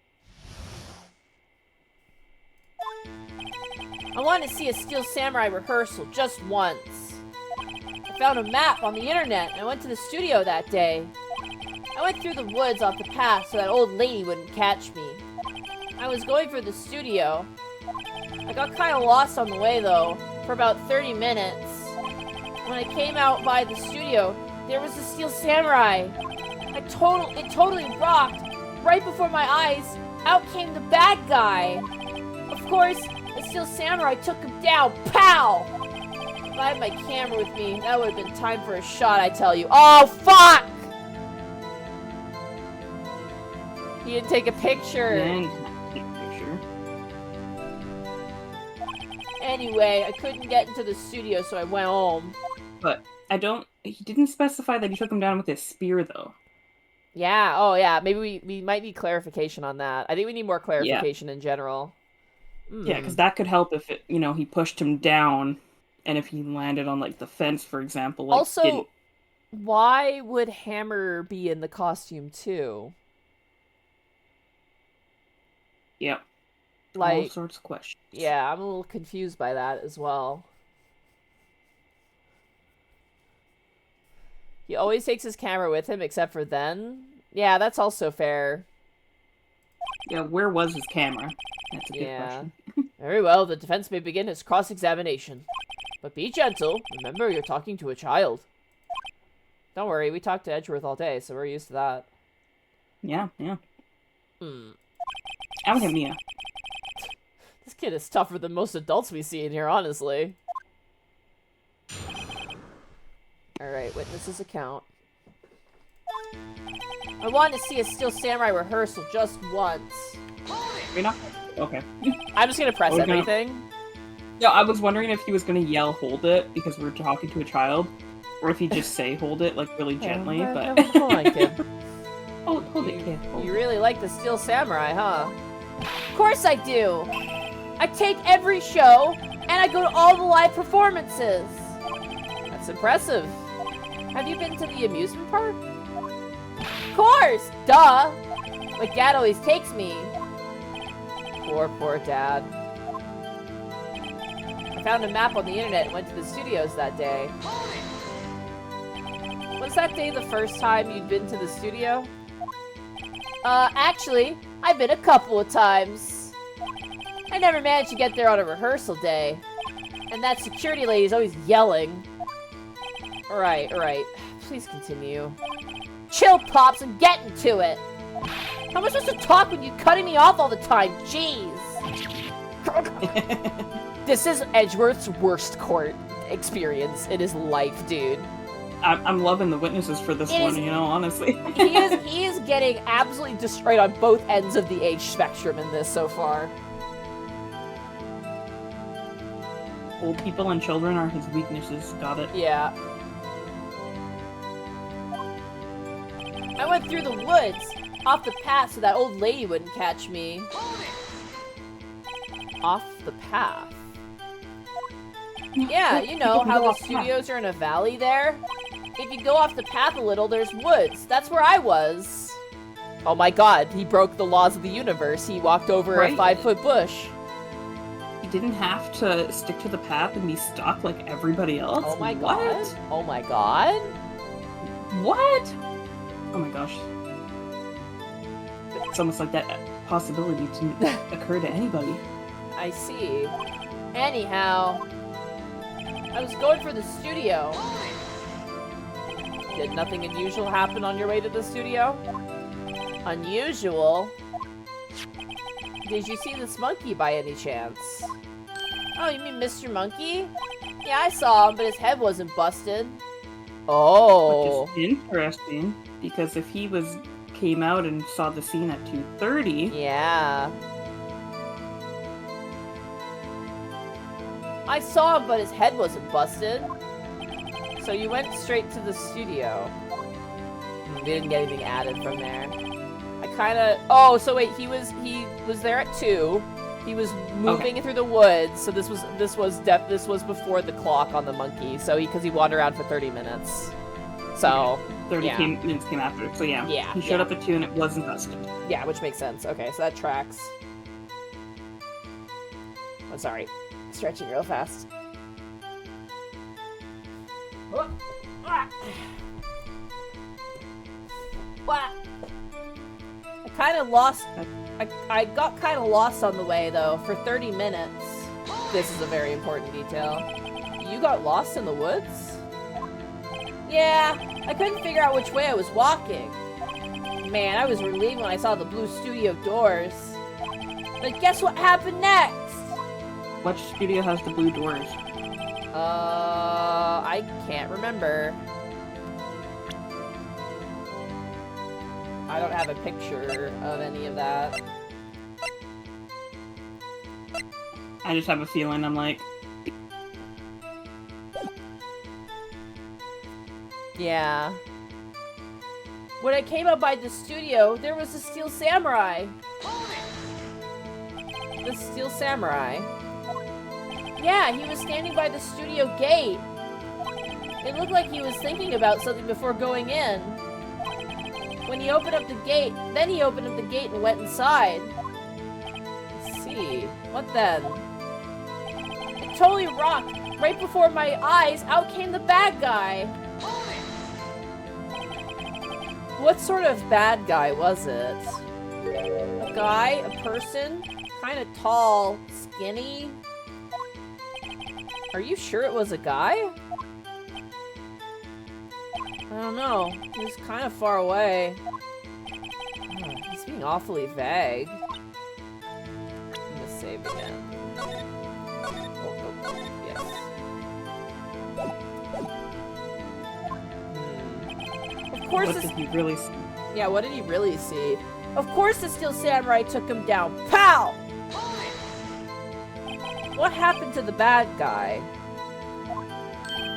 I wanted to see a Steel Samurai rehearsal just once. I found a map on the internet and I went to the studio that day. I went through the woods off the path so that old lady wouldn't catch me. I was going for the studio. I got kind of lost on the way though, for about 30 minutes. When I came out by the studio, there was a Steel Samurai. It totally rocked. Right before my eyes, out came the bad guy. Of course, the Steel Samurai took him down. Pow! If I had my camera with me, that would have been time for a shot, I tell you. Oh, fuck! He didn't take a picture. Anyway, I couldn't get into the studio, so I went home. But he didn't specify that he took him down with his spear, though. Yeah, oh yeah, maybe we might need clarification on that. I think we need more clarification in general. Yeah, because that could help if, he pushed him down, and if he landed on, like, the fence, for example. Like, also, why would Hammer be in the costume, too? Yep. Like, all sorts of questions. Yeah, I'm a little confused by that as well. He always takes his camera with him, except for then. Yeah, that's also fair. Yeah, where was his camera? That's a good question. Very well, the defense may begin its cross-examination. But be gentle. Remember, you're talking to a child. Don't worry, we talked to Edgeworth all day, so we're used to that. Yeah. I would have Mia. This kid is tougher than most adults we see in here, honestly. Alright, witness's account. I wanted to see a Steel Samurai rehearsal just once. Okay. I'm just gonna press everything. Yeah, I was wondering if he was gonna yell hold it because we're talking to a child, or if he'd just say hold it, like, really gently, but... Hold on, kid. Hold it, kid. You really like the Steel Samurai, huh? Of course I do! I tape every show, and I go to all the live performances! That's impressive. Have you been to the amusement park? Of course! Duh! Like Dad always takes me. Poor Dad. I found a map on the internet and went to the studios that day. Was that day the first time you'd been to the studio? Actually, I've been a couple of times. I never managed to get there on a rehearsal day. And that security lady's always yelling. Alright. Please continue. Chill, Pops, I'm getting to it. How am I supposed to talk when you're cutting me off all the time? Jeez. This is Edgeworth's worst court experience in his life, dude. I'm loving the witnesses for this one, honestly. he is getting absolutely destroyed on both ends of the age spectrum in this so far. Old people and children are his weaknesses. Got it. Yeah. I went through the woods, off the path so that old lady wouldn't catch me. Off the path? Yeah, you know how the studios are in a valley there? If you go off the path a little, there's woods. That's where I was. Oh my god, he broke the laws of the universe. He walked over a 5-foot bush. He didn't have to stick to the path and be stuck like everybody else. Oh my god. Oh my god. What? Oh my gosh. It's almost like that possibility to occur to anybody. I see. Anyhow, I was going for the studio. Did nothing unusual happen on your way to the studio? Unusual? Did you see this monkey by any chance? Oh, you mean Mr. Monkey? Yeah, I saw him, but his head wasn't busted. Oh. Which is interesting, because if he came out and saw the scene at 2:30... Yeah. I saw him, but his head wasn't busted. So you went straight to the studio. Didn't get anything added from there. I kinda... Oh, so wait, he was there at 2. He was moving through the woods, so this was before the clock on the monkey. So because he wandered around for 30 minutes. So 30 minutes came after. So yeah. He showed up at 2 and it wasn't busted. Yeah, which makes sense. Okay, so that tracks. I'm sorry. Stretching real fast. I kind of lost... I got kind of lost on the way, though, for 30 minutes. This is a very important detail. You got lost in the woods? Yeah, I couldn't figure out which way I was walking. Man, I was relieved when I saw the blue studio doors. But guess what happened next? Which studio has the blue doors? I can't remember. I don't have a picture of any of that. I just have a feeling I'm like... Yeah. When I came up by the studio, there was a Steel Samurai. The Steel Samurai. Yeah, he was standing by the studio gate. It looked like he was thinking about something before going in. When he opened up the gate, then he opened up the gate and went inside. Let's see. What then? It totally rocked. Right before my eyes, out came the bad guy. What sort of bad guy was it? A guy? A person? Kind of tall, skinny? Are you sure it was a guy? I don't know. He was kind of far away. Oh, he's being awfully vague. I'm gonna save again. Oh, yes. Of course What did he really see? Yeah, what did he really see? Of course the Steel Samurai took him down. Pow! What happened to the bad guy?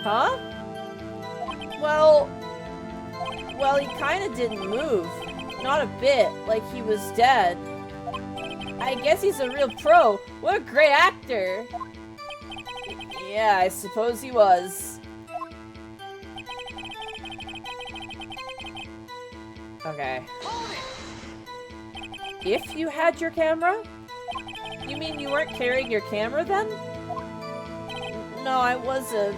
Huh? Well, he kind of didn't move. Not a bit, like he was dead. I guess he's a real pro. What a great actor. Yeah, I suppose he was. Okay. If you had your camera? You mean you weren't carrying your camera then? No, I wasn't.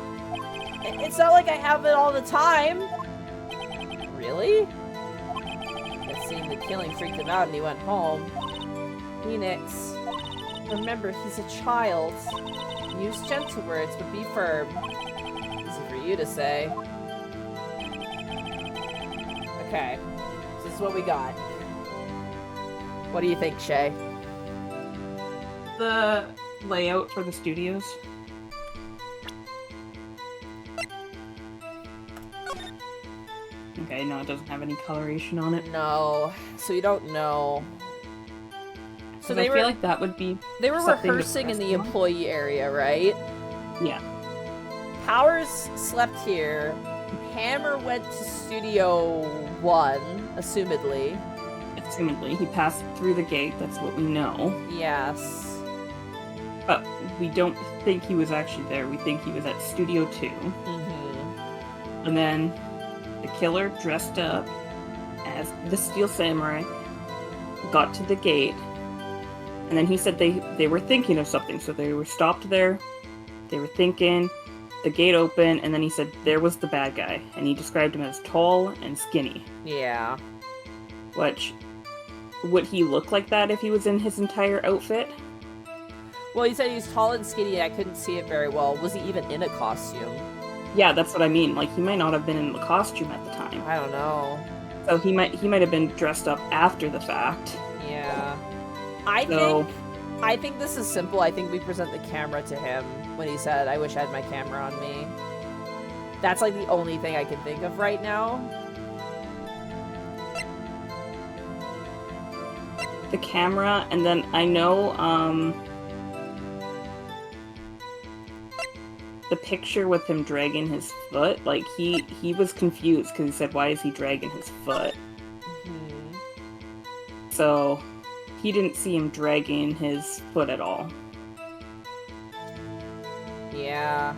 It's not like I have it all the time. Really? It seemed the killing freaked him out and he went home. Phoenix. Remember, he's a child. Use gentle words, but be firm. Easy for you to say. Okay. So this is what we got. What do you think, Shay? The layout for the studios. Okay, no, it doesn't have any coloration on it. No. So you don't know. So I feel like that would be... They were something rehearsing in the on. employee area, right? Yeah. Powers slept here. Hammer went to Studio 1, assumedly. Assumedly. He passed through the gate, that's what we know. Yes. But we don't think he was actually there. We think he was at Studio 2. Mm-hmm. And then the killer dressed up as the Steel Samurai got to the gate. And then he said they were thinking of something. So they were stopped there. They were thinking. the gate opened, and then he said there was the bad guy, and he described him as tall and skinny. Yeah. Which, would he look like that if he was in his entire outfit? Well, he said he was tall and skinny, and I couldn't see it very well. Was he even in a costume? Yeah, that's what I mean. Like, he might not have been in the costume at the time. I don't know. So he might have been dressed up after the fact. Yeah. I think this is simple. I think we present the camera to him when he said, I wish I had my camera on me. That's like the only thing I can think of right now. The camera, and then I know, the picture with him dragging his foot, like, he was confused, because he said, why is he dragging his foot? Mm-hmm. So, he didn't see him dragging his foot at all. Yeah.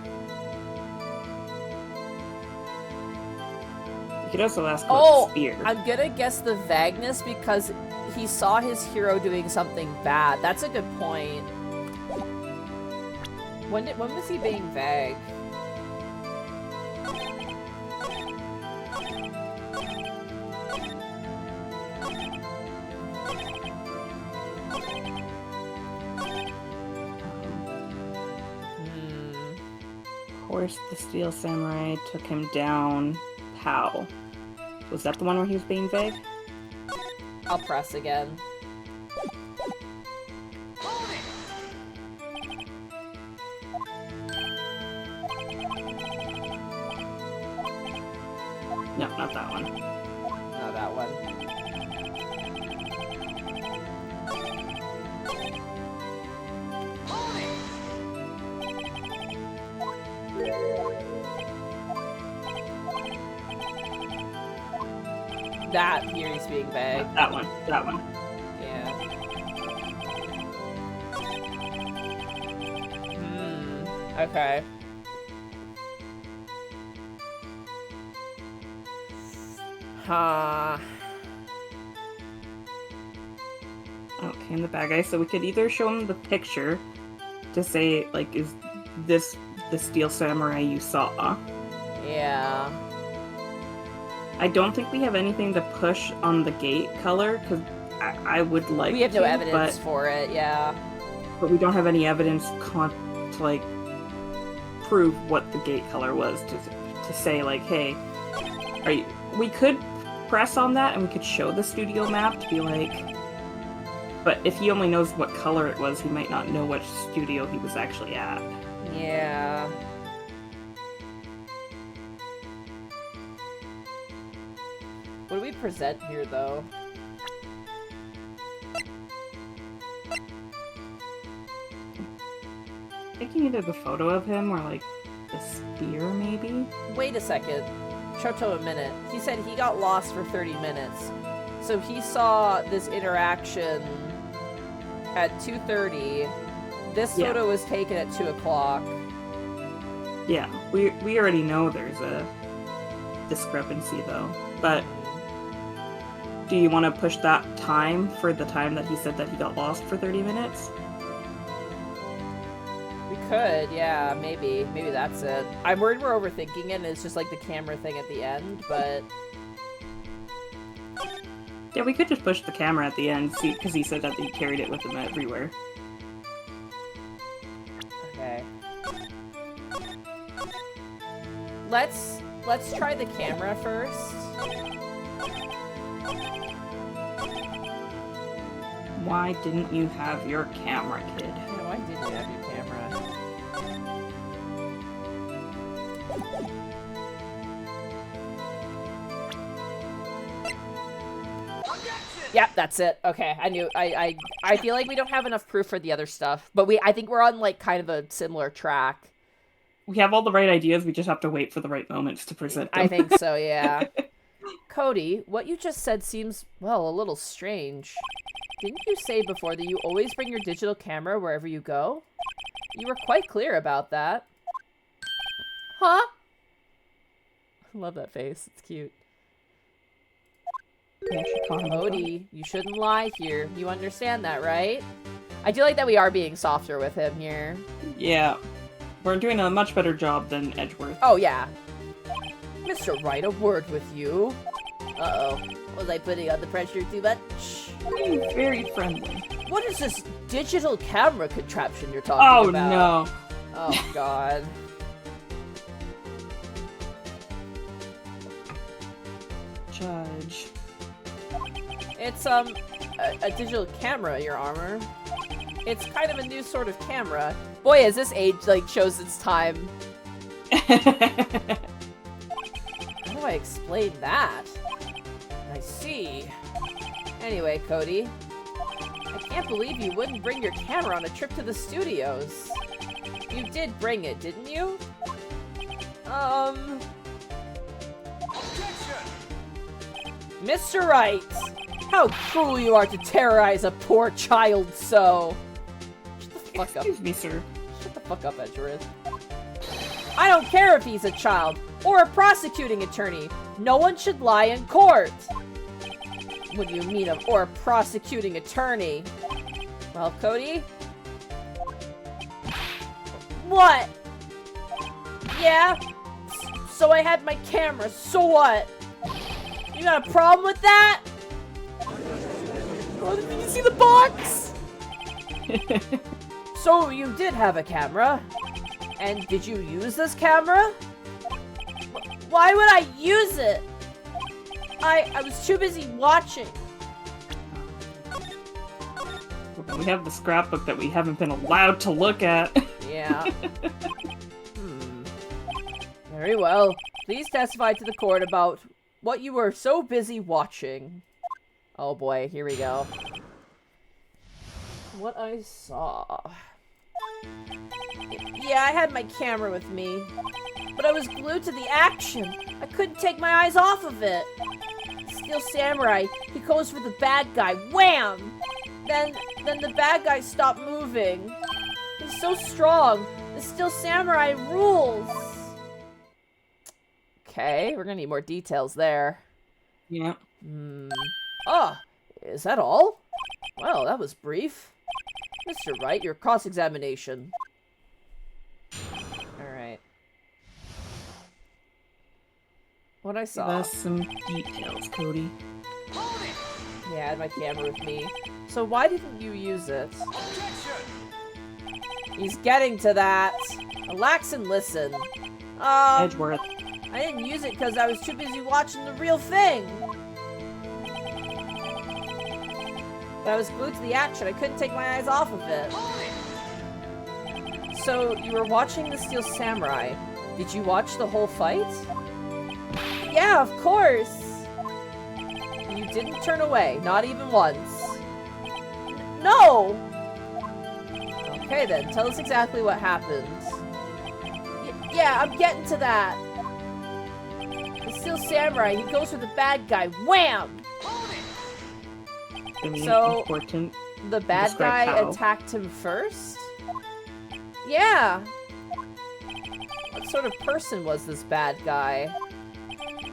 You could also ask about the spear. I'm gonna guess the vagueness because he saw his hero doing something bad. That's a good point. When was he being vague? Of course, the Steel Samurai took him down. How? Was that the one where he was being vague? I'll press again. No, not that one. No, that one. That here he's being vague. That one. That one. Yeah. Okay. Okay, and the bad guy. So we could either show him the picture to say, like, is this the Steel Samurai you saw? Yeah. I don't think we have anything to push on the gate color, because I would like We have no to, evidence for it, yeah. But we don't have any evidence to, like, prove what the gate color was, to say, like, hey, we could press on that, and we could show the studio map to be like, but if he only knows what color it was, he might not know which studio he was actually at. Yeah. What do we present here, though? Taking either the photo of him or, like, the spear, maybe? Wait a second. Shoto a minute. He said he got lost for 30 minutes. So he saw this interaction at 2:30. This photo was taken at 2 o'clock. Yeah, we already know there's a discrepancy, though. But do you want to push that time for the time that he said that he got lost for 30 minutes? We could, yeah, maybe. Maybe that's it. I'm worried we're overthinking it and it's just like the camera thing at the end, but... Yeah, we could just push the camera at the end, see, because he said that he carried it with him everywhere. Okay. Let's try the camera first. Why didn't you have your camera, kid? Yeah, why didn't you have your camera? Yep, that's it. Okay, I knew. I feel like we don't have enough proof for the other stuff, but I think we're on like kind of a similar track. We have all the right ideas, we just have to wait for the right moments to present them. I think so, yeah. Cody, what you just said seems, well, a little strange. Didn't you say before that you always bring your digital camera wherever you go? You were quite clear about that. Huh? I love that face. It's cute. Yeah, Cody, you shouldn't lie here. You understand that, right? I do like that we are being softer with him here. Yeah. We're doing a much better job than Edgeworth. Oh, yeah. Mr. Wright, a word with you. Uh-oh. Was I putting on the pressure too much? Very friendly. What is this digital camera contraption you're talking about? Oh, no. Oh, God. Judge. It's, a digital camera, your armor. It's kind of a new sort of camera. Boy, as this age, like, shows its time. How do I explain that? I see. Anyway, Cody. I can't believe you wouldn't bring your camera on a trip to the studios. You did bring it, didn't you? Mr. Wright! How cruel you are to terrorize a poor child so! Shut the fuck up. Excuse me, sir. Shut the fuck up, Edgeworth. I don't care if he's a child, or a prosecuting attorney. No one should lie in court. What do you mean, or a prosecuting attorney? Well, Cody? What? Yeah? So I had my camera, so what? You got a problem with that? Oh, did you see the box? So you did have a camera? And did you use this camera? Why would I use it? I was too busy watching. We have the scrapbook that we haven't been allowed to look at. Yeah. Very well. Please testify to the court about what you were so busy watching. Oh boy, here we go. What I saw. Yeah, I had my camera with me, but I was glued to the action. I couldn't take my eyes off of it. Steel Samurai, he goes for the bad guy. Wham! Then the bad guy stopped moving. He's so strong. The Steel Samurai rules. Okay, we're gonna need more details there. Yeah. Oh, is that all? Well, that was brief. Mr. Wright, your cross-examination. Alright. What I saw. Give us some details, Cody. Yeah, I had my camera with me. So why didn't you use it? He's getting to that. Relax and listen. Edgeworth. I didn't use it because I was too busy watching the real thing. But I was glued to the action. I couldn't take my eyes off of it. So, you were watching the Steel Samurai. Did you watch the whole fight? Yeah, of course. You didn't turn away, not even once. No! Okay then, tell us exactly what happened. Yeah, I'm getting to that. The Steel Samurai, he goes for the bad guy. Wham! So, important. The bad guy how. attacked him first? Yeah. What sort of person was this bad guy?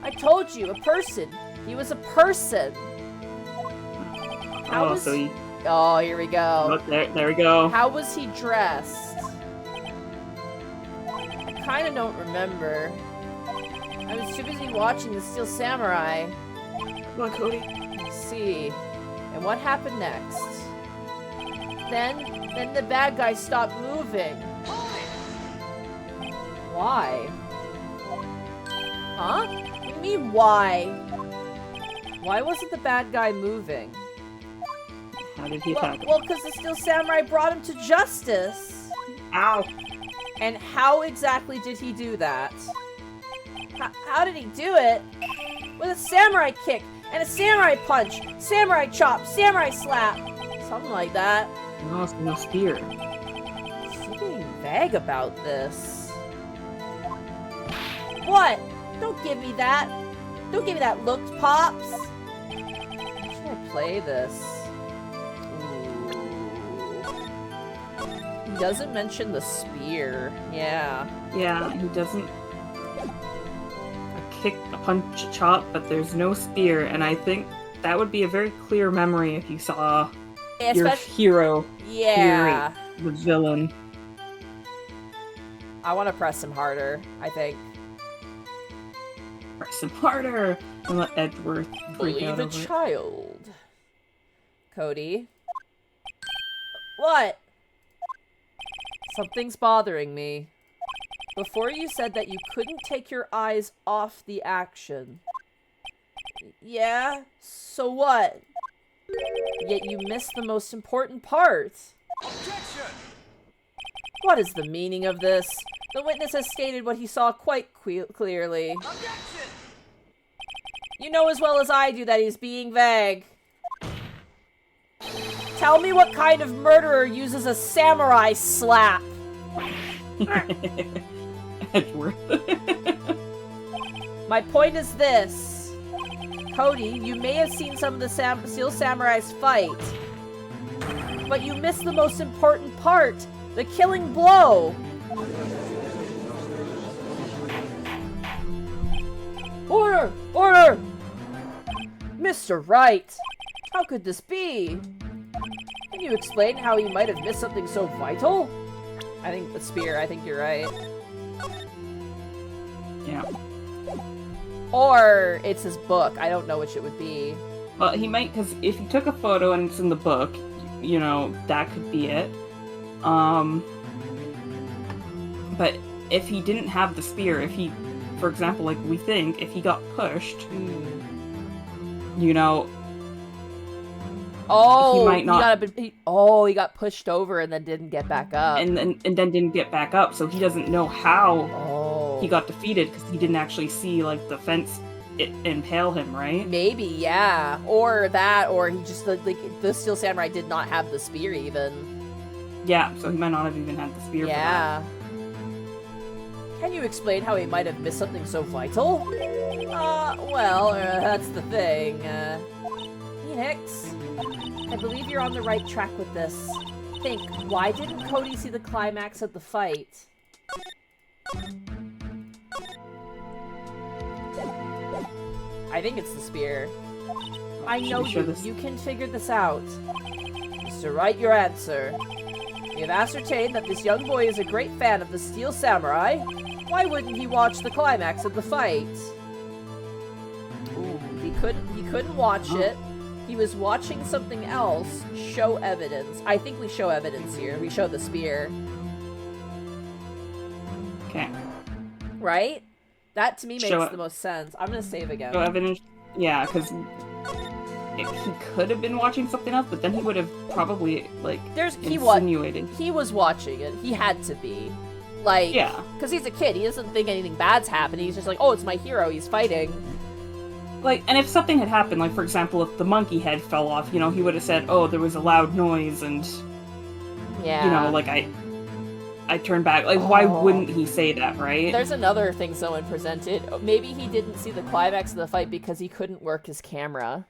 I told you, a person. He was a person. How was... so he... Oh, here we go. Oh, there we go. How was he dressed? I kind of don't remember. I was too busy watching the Steel Samurai. Come on, Cody. Let's see. And what happened next? Then the bad guy stopped moving. Why? Huh? What do you mean, why? Why wasn't the bad guy moving? How did he attack him? Well, because the Steel Samurai brought him to justice. Ow! And how exactly did he do that? How did he do it? With a samurai kick, and a samurai punch, samurai chop, samurai slap. Something like that. No, it's no spear. Something vague about this. What? Don't give me that. Don't give me that look, Pops. How should I play this? Ooh. He doesn't mention the spear. Yeah. Yeah, he doesn't... A kick, a punch, a chop, but there's no spear, and I think that would be a very clear memory if you saw your hero, yeah, Fury, the villain. I want to press him harder, I think. Press him harder! And let Edgeworth freak out Believe a over it. child. Cody. What? Something's bothering me. Before you said that you couldn't take your eyes off the action. Yeah? So what? Yet you missed the most important part. Objection! What is the meaning of this? The witness has stated what he saw quite clearly. Objection! You know as well as I do that he's being vague. Tell me what kind of murderer uses a samurai slap? Edgeworth. My point is this. Cody, you may have seen some of the Steel Samurais fight. But you missed the most important part. The killing blow. Order! Order! Mr. Wright! How could this be? Can you explain how he might have missed something so vital? I think the spear, I think you're right. Yeah. Or it's his book. I don't know which it would be. Well, he might, because if he took a photo and it's in the book, you know, that could be it. But if he didn't have the spear, if he, for example, like we think, if he got pushed, you know, oh, he might not. He got pushed over and then didn't get back up. And then didn't get back up, so he doesn't know how he got defeated because he didn't actually see like the fence impale him, right? Maybe, yeah. Or that, or he just like the Steel Samurai did not have the spear even. Yeah, so he might not have even had the spear. Yeah. Can you explain how he might have missed something so vital? Well, that's the thing. Phoenix, I believe you're on the right track with this. Think, why didn't Cody see the climax of the fight? I think it's the spear. I know you can figure this out. Mr. Wright, your answer. We have ascertained that this young boy is a great fan of the Steel Samurai. Why wouldn't he watch the climax of the fight? Ooh, he couldn't watch it. He was watching something else. Show evidence. I think we show evidence here. We show the spear. Okay. Right? That to me makes the most sense. I'm gonna save again. Show evidence. Yeah, because he could have been watching something else, but then he would have probably like insinuated. He was watching it. He had to be. Like, yeah, because he's a kid. He doesn't think anything bad's happening. He's just like, oh, it's my hero. He's fighting. Like, and if something had happened, like for example, if the monkey head fell off, you know, he would have said, "Oh, there was a loud noise," and yeah, you know, like I turned back. Like, why wouldn't he say that, right? There's another thing someone presented. Maybe he didn't see the climax of the fight because he couldn't work his camera.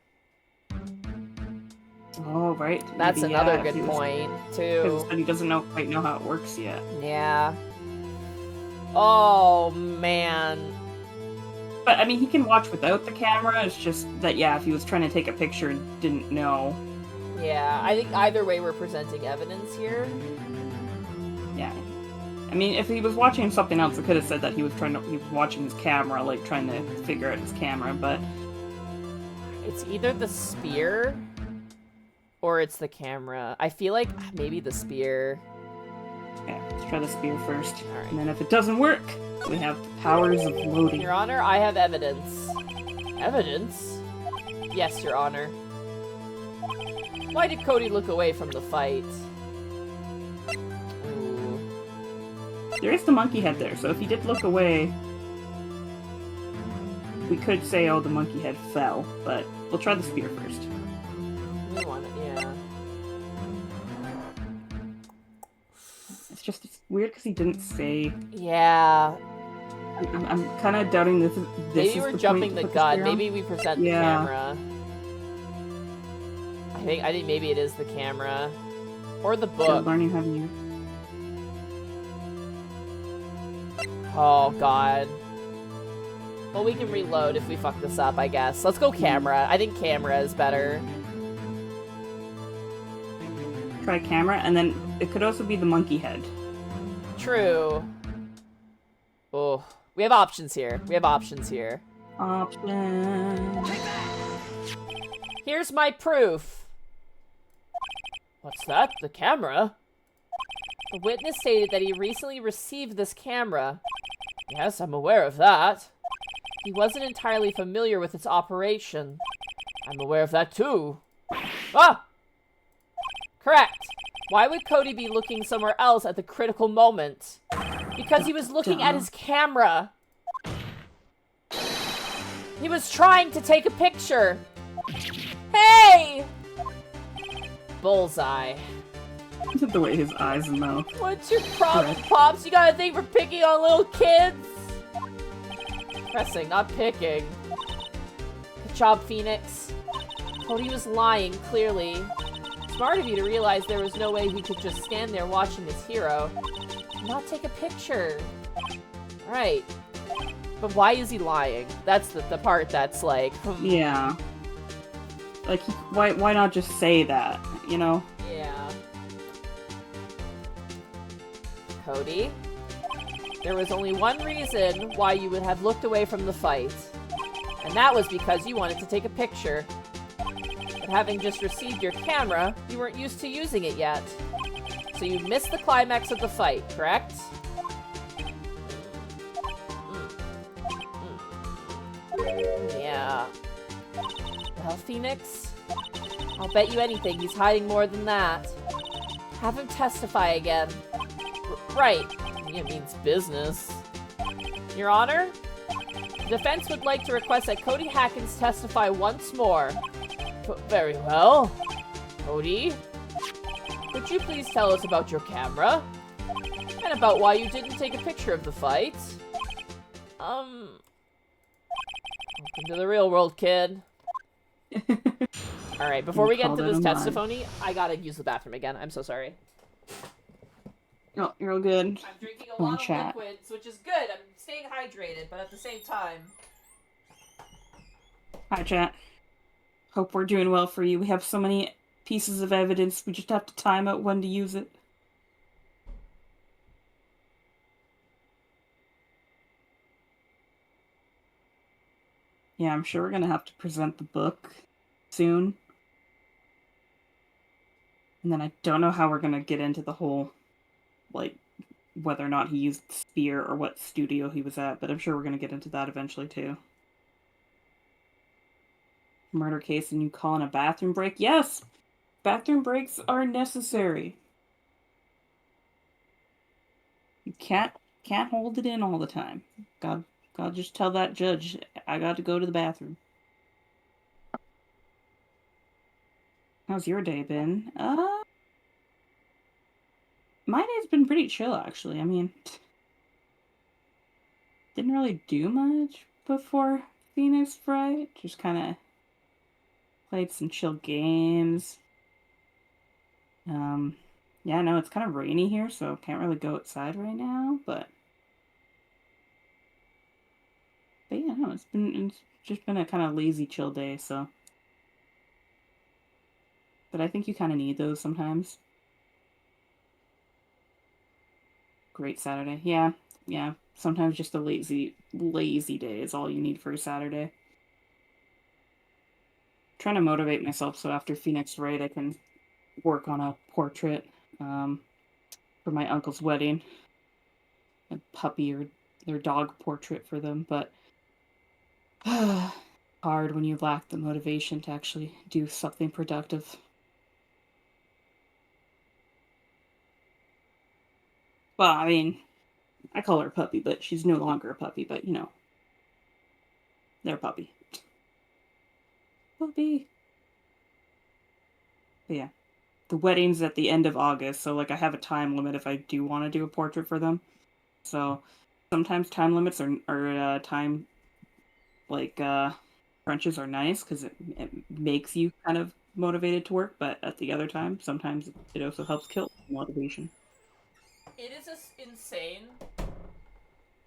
Oh, right. That's another good point, too. Because he doesn't quite know how it works yet. Yeah. Oh, man. But, I mean, he can watch without the camera. It's just that, yeah, if he was trying to take a picture and didn't know. Yeah, I think either way we're presenting evidence here. Yeah. I mean, if he was watching something else, it could have said that he was watching his camera, like, trying to figure out his camera, but... It's either the spear... or it's the camera. I feel like maybe the spear. Okay, let's try the spear first. Alright. And then if it doesn't work, we have the powers of loading. Your Honor, I have evidence. Evidence? Yes, Your Honor. Why did Cody look away from the fight? Ooh. There is the monkey head there, so if he did look away, we could say, oh, the monkey head fell, but we'll try the spear first. We want it, yeah. It's weird because he didn't say. Yeah. I'm kind of doubting this. Maybe we're jumping the gun. Maybe we present the camera. I think maybe it is the camera. Or the book. Learning how to use. Oh, God. Well, we can reload if we fuck this up, I guess. Let's go camera. I think camera is better. Try camera, and then it could also be the monkey head. True. Oh, we have options here. We have options here. Option. Here's my proof. What's that? The camera? The witness stated that he recently received this camera. Yes, I'm aware of that. He wasn't entirely familiar with its operation. I'm aware of that too. Ah! Correct. Why would Cody be looking somewhere else at the critical moment? Because he was looking at his camera. He was trying to take a picture. Hey! Bullseye. The way his eyes and mouth. What's your problem, Pops? You got a thing for picking on little kids? Pressing, not picking. Good job, Phoenix. Cody was lying, clearly. Smart of you to realize there was no way he could just stand there watching his hero and not take a picture. Right. But why is he lying? That's the part that's like... Yeah. Like, why not just say that, you know? Yeah. Cody? There was only one reason why you would have looked away from the fight. And that was because you wanted to take a picture. But having just received your camera, you weren't used to using it yet. So you missed the climax of the fight, correct? Yeah. Well, Phoenix, I'll bet you anything he's hiding more than that. Have him testify again. Right. It means business. Your Honor? The defense would like to request that Cody Hackins testify once more. Very well. Cody? Could you please tell us about your camera? And about why you didn't take a picture of the fight? Welcome to the real world, kid. Alright, before we get into this testimony, I gotta use the bathroom again. I'm so sorry. Oh, you're all good. I'm drinking a lot of liquids, which is good. I'm staying hydrated, but at the same time... Hi, chat. Hope we're doing well for you. We have so many pieces of evidence, we just have to time out when to use it. Yeah, I'm sure we're gonna have to present the book soon. And then I don't know how we're gonna get into the whole, like, whether or not he used Spear or what studio he was at, but I'm sure we're gonna get into that eventually too. Murder case and you call in a bathroom break? Yes! Bathroom breaks are necessary. You can't hold it in all the time. God just tell that judge, I got to go to the bathroom. How's your day been? My day's been pretty chill, actually. I mean, didn't really do much before Phoenix Wright. Just kind of played some chill games. Yeah, no, it's kind of rainy here, so can't really go outside right now, but yeah, no, it's just been a kind of lazy, chill day, so. But I think you kind of need those sometimes. Great Saturday. Yeah. Sometimes just a lazy day is all you need for a Saturday. Trying to motivate myself so after Phoenix Wright I can work on a portrait for my uncle's wedding. A puppy or their dog portrait for them, but hard when you lack the motivation to actually do something productive. Well, I mean, I call her a puppy, but she's no longer a puppy, but you know. They're a puppy. Puppy. But yeah. The wedding's at the end of August, so like I have a time limit if I do want to do a portrait for them. So sometimes time limits are time like crunches are nice because it makes you kind of motivated to work, but at the other time, sometimes it also helps kill motivation. It is just insane.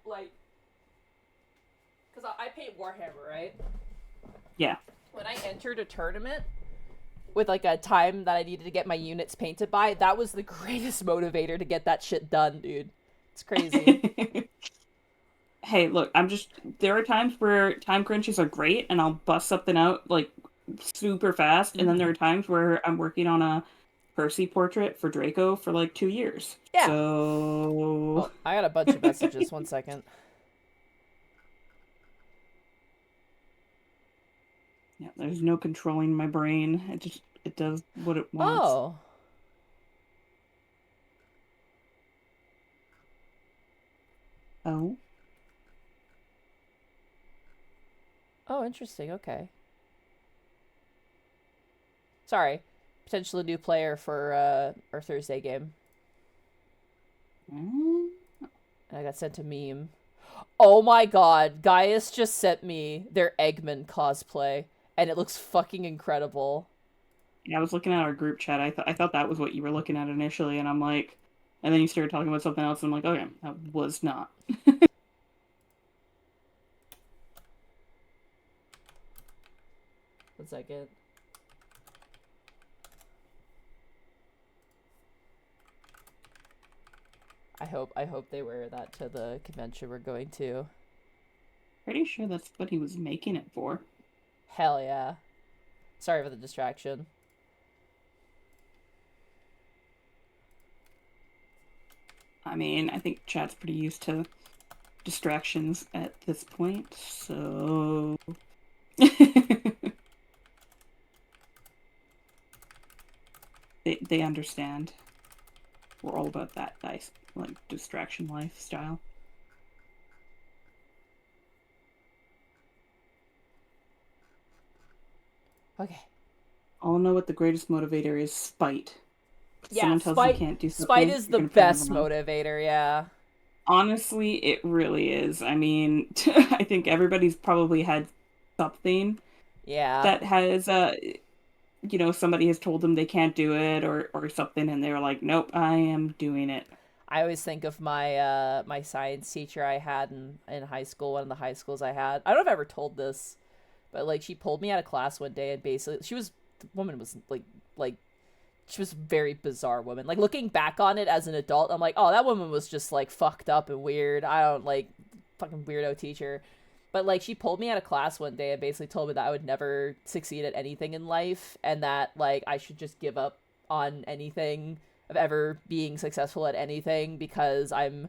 Like, because I paint Warhammer, right? Yeah. When I entered a tournament with like a time that I needed to get my units painted by, that was the greatest motivator to get that shit done, dude. It's crazy. Hey, look, there are times where time crunches are great and I'll bust something out like super fast. And then there are times where I'm working on a Percy portrait for Draco for like 2 years. Yeah. So, Oh, I got a bunch of messages. 1 second. yeah, there's no controlling my brain. It does what it wants. Oh. Oh, Oh, interesting. Okay. Sorry. Potentially new player for our Thursday game. mm, And I got sent a meme. Oh my god. Gaius just sent me their Eggman cosplay. And it looks fucking incredible. yeah. I was looking at our group chat. I thought that was what you were looking at initially, and I'm like, and then you started talking about something else, and I'm like, okay, that was not. 1 second. I hope they wear that to the convention we're going to. Pretty sure that's what he was making it for. Hell yeah. Sorry for the distraction. I mean, I think chat's pretty used to distractions at this point, so. they understand. We're all about that nice, like, distraction lifestyle. Okay. All know what the greatest motivator is: spite. Yeah, Someone tells you can't do something. spite is you're the gonna find best them out. motivator, yeah. Honestly, it really is. I mean, I think everybody's probably had something Yeah. that has, somebody has told them they can't do it or something, and they were like, nope, I am doing it. I always think of my my science teacher I had in high school, one of the high schools I had. I don't know if I ever told this, but like she pulled me out of class one day and basically the woman was like she was a very bizarre woman. Like looking back on it as an adult, I'm like, oh, that woman was just like fucked up and weird. I don't like fucking weirdo teacher. But like she pulled me out of class one day and basically told me that I would never succeed at anything in life and that like I should just give up on anything of ever being successful at anything because I'm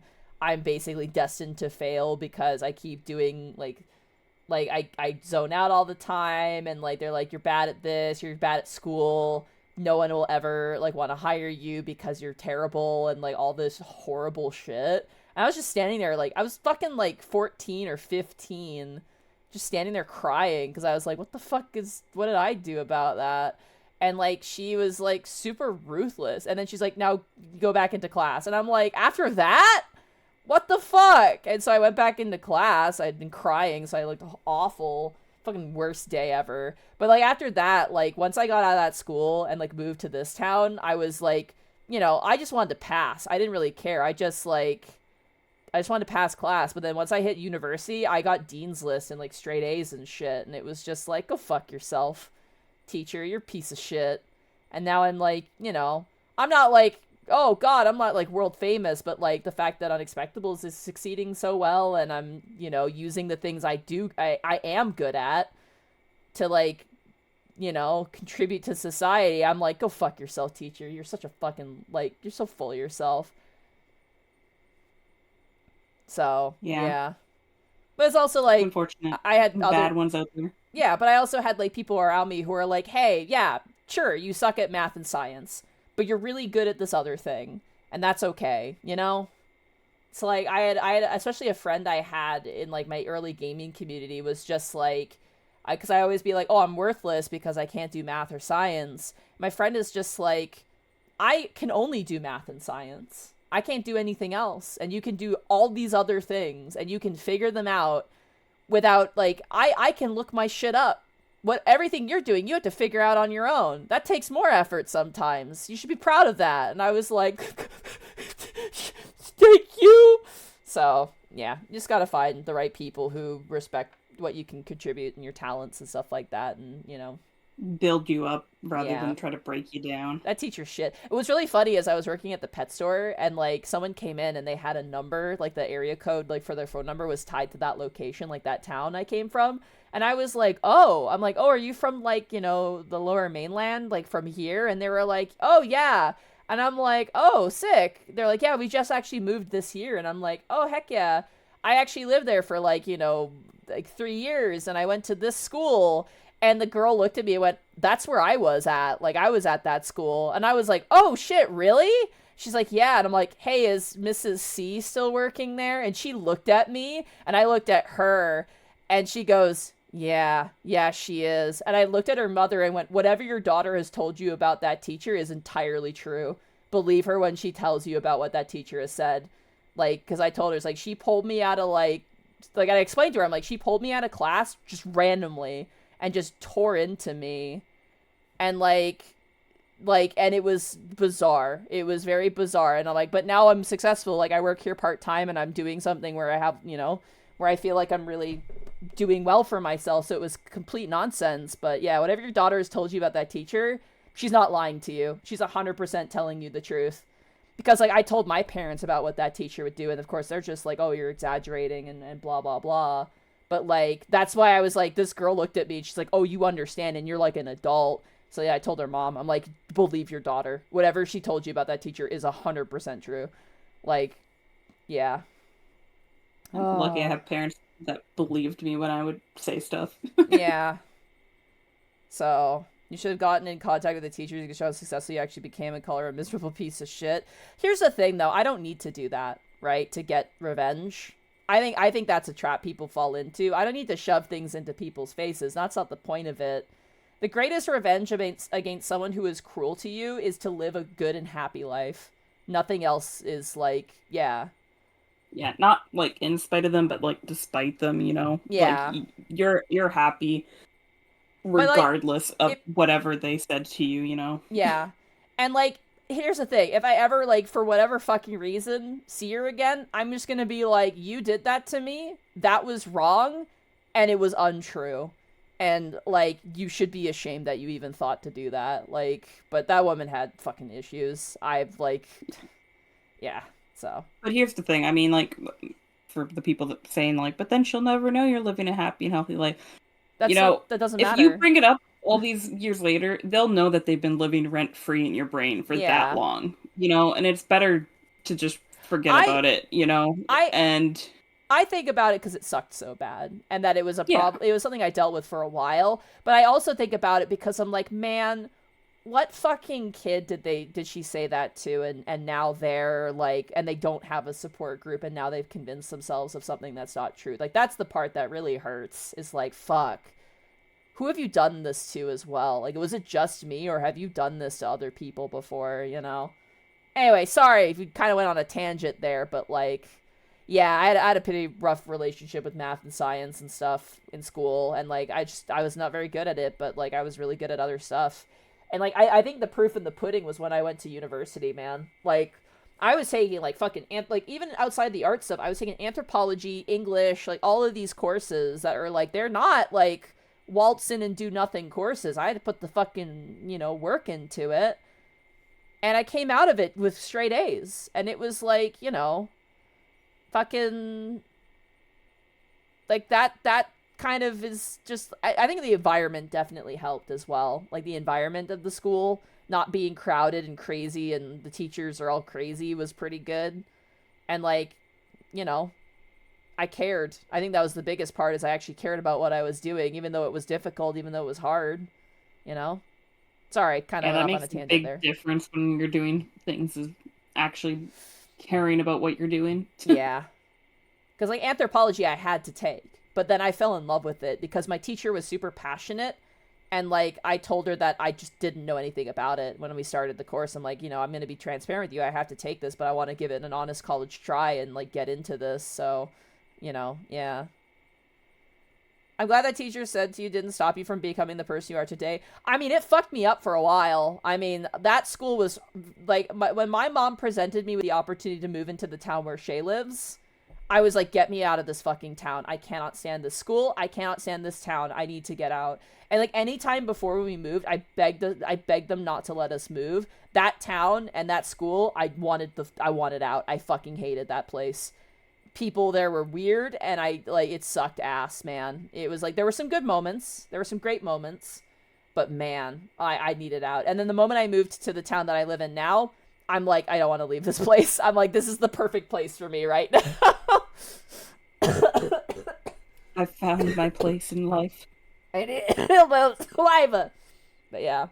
basically destined to fail because I keep doing like I zone out all the time and like they're like you're bad at this, you're bad at school, no one will ever like want to hire you because you're terrible and like all this horrible shit. And I was just standing there like I was fucking like 14 or 15 just standing there crying because I was like what did I do about that? And like she was like super ruthless and then she's like now go back into class and I'm like after that what the fuck? And so I went back into class. I'd been crying, so I looked awful. Fucking worst day ever. But like after that, like once I got out of that school and like moved to this town, I was like, I just wanted to pass. I didn't really care. I just wanted to pass class. But then once I hit university, I got dean's list and like straight A's and shit. And it was just like, go fuck yourself, teacher. You're a piece of shit. And now I'm like, I'm not like oh god, I'm not like world famous, but like the fact that Unexpectables is succeeding so well and I'm, using the things I am good at to like, contribute to society. I'm like, go fuck yourself, teacher. You're such a fucking like you're so full of yourself. So, Yeah. yeah. But it's also It's like unfortunate. I had Bad ones out there. yeah, but I also had like people around me who are like, "Hey, yeah, sure, you suck at math and science, but you're really good at this other thing, and that's okay, you know?" So like I had especially a friend I had in like my early gaming community was just like because I always be like, "Oh, I'm worthless because I can't do math or science." My friend is just like, "I can only do math and science. I can't do anything else, and you can do all these other things and you can figure them out without like I can look my shit up. What everything you're doing, you have to figure out on your own. That takes more effort sometimes. You should be proud of that." And I was like, "Thank you." So, yeah, you just got to find the right people who respect what you can contribute and your talents and stuff like that and, build you up rather Yeah. than try to break you down. That teacher's shit. It was really funny as I was working at the pet store and like someone came in and they had a number, like the area code like for their phone number was tied to that location, like that town I came from. And I was like, "Oh, I'm like, "Oh, are you from like, you know, the lower mainland, like from here?" And they were like, "Oh, yeah." And I'm like, "Oh, sick." They're like, "Yeah, we just actually moved this year." And I'm like, "Oh, heck yeah. I actually lived there for like, you know, like 3 years and I went to this school." And the girl looked at me and went, "That's where I was at. Like, I was at that school." And I was like, "Oh, shit, really?" She's like, "Yeah." And I'm like, "Hey, is Mrs. C still working there?" And she looked at me, and I looked at her, and she goes, yeah, she is." And I looked at her mother and went, "Whatever your daughter has told you about that teacher is entirely true. Believe her when she tells you about what that teacher has said." Like, because I told her, it's like, she pulled me out of, like, I explained to her, I'm like, she pulled me out of class just randomly and just tore into me and and it was bizarre. It was very bizarre. And I'm like, but now I'm successful. Like, I work here part-time and I'm doing something where I have, you know, where I feel like I'm really doing well for myself. So it was complete nonsense. But yeah, whatever your daughter has told you about that teacher, she's not lying to you. She's 100% telling you the truth. Because like I told my parents about what that teacher would do, and of course they're just like, "Oh, you're exaggerating," and blah blah blah. But like that's why I was like, this girl looked at me and she's like, "Oh, you understand and you're like an adult." So yeah, I told her mom, I'm like, "Believe your daughter. Whatever she told you about that teacher is 100% true." Like, yeah. I'm lucky I Oh. have parents that believed me when I would say stuff. Yeah. So you should have gotten in contact with the teacher. You could show how successful you actually became and call her a miserable piece of shit. Here's the thing, though. I don't need to do that, right? To get revenge. I think that's a trap people fall into. I don't need to shove things into people's faces. That's not the point of it. The greatest revenge against someone who is cruel to you is to live a good and happy life. Nothing else is like, yeah. Yeah, not like in spite of them, but like despite them, you know? Yeah. Like you're happy But like, regardless of if whatever they said to you, you know? yeah. And like, here's the thing. If I ever like for whatever fucking reason see her again, I'm just going to be like, "You did that to me. That was wrong and it was untrue." And like you should be ashamed that you even thought to do that. Like, but that woman had fucking issues. I've like yeah. So, But here's the thing. I mean, like for the people that saying like, but then she'll never know you're living a happy and healthy life. You know, that doesn't if you matter. bring it up all these years later, they'll know that they've been living rent free in your brain for that Yeah. long, you know, and it's better to just forget I about it, you know, I and I think about it because it sucked so bad, and that it was a yeah, problem. It was something I dealt with for a while. But I also think about it because I'm like, man, what fucking kid did she say that to? And now they're like, and they don't have a support group, and now they've convinced themselves of something that's not true. Like that's the part that really hurts. Is like, fuck, who have you done this to as well? Like, was it just me, or have you done this to other people before? You know. Anyway, sorry if we kind of went on a tangent there, but like, yeah, I had a pretty rough relationship with math and science and stuff in school, and like I was not very good at it, but like I was really good at other stuff. And like I think the proof in the pudding was when I went to university, man. Like I was taking like fucking like even outside the art stuff, I was taking anthropology, English, like all of these courses that are like they're not like waltz in and do nothing courses. I had to put the fucking, you know, work into it. And I came out of it with straight A's. And it was like, you know, fucking like that kind of is just I think the environment definitely helped as well. Like the environment of the school not being crowded and crazy and the teachers are all crazy was pretty good. And like, you know, I cared. I think that was the biggest part is I actually cared about what I was doing, even though it was difficult, even though it was hard, you know? Sorry, kind of yeah, went that off on makes a a tangent big there. difference when you're doing things is actually caring about what you're doing. Yeah. Because like anthropology I had to take, but then I fell in love with it because my teacher was super passionate, and like I told her that I just didn't know anything about it when we started the course. I'm like, you know, I'm going to be transparent with you. I have to take this, but I want to give it an honest college try and like get into this. So, you know, yeah. I'm glad that teacher said to you didn't stop you from becoming the person you are today. I mean, it fucked me up for a while. I mean, that school was like when my mom presented me with the opportunity to move into the town where Shay lives, I was like, get me out of this fucking town. I cannot stand this school. I cannot stand this town. I need to get out. And like any time before we moved, I begged them not to let us move. That town and that school, I wanted out. I fucking hated that place. People there were weird, and it sucked ass, man. It was like, there were some good moments. There were some great moments. But man, I needed out. And then the moment I moved to the town that I live in now, I'm like, I don't want to leave this place. I'm like, this is the perfect place for me right now. I found my place in life. I did. Saliva. But yeah.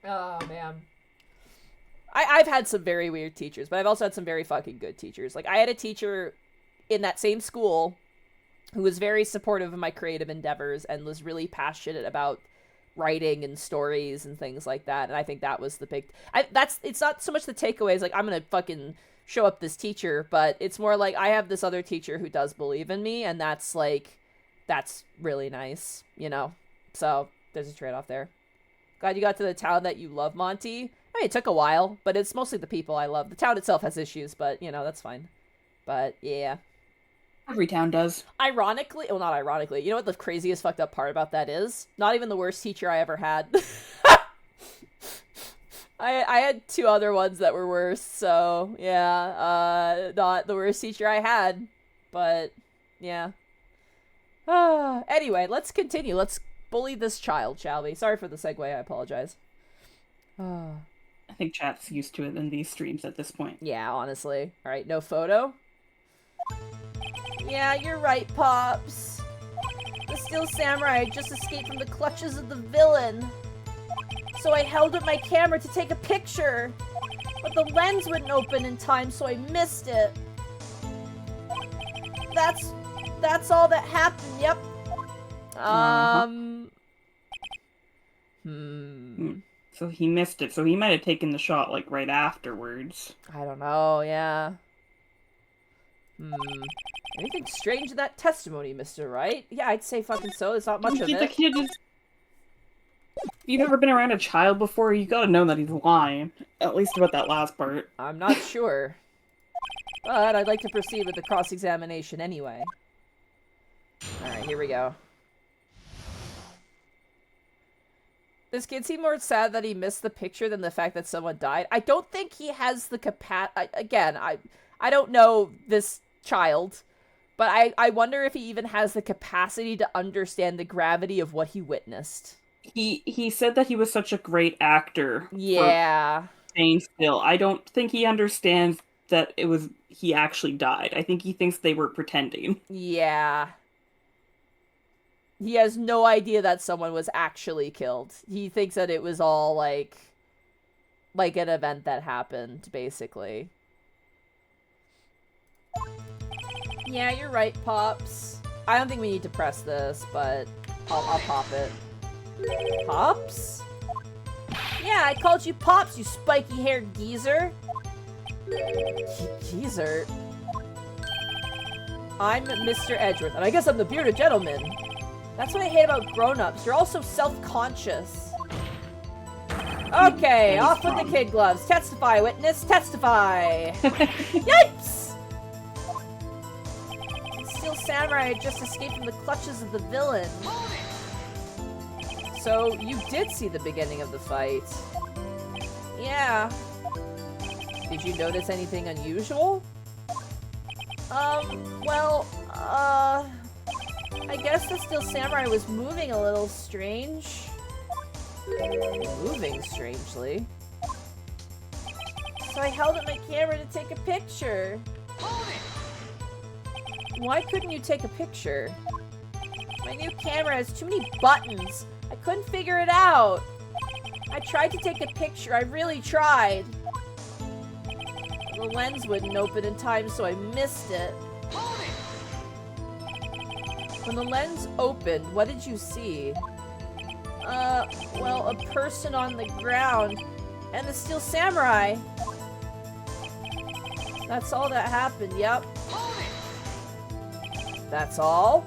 Oh, man. I've had some very weird teachers, but I've also had some very fucking good teachers. Like, I had a teacher in that same school who was very supportive of my creative endeavors and was really passionate about writing and stories and things like that. And I think that was the big... it's not so much the takeaways, like, I'm gonna fucking show up this teacher, but it's more like, I have this other teacher who does believe in me, and that's, like, that's really nice, you know? So, there's a trade-off there. Glad you got to the town that you love, Monty. I mean, it took a while, but it's mostly the people I love. The town itself has issues, but, you know, that's fine. But, yeah. Every town does. Ironically, well, not ironically, you know what the craziest fucked up part about that is? Not even the worst teacher I ever had. I had two other ones that were worse, so, yeah, not the worst teacher I had, but, yeah. Anyway, let's continue. Let's bully this child, shall we? Sorry for the segue, I apologize. I think chat's used to it in these streams at this point. Yeah, honestly. Alright, no photo? Yeah, you're right, Pops. The Steel Samurai just escaped from the clutches of the villain. So I held up my camera to take a picture. But the lens wouldn't open in time, so I missed it. That's all that happened, yep. So he missed it. So he might have taken the shot, like, right afterwards. I don't know, yeah. Anything strange in that testimony, Mr. Wright? Yeah, I'd say fucking so. There's not much of it. The kid is... You've ever been around a child before? You gotta know that he's lying. At least about that last part. I'm not sure. But I'd like to proceed with the cross-examination anyway. Alright, here we go. This kid seemed more sad that he missed the picture than the fact that someone died. I don't think he has the capacity... Again, I don't know this child, but I wonder if he even has the capacity to understand the gravity of what he witnessed. He said that he was such a great actor. Yeah. For staying still. I don't think he understands that he actually died. I think he thinks they were pretending. Yeah. He has no idea that someone was actually killed. He thinks that it was all, like an event that happened, basically. Yeah, you're right, Pops. I don't think we need to press this, but I'll pop it. Pops? Yeah, I called you Pops, you spiky-haired geezer. Geezer? I'm Mr. Edgeworth, and I guess I'm the bearded gentleman. That's what I hate about grown-ups. You're all so self-conscious. Okay, off with the kid gloves. Testify, witness, testify! Yipes! The Steel Samurai had just escaped from the clutches of the villain. So, you did see the beginning of the fight. Yeah. Did you notice anything unusual? I guess the Steel Samurai was moving a little strange. Moving strangely? So I held up my camera to take a picture. Why couldn't you take a picture? My new camera has too many buttons. I couldn't figure it out. I tried to take a picture. I really tried. The lens wouldn't open in time, so I missed it. When the lens opened, what did you see? Well, a person on the ground and the Steel Samurai. That's all that happened, yep. That's all?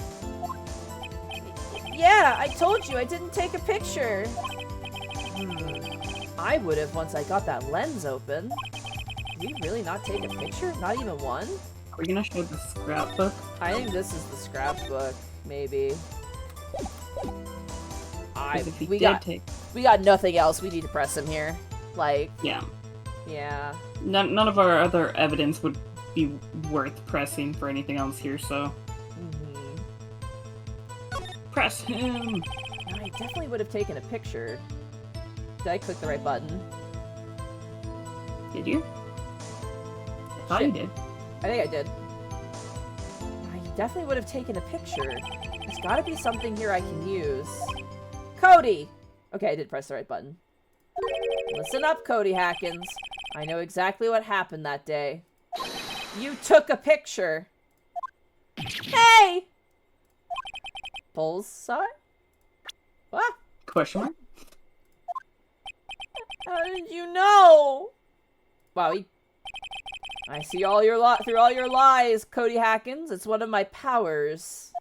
Yeah, I told you I didn't take a picture. I would have once I got that lens open. Did we really not take a picture? Not even one? Are we gonna show the scrapbook? I think this is the scrapbook, maybe. 'Cause if he we did take... We got nothing else. We need to press him here. Like, Yeah. yeah. None of our other evidence would be worth pressing for anything else here, so... Press him! I definitely would have taken a picture. Did I click the right button? Did you? I thought you did. I think I did. I definitely would have taken a picture. There's gotta be something here I can use. Cody! Okay, I did press the right button. Listen up, Cody Hackins. I know exactly what happened that day. You took a picture. Hey! Bullseye? What? Question mark? How did you know? Wow, I see all your through all your lies, Cody Hackins. It's one of my powers.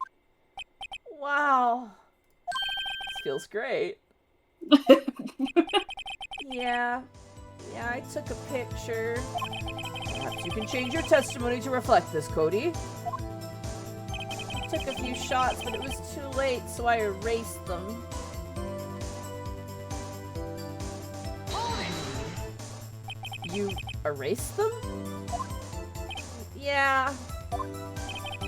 Wow. This feels great. Yeah, I took a picture. Perhaps you can change your testimony to reflect this, Cody. I took a few shots, but it was too late, so I erased them. You erased them? Yeah.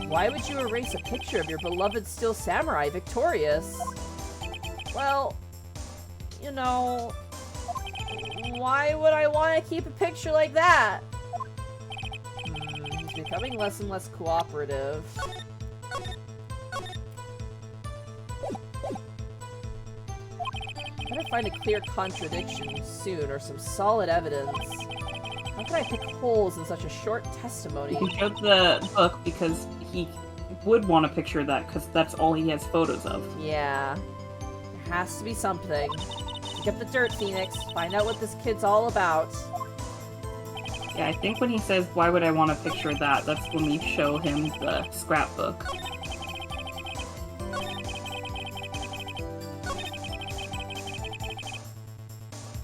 Why would you erase a picture of your beloved Steel Samurai victorious? Well, you know, why would I want to keep a picture like that? He's becoming less and less cooperative. Better find a clear contradiction soon, or some solid evidence. How can I pick holes in such a short testimony? He showed the book because he would want a picture of that, because that's all he has photos of. Yeah. There has to be something. Pick up the dirt, Phoenix. Find out what this kid's all about. Yeah, I think when he says, why would I want a picture of that, that's when we show him the scrapbook.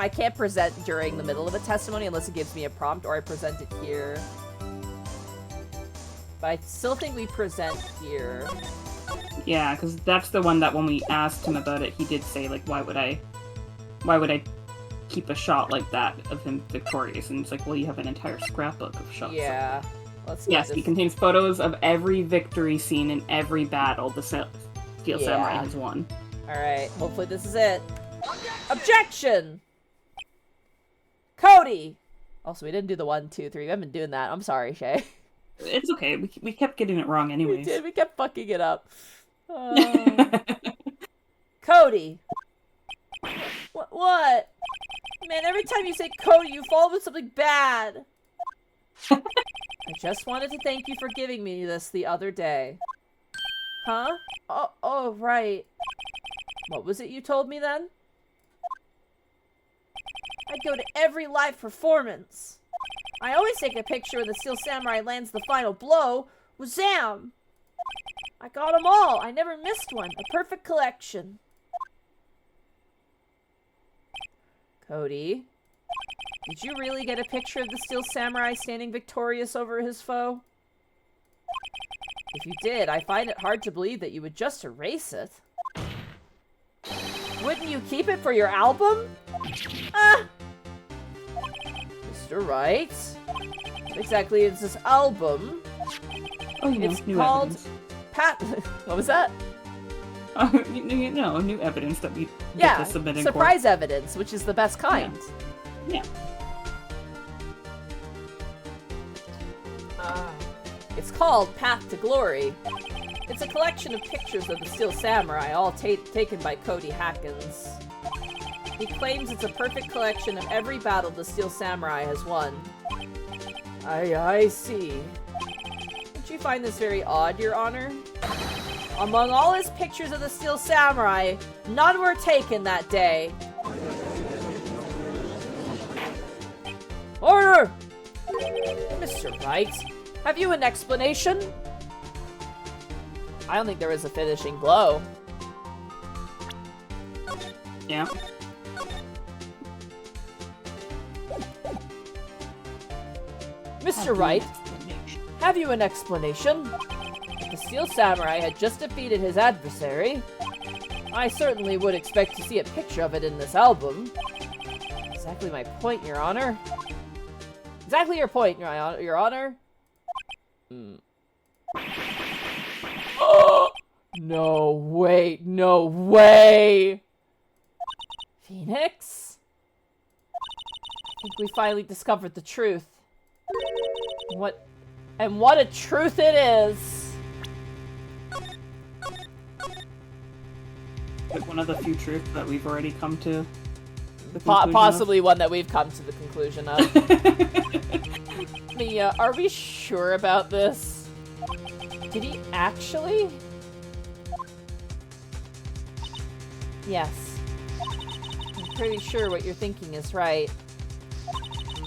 I can't present during the middle of a testimony unless it gives me a prompt, or I present it here. But I still think we present here. Yeah, because that's the one that when we asked him about it, he did say, like, why would I keep a shot like that of him victorious? And it's like, well, you have an entire scrapbook of shots. Yeah. Let's Yes, it contains photos of every victory scene in every battle the Steel Samurai has won. Alright, hopefully this is it. Objection! Cody! Also, we didn't do the 1, 2, 3. We haven't been doing that. I'm sorry, Shay. It's okay. We kept getting it wrong anyways. We did. We kept fucking it up. Cody! What? Man, every time you say Cody, you follow with something bad. I just wanted to thank you for giving me this the other day. Huh? Oh, right. What was it you told me then? I'd go to every live performance. I always take a picture when the Steel Samurai lands the final blow. Wazam! I got them all. I never missed one. A perfect collection. Cody, did you really get a picture of the Steel Samurai standing victorious over his foe? If you did, I find it hard to believe that you would just erase it. Wouldn't you keep it for your album? Ah! Mr. Wright? What exactly is this album? Oh, you know, It's new called evidence. What was that? New evidence that we get to submit in surprise evidence, which is the best kind. Yeah. It's called Path to Glory. It's a collection of pictures of the Steel Samurai, all taken by Cody Hackins. He claims it's a perfect collection of every battle the Steel Samurai has won. I see. Don't you find this very odd, Your Honor? Among all his pictures of the Steel Samurai, none were taken that day. Order! Mr. Wright, have you an explanation? I don't think there was a finishing blow. Yeah. Mr. Wright, have you an explanation? If the Steel Samurai had just defeated his adversary, I certainly would expect to see a picture of it in this album. Exactly my point, Your Honor. Exactly your point, Your Honor. Oh! No way, no way! Phoenix? I think we finally discovered the truth. What a truth it is! Like one of the few truths that we've already come to the Possibly one that we've come to the conclusion of. Mia, are we sure about this? Did he actually? Yes. I'm pretty sure what you're thinking is right.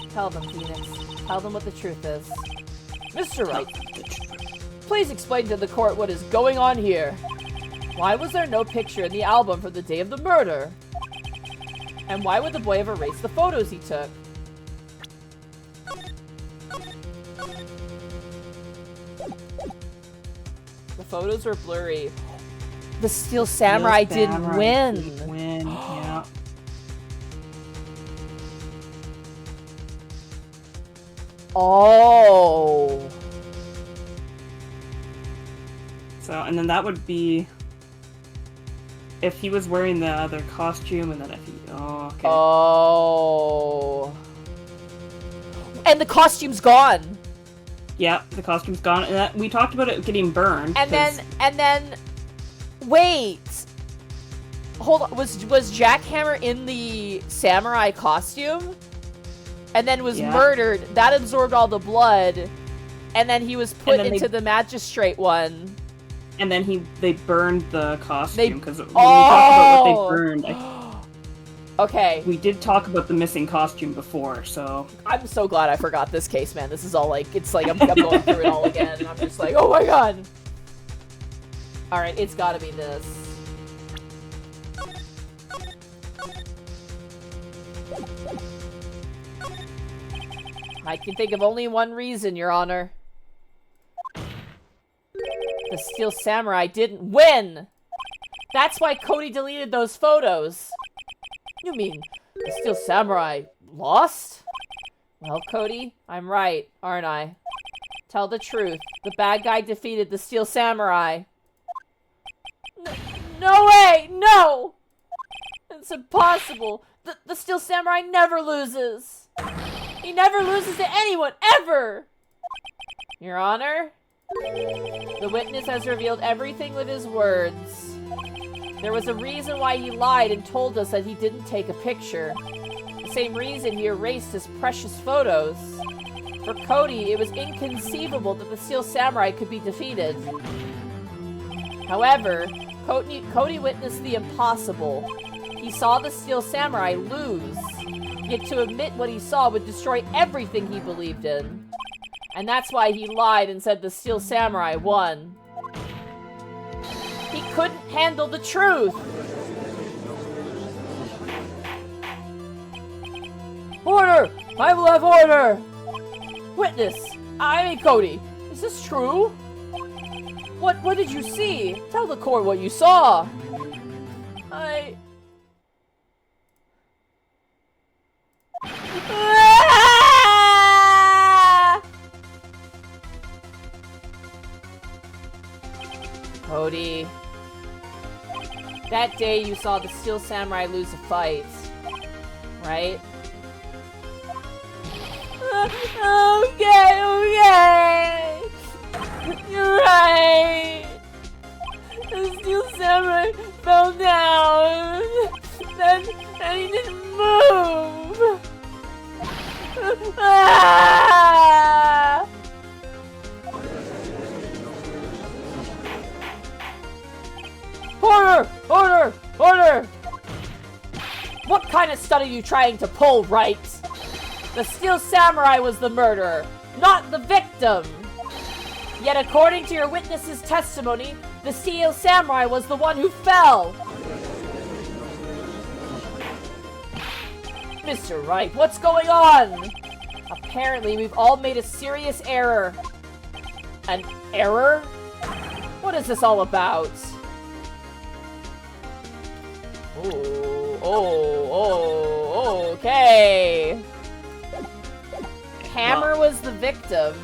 Tell them, Phoenix. Tell them what the truth is. Mr. Wright, please explain to the court what is going on here. Why was there no picture in the album for the day of the murder? And why would the boy have erased the photos he took? The photos were blurry. The Steel Samurai didn't win. Yeah. Oh. So, and then that would be if he was wearing the other costume, and then if he... Oh, okay. Oh. And the costume's gone. Yeah, the costume's gone. And that, we talked about it getting burned. And then... Wait. Hold on. Was Jackhammer in the samurai costume? And then was murdered. That absorbed all the blood. And then he was put into the magistrate one. And then they burned the costume, because when we talked about what they burned, okay. We did talk about the missing costume before, so... I'm so glad I forgot this case, man. This is all like, it's like I'm going through it all again, and I'm just like, oh my god! Alright, it's gotta be this. I can think of only one reason, Your Honor. The Steel Samurai didn't win! That's why Cody deleted those photos! You mean, the Steel Samurai lost? Well, Cody, I'm right, aren't I? Tell the truth. The bad guy defeated the Steel Samurai. No way! No! It's impossible! The Steel Samurai never loses! He never loses to anyone, ever! Your Honor? The witness has revealed everything with his words. There was a reason why he lied and told us that he didn't take a picture. The same reason he erased his precious photos. For Cody, it was inconceivable that the Steel Samurai could be defeated. However, Cody witnessed the impossible. He saw the Steel Samurai lose. Yet to admit what he saw would destroy everything he believed in. And that's why he lied and said the Steel Samurai won. He couldn't handle the truth! Order! I will have order! Witness! I mean Cody, is this true? What did you see? Tell the court what you saw! Cody, that day you saw the Steel Samurai lose a fight, right? Okay. You're right. The Steel Samurai fell down. Then he didn't move. Order! Order! Order! What kind of stunt are you trying to pull, Wright? The Steel Samurai was the murderer, not the victim! Yet according to your witness's testimony, the Steel Samurai was the one who fell! Mr. Wright, what's going on? Apparently, we've all made a serious error. An error? What is this all about? Okay. Hammer was the victim.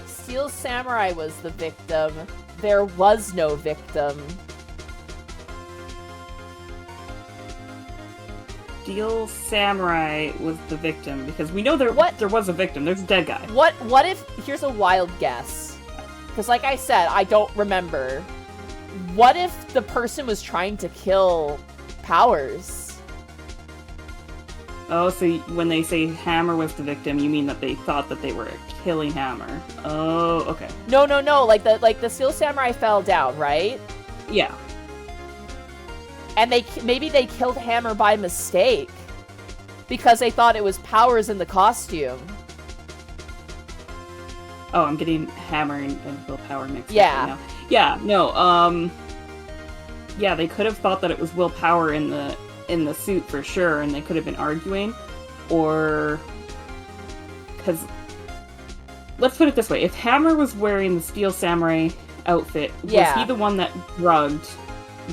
Steel Samurai was the victim. There was no victim. Steel Samurai was the victim because we know there was a victim. There's a dead guy. What if, here's a wild guess. Because like I said, I don't remember. What if the person was trying to kill Powers? Oh, so when they say Hammer was the victim, you mean that they thought that they were killing Hammer. Oh, okay. No. Like the Steel Samurai fell down, right? Yeah. And maybe they killed Hammer by mistake because they thought it was Powers in the costume. Oh, I'm getting Hammer and Willpower mixed up Yeah. right now. Yeah, no, yeah, they could have thought that it was Willpower in the suit for sure, and they could have been arguing, or because let's put it this way: if Hammer was wearing the Steel Samurai outfit, was he the one that drugged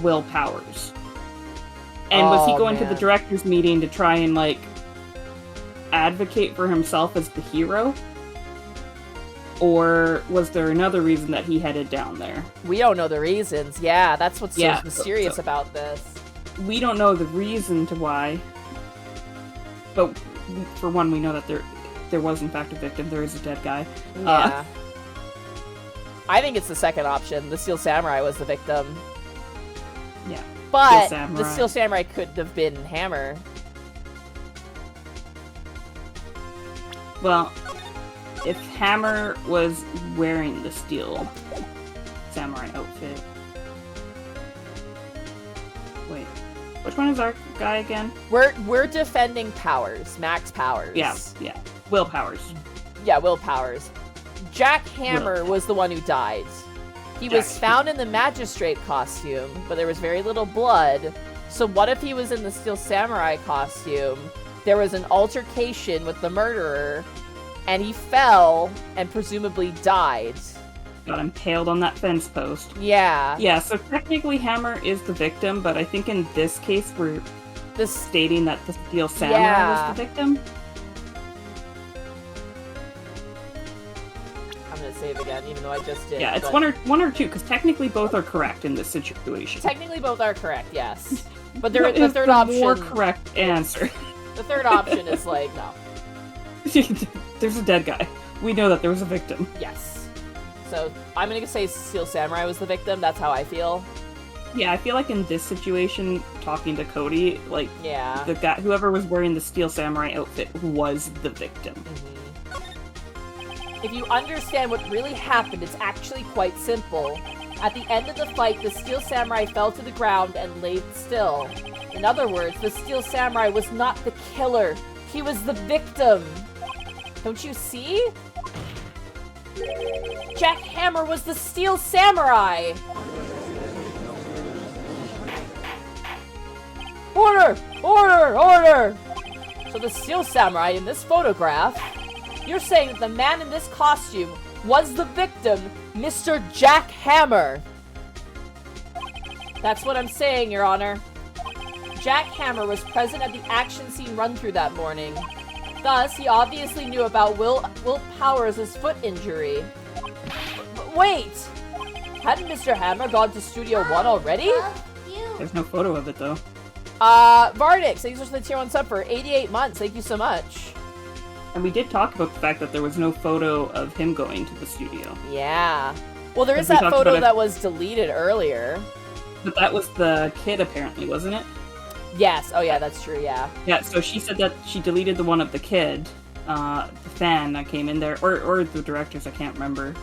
Will Powers? And was he going to the director's meeting to try and, like, advocate for himself as the hero? Or was there another reason that he headed down there? We don't know the reasons. Yeah, that's what's so mysterious about this. We don't know the reason to why. But for one, we know that there was, in fact, a victim. There is a dead guy. Yeah. I think it's the second option. The Steel Samurai was the victim. Yeah. But the Steel Samurai could have been Hammer. Well, if Hammer was wearing the Steel Samurai outfit... Wait, which one is our guy again? We're defending Powers, Max Powers. Yeah. Will Powers. Yeah, Will Powers. Jack Hammer was the one who died. He was found in the magistrate costume, but there was very little blood. So what if he was in the Steel Samurai costume? There was an altercation with the murderer, and he fell and presumably died. Got impaled on that fence post. Yeah. Yeah, so technically Hammer is the victim, but I think in this case we're stating that the Steel Samurai was the victim. Save again, even though I just did. Yeah, it's one or two, because technically both are correct in this situation. Technically both are correct, yes. But the third option... more correct answer. The third option is like, no. There's a dead guy. We know that there was a victim. Yes. So, I'm gonna say Steel Samurai was the victim, that's how I feel. Yeah, I feel like in this situation, talking to Cody, like, the guy, whoever was wearing the Steel Samurai outfit was the victim. Mm-hmm. If you understand what really happened, it's actually quite simple. At the end of the fight, the Steel Samurai fell to the ground and laid still. In other words, the Steel Samurai was not the killer. He was the victim. Don't you see? Jack Hammer was the Steel Samurai! Order! Order! Order! So the Steel Samurai in this photograph... You're saying that the man in this costume was the victim, Mr. Jack Hammer. That's what I'm saying, Your Honor. Jack Hammer was present at the action scene run-through that morning. Thus, he obviously knew about Will Powers' foot injury. Wait! Hadn't Mr. Hammer gone to Studio 1 already? There's no photo of it, though. Vardix, thanks for the tier 1 sub for 88 months. Thank you so much. And we did talk about the fact that there was no photo of him going to the studio. Yeah. Well, there is that photo that was deleted earlier. But that was the kid, apparently, wasn't it? Yes. Oh, yeah, that's true, yeah. Yeah, so she said that she deleted the one of the kid, the fan that came in there, or the directors, I can't remember.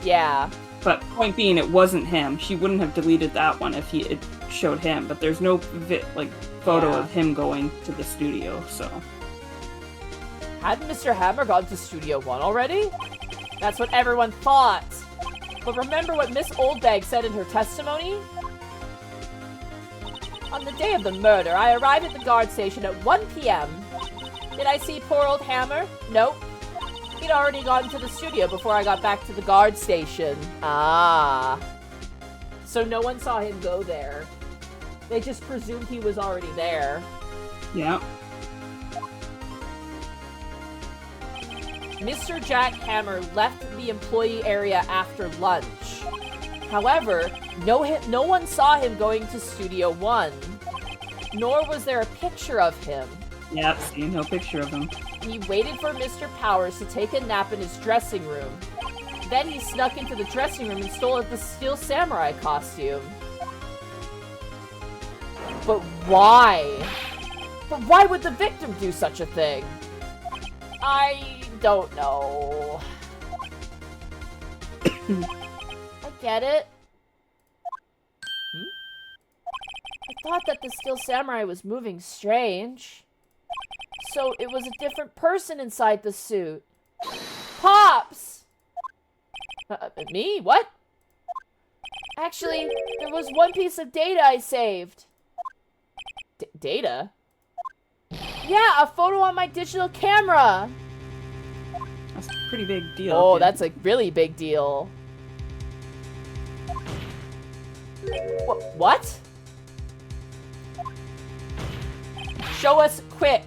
Yeah. But point being, it wasn't him. She wouldn't have deleted that one if it showed him. But there's no, photo of him going to the studio, so... Hadn't Mr. Hammer gone to Studio 1 already? That's what everyone thought. But remember what Miss Oldbag said in her testimony? On the day of the murder, I arrived at the guard station at 1 p.m. Did I see poor old Hammer? Nope. He'd already gotten to the studio before I got back to the guard station. Ah. So no one saw him go there. They just presumed he was already there. Yeah. Mr. Jack Hammer left the employee area after lunch. However, no one saw him going to Studio 1. Nor was there a picture of him. Yep, see no picture of him. He waited for Mr. Powers to take a nap in his dressing room. Then he snuck into the dressing room and stole the Steel Samurai costume. But why? But why would the victim do such a thing? I don't know. I get it. I thought that the Steel Samurai was moving strange. So it was a different person inside the suit. Pops! Me? What? Actually, there was one piece of data I saved. Data? Yeah, a photo on my digital camera. That's a pretty big deal. Oh, kid. that's a really big deal. What? Show us quick.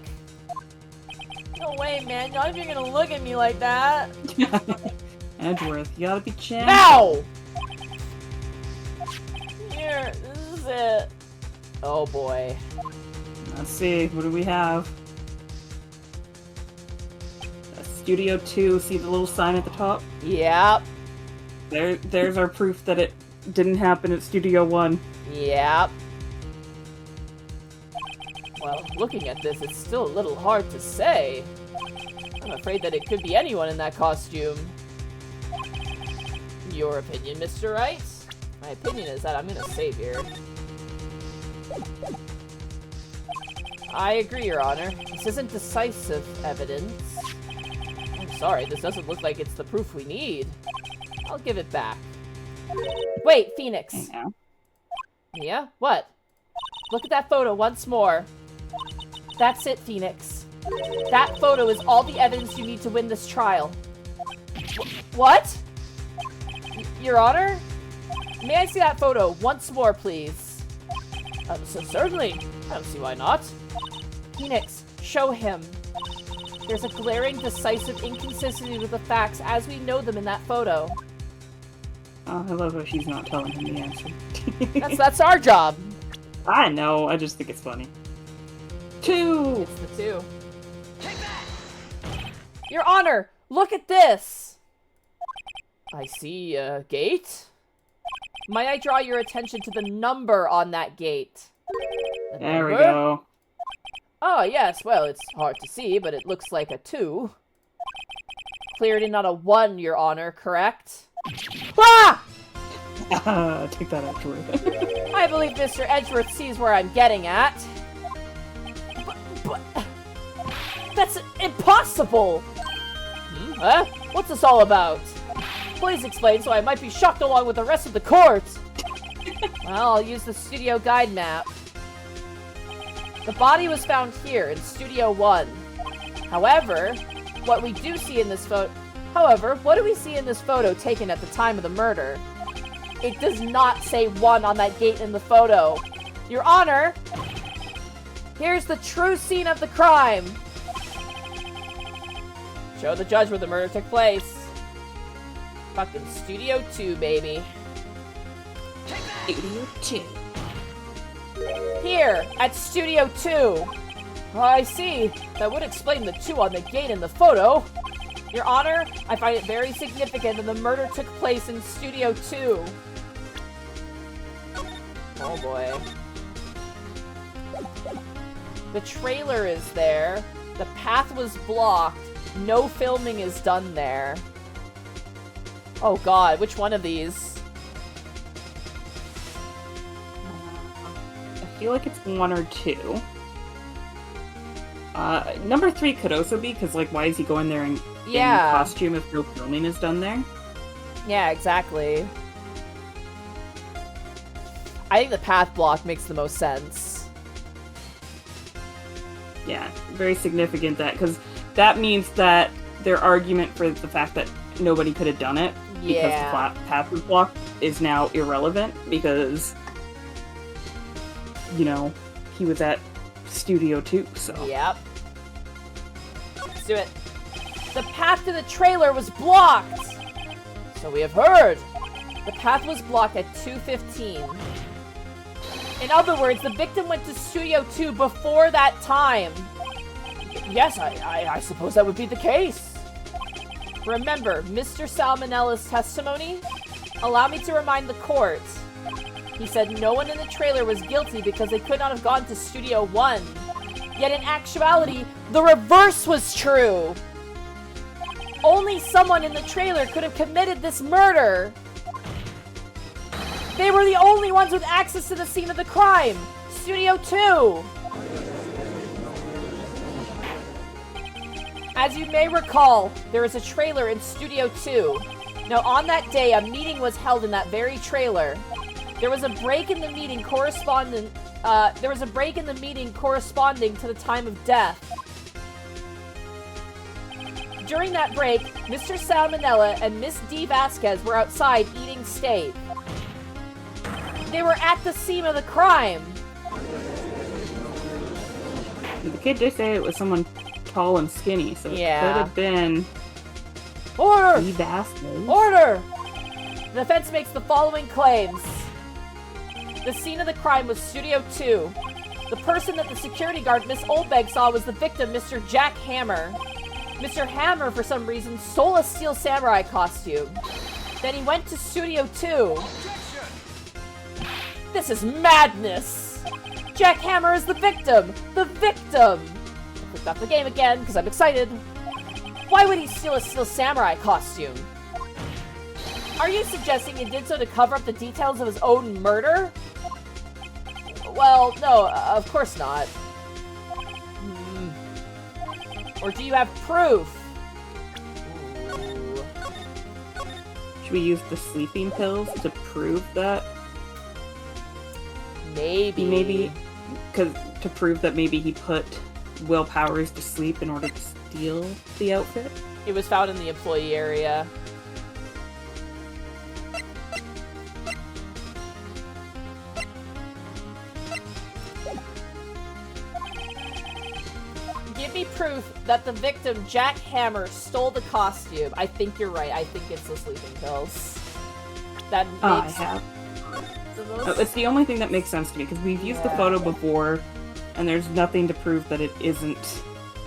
No way, man. Not if you're gonna look at me like that. Edgeworth, you gotta be gentle. Now! Here, this is it. Oh boy. Let's see, what do we have? Studio 2, see the little sign at the top? Yep. There's our proof that it didn't happen at Studio 1. Yep. Well, looking at this, it's still a little hard to say. I'm afraid that it could be anyone in that costume. Your opinion, Mr. Wright? My opinion is that I'm gonna save here. I agree, Your Honor. This isn't decisive evidence. I'm sorry, this doesn't look like it's the proof we need. I'll give it back. Wait, Phoenix. Yeah. Yeah? What? Look at that photo once more. That's it, Phoenix. That photo is all the evidence you need to win this trial. What? Your Honor? May I see that photo once more, please? So certainly. I don't see why not. Phoenix, show him. There's a glaring, decisive inconsistency with the facts as we know them in that photo. Oh, I love how she's not telling him the answer. That's our job. I know, I just think it's funny. 2! It's the 2. Your Honor, look at this! I see a gate. Might I draw your attention to the number on that gate? The There we number? go. Oh, yes, well, it's hard to see, but it looks like a 2. Clearly not a 1, Your Honor, correct? Ah! Take that afterward. I believe Mr. Edgeworth sees where I'm getting at. But that's impossible! Huh? What's this all about? Please explain so I might be shocked along with the rest of the court! Well, I'll use the studio guide map. The body was found here in Studio 1. However, what we do see in this photo... However, what do we see in this photo taken at the time of the murder? It does not say 1 on that gate in the photo. Your Honor, here's the true scene of the crime. Show the judge where the murder took place. Fucking Studio 2, baby. Studio 2. Here, at Studio 2. Oh, I see. That would explain the 2 on the gate in the photo. Your Honor, I find it very significant that the murder took place in Studio 2. Oh boy. The trailer is there. The path was blocked. No filming is done there. Oh god, which one of these? I feel like it's 1 or 2. Number 3 could also be, because, like, why is he going there in costume if no filming is done there? Yeah, exactly. I think the path block makes the most sense. Yeah, very significant because that means that their argument for the fact that nobody could have done it because the path was blocked is now irrelevant because, you know, he was at Studio 2, so. Yep. Let's do it. The path to the trailer was blocked! So we have heard. The path was blocked at 2:15. In other words, the victim went to Studio 2 before that time. Yes, I suppose that would be the case. Remember, Mr. Salmonella's testimony? Allow me to remind the court. He said no one in the trailer was guilty because they could not have gone to Studio 1. Yet in actuality, the reverse was true. Only someone in the trailer could have committed this murder. They were the only ones with access to the scene of the crime. Studio 2. As you may recall, there is a trailer in Studio 2. Now, on that day, a meeting was held in that very trailer. There was a break in the meeting corresponding to the time of death. During that break, Mr. Salmonella and Miss D. Vasquez were outside eating steak. They were at the scene of the crime. The kid did say it was someone tall and skinny, so it could have been... Order! D. Vasquez. Order! The defense makes the following claims. The scene of the crime was Studio 2. The person that the security guard, Miss Oldbeg, saw was the victim, Mr. Jack Hammer. Mr. Hammer, for some reason, stole a steel samurai costume. Then he went to Studio 2. This is madness! Jack Hammer is the victim! The victim! I clicked off the game again, because I'm excited. Why would he steal a steel samurai costume? Are you suggesting he did so to cover up the details of his own murder? Well, no, of course not. Or do you have proof? Ooh. Should we use the sleeping pills to prove that? Maybe, because to prove that maybe he put Will Powers to sleep in order to steal the outfit? It was found in the employee area. Give me proof that the victim, Jack Hammer, stole the costume. I think you're right. I think it's the sleeping pills. That makes... I have. It's the only thing that makes sense to me, because we've used the photo before, and there's nothing to prove that it isn't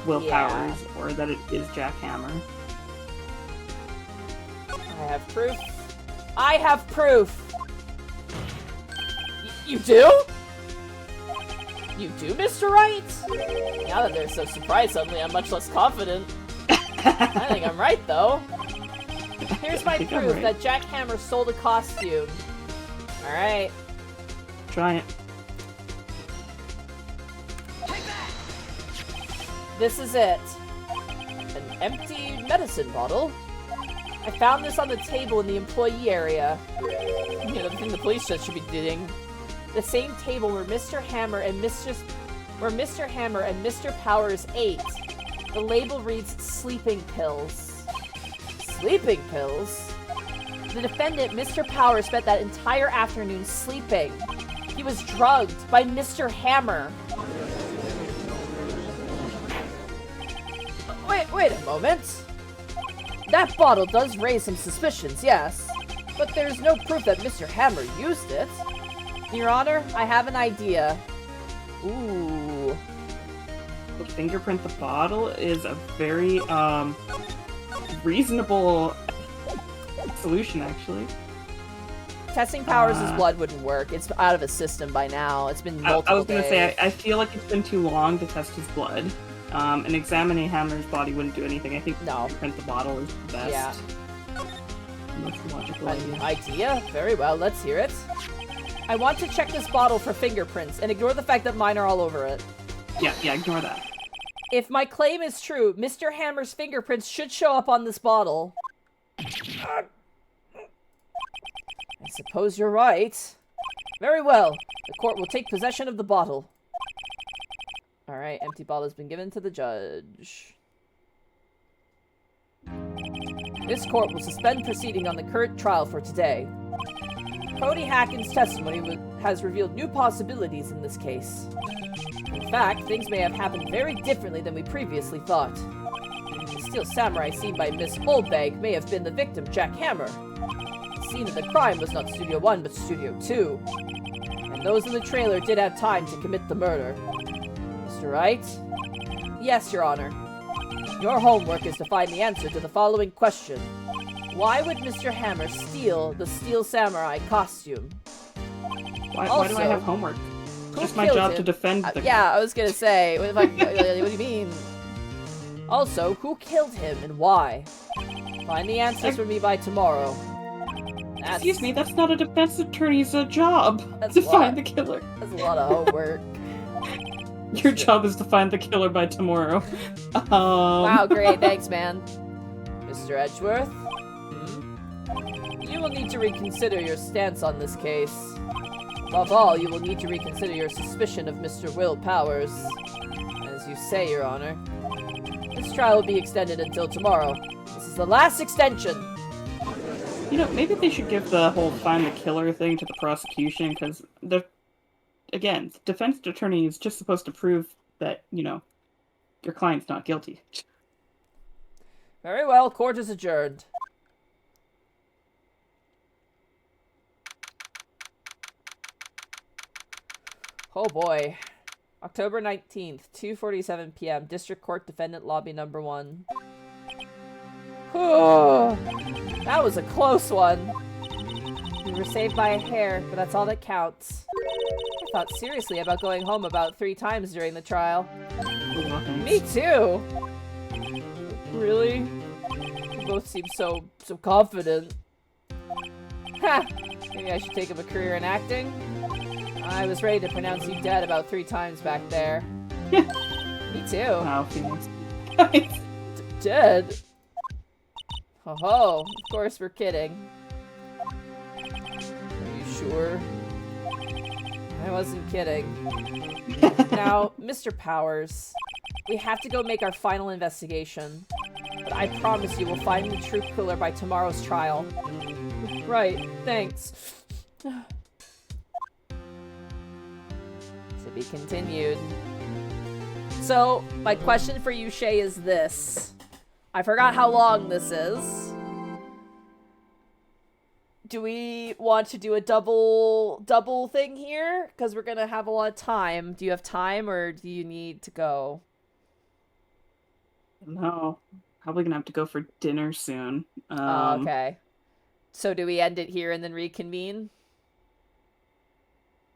Will Powers, or that it is Jack Hammer. I have proof. I have proof! You do? You do, Mr. Wright? Now that they're so surprised suddenly, I'm much less confident. I think I'm right, though. Here's my proof that Jack Hammer stole the costume. Alright. Try it. This is it. An empty medicine bottle. I found this on the table in the employee area. You know, the thing the police should be doing. The same table where Mr. Hammer and Mr. Powers ate. The label reads sleeping pills. Sleeping pills? The defendant, Mr. Powers, spent that entire afternoon sleeping. He was drugged by Mr. Hammer. Wait a moment. That bottle does raise some suspicions, yes. But there's no proof that Mr. Hammer used it. Your Honor, I have an idea. Ooh. To fingerprint the bottle is a very, reasonable solution, actually. Testing Powers' blood wouldn't work. It's out of his system by now. It's been multiple I was gonna days. say, I feel like it's been too long to test his blood. And examining Hammer's body wouldn't do anything. I think fingerprint the bottle is the best. Yeah. Most logical idea? Very well, let's hear it. I want to check this bottle for fingerprints, and ignore the fact that mine are all over it. Yeah, ignore that. If my claim is true, Mr. Hammer's fingerprints should show up on this bottle. I suppose you're right. Very well. The court will take possession of the bottle. Alright, empty ball has been given to the judge. This court will suspend proceeding on the current trial for today. Cody Hacken's testimony has revealed new possibilities in this case. In fact, things may have happened very differently than we previously thought. The steel samurai seen by Miss Holdbag may have been the victim, Jack Hammer. The scene of the crime was not Studio 1, but Studio 2. And those in the trailer did have time to commit the murder. Mr. Wright? Yes, Your Honor. Your homework is to find the answer to the following question. Why would Mr. Hammer steal the Steel Samurai costume? Why do I have homework? It's just my job to defend the... Yeah, I was gonna say, what do you mean? Also, who killed him and why? Find the answers for me by tomorrow. Excuse me, that's not a defense attorney's job to find the killer. That's a lot of homework. Your job is to find the killer by tomorrow. Wow, great, thanks, man. Mr. Edgeworth? You will need to reconsider your stance on this case. Above all, you will need to reconsider your suspicion of Mr. Will Powers. As you say, Your Honor. This trial will be extended until tomorrow. This is the last extension! You know, maybe they should give the whole find the killer thing to the prosecution, because again, the defense attorney is just supposed to prove that, you know, your client's not guilty. Very well, court is adjourned. Oh boy. October 19th, 2:47 p.m. District Court Defendant Lobby Number 1. Oh, that was a close one. We were saved by a hair, but that's all that counts. I thought seriously about going home about 3 times during the trial. Me too! Really? You both seem so confident. Ha! Maybe I should take up a career in acting? I was ready to pronounce you dead about 3 times back there. Me too. Wow, Phoenix. Dead? Ho-ho, of course we're kidding. Are you sure? I wasn't kidding. Now, Mr. Powers, we have to go make our final investigation. But I promise you we'll find the true killer by tomorrow's trial. Right, thanks. To be continued. So, my question for you, Shay, is this. I forgot how long this is. Do we want to do a double thing here? Because we're gonna have a lot of time. Do you have time, or do you need to go? No. Probably gonna have to go for dinner soon. Okay. So do we end it here and then reconvene?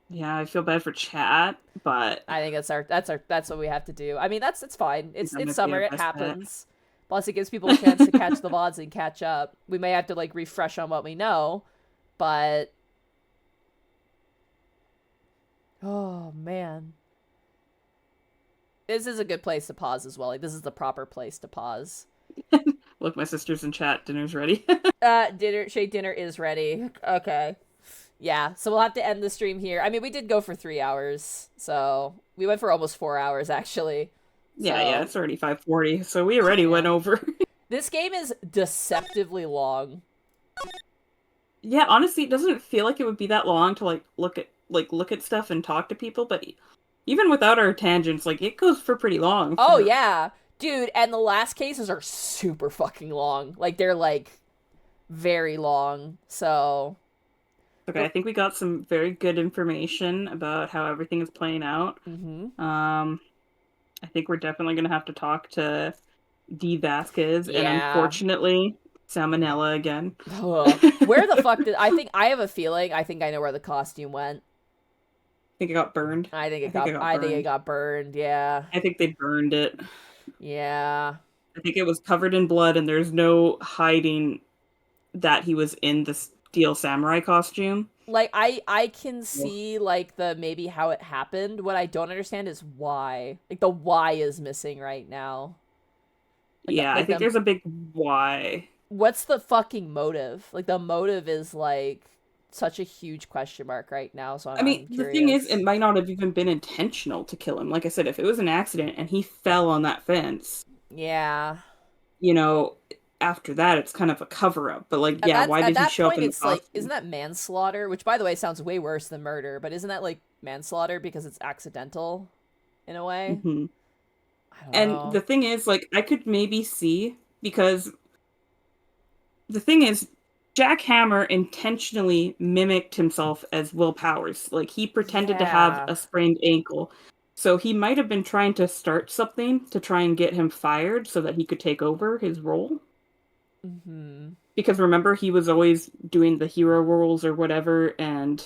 Yeah, I feel bad for chat, but I think that's what we have to do. I mean, it's fine. It's summer, it happens. Plus, it gives people a chance to catch the VODs and catch up. We may have to, like, refresh on what we know, but... Oh, man. This is a good place to pause as well. Like, this is the proper place to pause. Look, my sister's in chat. Dinner's ready. Dinner is ready. Okay. Yeah, so we'll have to end the stream here. I mean, we did go for 3 hours, so... We went for almost 4 hours, actually. Yeah, it's already 5:40, so we already went over. This game is deceptively long. Yeah, honestly, it doesn't feel like it would be that long to look at stuff and talk to people, but even without our tangents, like, it goes for pretty long. Oh yeah. Dude, and the last cases are super fucking long. Like, they're like very long. So okay, I think we got some very good information about how everything is playing out. I think we're definitely going to have to talk to D. Vasquez, and unfortunately, Salmonella again. Where the fuck did... I have a feeling, I think I know where the costume went. I think it got burned. I think it got burned, yeah. I think they burned it. Yeah. I think it was covered in blood, and there's no hiding that he was in the Steel Samurai costume. Like, I can see, like, maybe how it happened. What I don't understand is why. Like, the why is missing right now. Like, I think there's a big why. What's the fucking motive? Like, the motive is, like, such a huge question mark right now, so I mean, I'm the thing is, curious. it might not have even been intentional to kill him. Like I said, if it was an accident and he fell on that fence, Yeah. you know, after that, it's kind of a cover up. But like, At yeah, that why at did he that show up point, in the it's like, isn't costume? that manslaughter? Which, by the way, sounds way worse than murder. But isn't that like manslaughter because it's accidental, in a way? Hmm. I don't And know. the thing is, like, I could maybe see because the thing is, Jack Hammer intentionally mimicked himself as Will Powers. Like, he pretended to have Yeah. a sprained ankle. So he might have been trying to start something to try and get him fired so that he could take over his role. Hmm. Because remember, he was always doing the hero roles or whatever, and,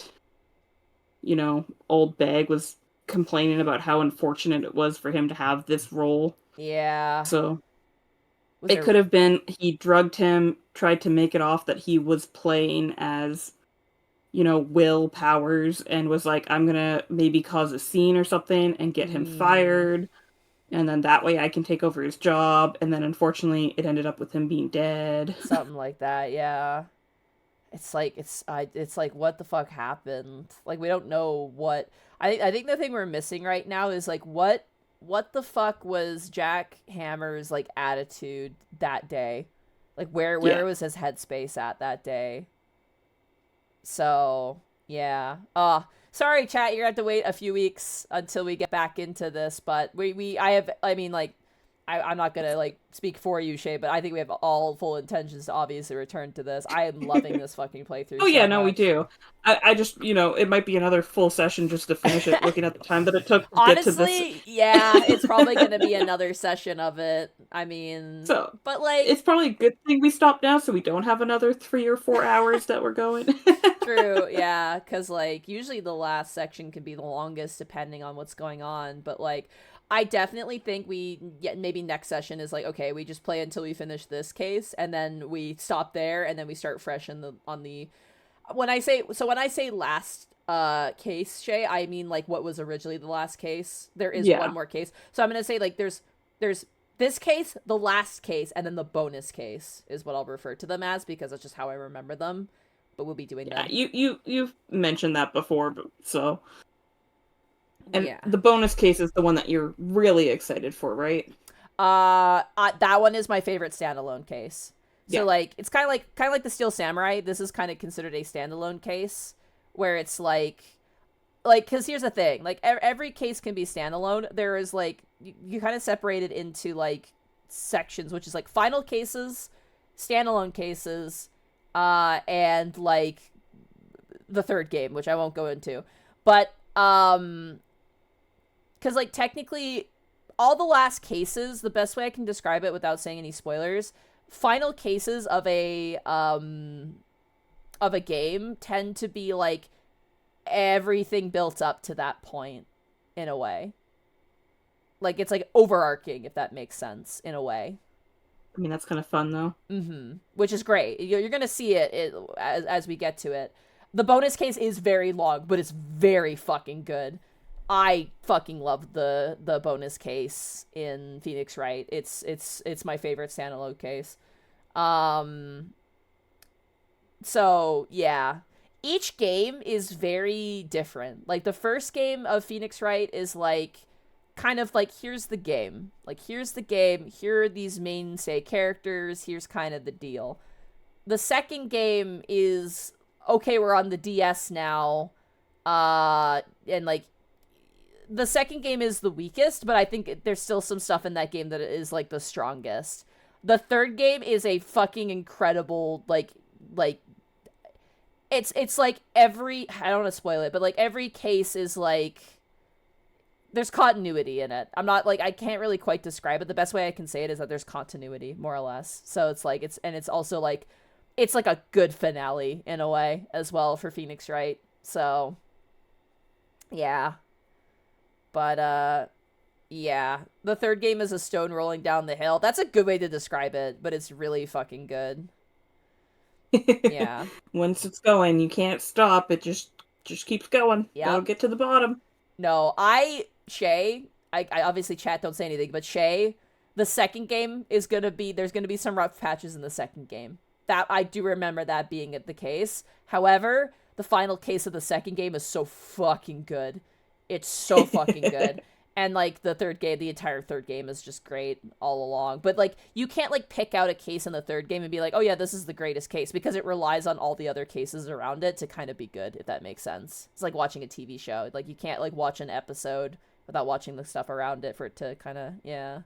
old Bag was complaining about how unfortunate it was for him to have this role. Yeah. So Was it there? could have been he drugged him, tried to make it off that he was playing as, Will Powers, and was like, I'm gonna maybe cause a scene or something and get him Mm, fired, and then that way I can take over his job. And then unfortunately, it ended up with him being dead. something like that. Yeah. It's like what the fuck happened? Like we don't know what. I think the thing we're missing right now is like what the fuck was Jack Hammer's like attitude that day? Like Yeah. where was his headspace at that day? So, yeah. Sorry, chat. You're gonna have to wait a few weeks until we get back into this. But I mean, like, I'm not gonna like speak for you, Shay, but I think we have all full intentions to obviously return to this. I am loving this fucking playthrough Oh yeah, so no, we much. do. I just, it might be another full session just to finish it, looking at the time that it took to get to this. Honestly, yeah, it's probably gonna be another session of it. I mean, So but like, it's probably a good thing we stopped now, so we don't have another 3 or 4 hours that we're going. true, yeah, because like usually the last section can be the longest depending on what's going on. But like, I definitely think maybe next session is like okay, we just play until we finish this case, and then we stop there, and then we start fresh in the on the. When I say last case, Shay, I mean like what was originally the last case. There is one Yeah. more case, so I'm gonna say like there's this case, the last case, and then the bonus case is what I'll refer to them as because that's just how I remember them. But we'll be doing Yeah, them. you've mentioned that before, so and Yeah. the bonus case is the one that you're really excited for, right? That one is my favorite standalone case. So Yeah. like it's kind of like the Steel Samurai. This is kind of considered a standalone case where it's like because here's the thing, like every case can be standalone. There is like you kind of separate it into like sections, which is like final cases, standalone cases, and like the third game, which I won't go into. But because like technically all the last cases, the best way I can describe it without saying any spoilers, final cases of a game tend to be like everything built up to that point in a way. Like it's like overarching, if that makes sense, in a way. I mean, that's kind of fun though. Which is great. You're gonna see it as we get to it. The bonus case is very long, but it's very fucking good. I fucking love the bonus case in Phoenix Wright. It's my favorite standalone case. Um, so yeah, each game is very different. Like the first game of Phoenix Wright is like kind of like here's the game. Like here's the game. Here are these mainstay characters. Here's kind of the deal. The second game is okay, we're on the DS now. And like the second game is the weakest, but I think there's still some stuff in that game that is like the strongest. The third game is a fucking incredible like it's like every I don't want to spoil it, but like every case is like there's continuity in it. I'm not like I can't really quite describe it. The best way I can say it is that there's continuity, more or less. So it's like it's also like it's like a good finale in a way as well for Phoenix Wright. So yeah. But yeah. The third game is a stone rolling down the hill. That's a good way to describe it, but it's really fucking good. Yeah. Once it's going, you can't stop. It just keeps going. Gotta Yep. get to the bottom. No, Shay, I obviously chat don't say anything, but Shay, the second game is gonna be there's gonna be some rough patches in the second game. That I do remember that being the case. However, the final case of the second game is so fucking good. It's so fucking good. And, like, the third game, the entire third game is just great all along. But, like, you can't, like, pick out a case in the third game and be like, oh, yeah, this is the greatest case. Because it relies on all the other cases around it to kind of be good, if that makes sense. It's like watching a TV show. Like, you can't, like, watch an episode without watching the stuff around it for it to kind of, yeah.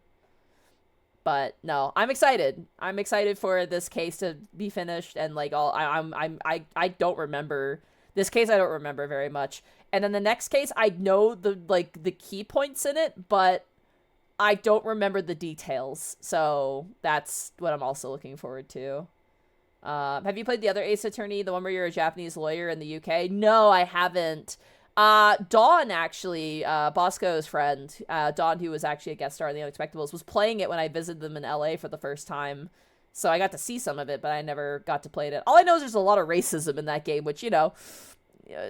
But, no, I'm excited. I'm excited for this case to be finished. And, like, I don't remember... This case I don't remember very much. And then the next case, I know the key points in it, but I don't remember the details. So that's what I'm also looking forward to. Have you played the other Ace Attorney, the one where you're a Japanese lawyer in the UK? No, I haven't. Dawn, actually, Bosco's friend, Dawn, who was actually a guest star in The Unexpectables, was playing it when I visited them in LA for the first time. So I got to see some of it, but I never got to play it. All I know is there's a lot of racism in that game, which, you know,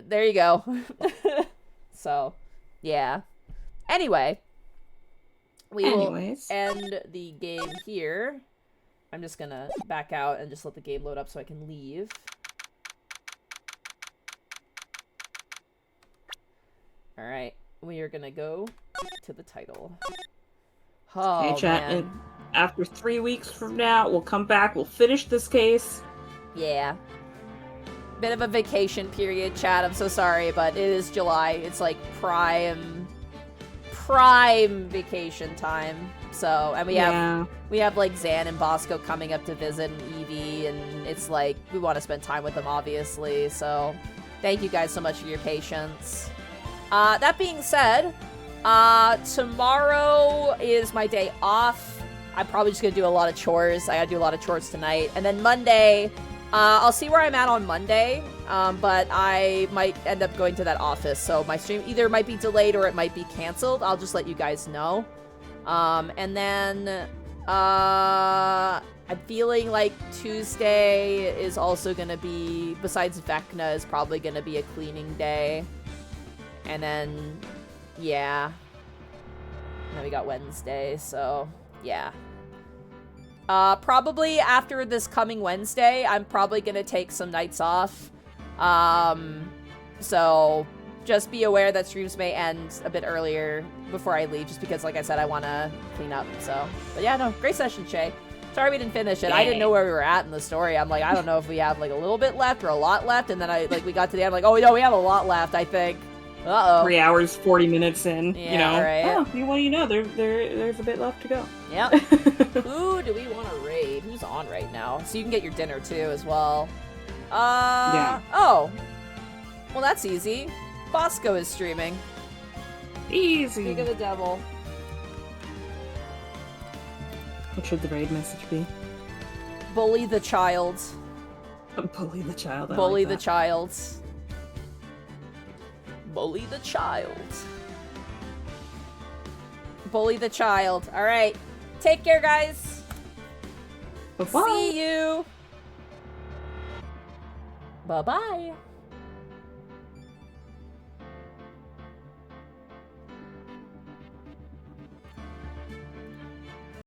there you go. So, yeah. Anyway, we will end the game here. I'm just gonna back out and just let the game load up so I can leave. Alright, we are gonna go to the title. Oh, hey, chat. man. After 3 weeks from now, we'll come back, we'll finish this case. Yeah. Bit of a vacation period, chat. I'm so sorry, but it is July. It's like prime vacation time. So, and we have like Zan and Bosco coming up to visit, and Evie, and it's like we want to spend time with them, obviously. So, thank you guys so much for your patience. That being said, tomorrow is my day off. I'm probably just gonna do a lot of chores. I gotta do a lot of chores tonight. And then Monday, I'll see where I'm at on Monday, but I might end up going to that office. So my stream either might be delayed or it might be canceled. I'll just let you guys know. And then, I'm feeling like Tuesday is also gonna be, besides Vecna, is probably gonna be a cleaning day. And then, yeah. And then we got Wednesday, so... yeah. Probably after this coming Wednesday, I'm probably gonna take some nights off. So just be aware that streams may end a bit earlier before I leave, just because, like I said, I want to clean up, so. But yeah, no, great session, Shay. Sorry we didn't finish it. I didn't know where we were at in the story. I'm like, I don't know if we have, like, a little bit left or a lot left, and then we got to the end, like, oh, no, we have a lot left, I think. Uh-oh. 3 hours, 40 minutes in, yeah, you know. Right. Oh, well, you know, there's a bit left to go. Yep. Who do we want to raid? Who's on right now? So you can get your dinner, too, as well. Yeah. Oh. Well, that's easy. Bosco is streaming. Easy. Speak of the devil. What should the raid message be? Bully the child. Bully the child. Bully the child. Bully the child. Bully the child. Alright. Take care, guys. Bye-bye. See you. Bye-bye.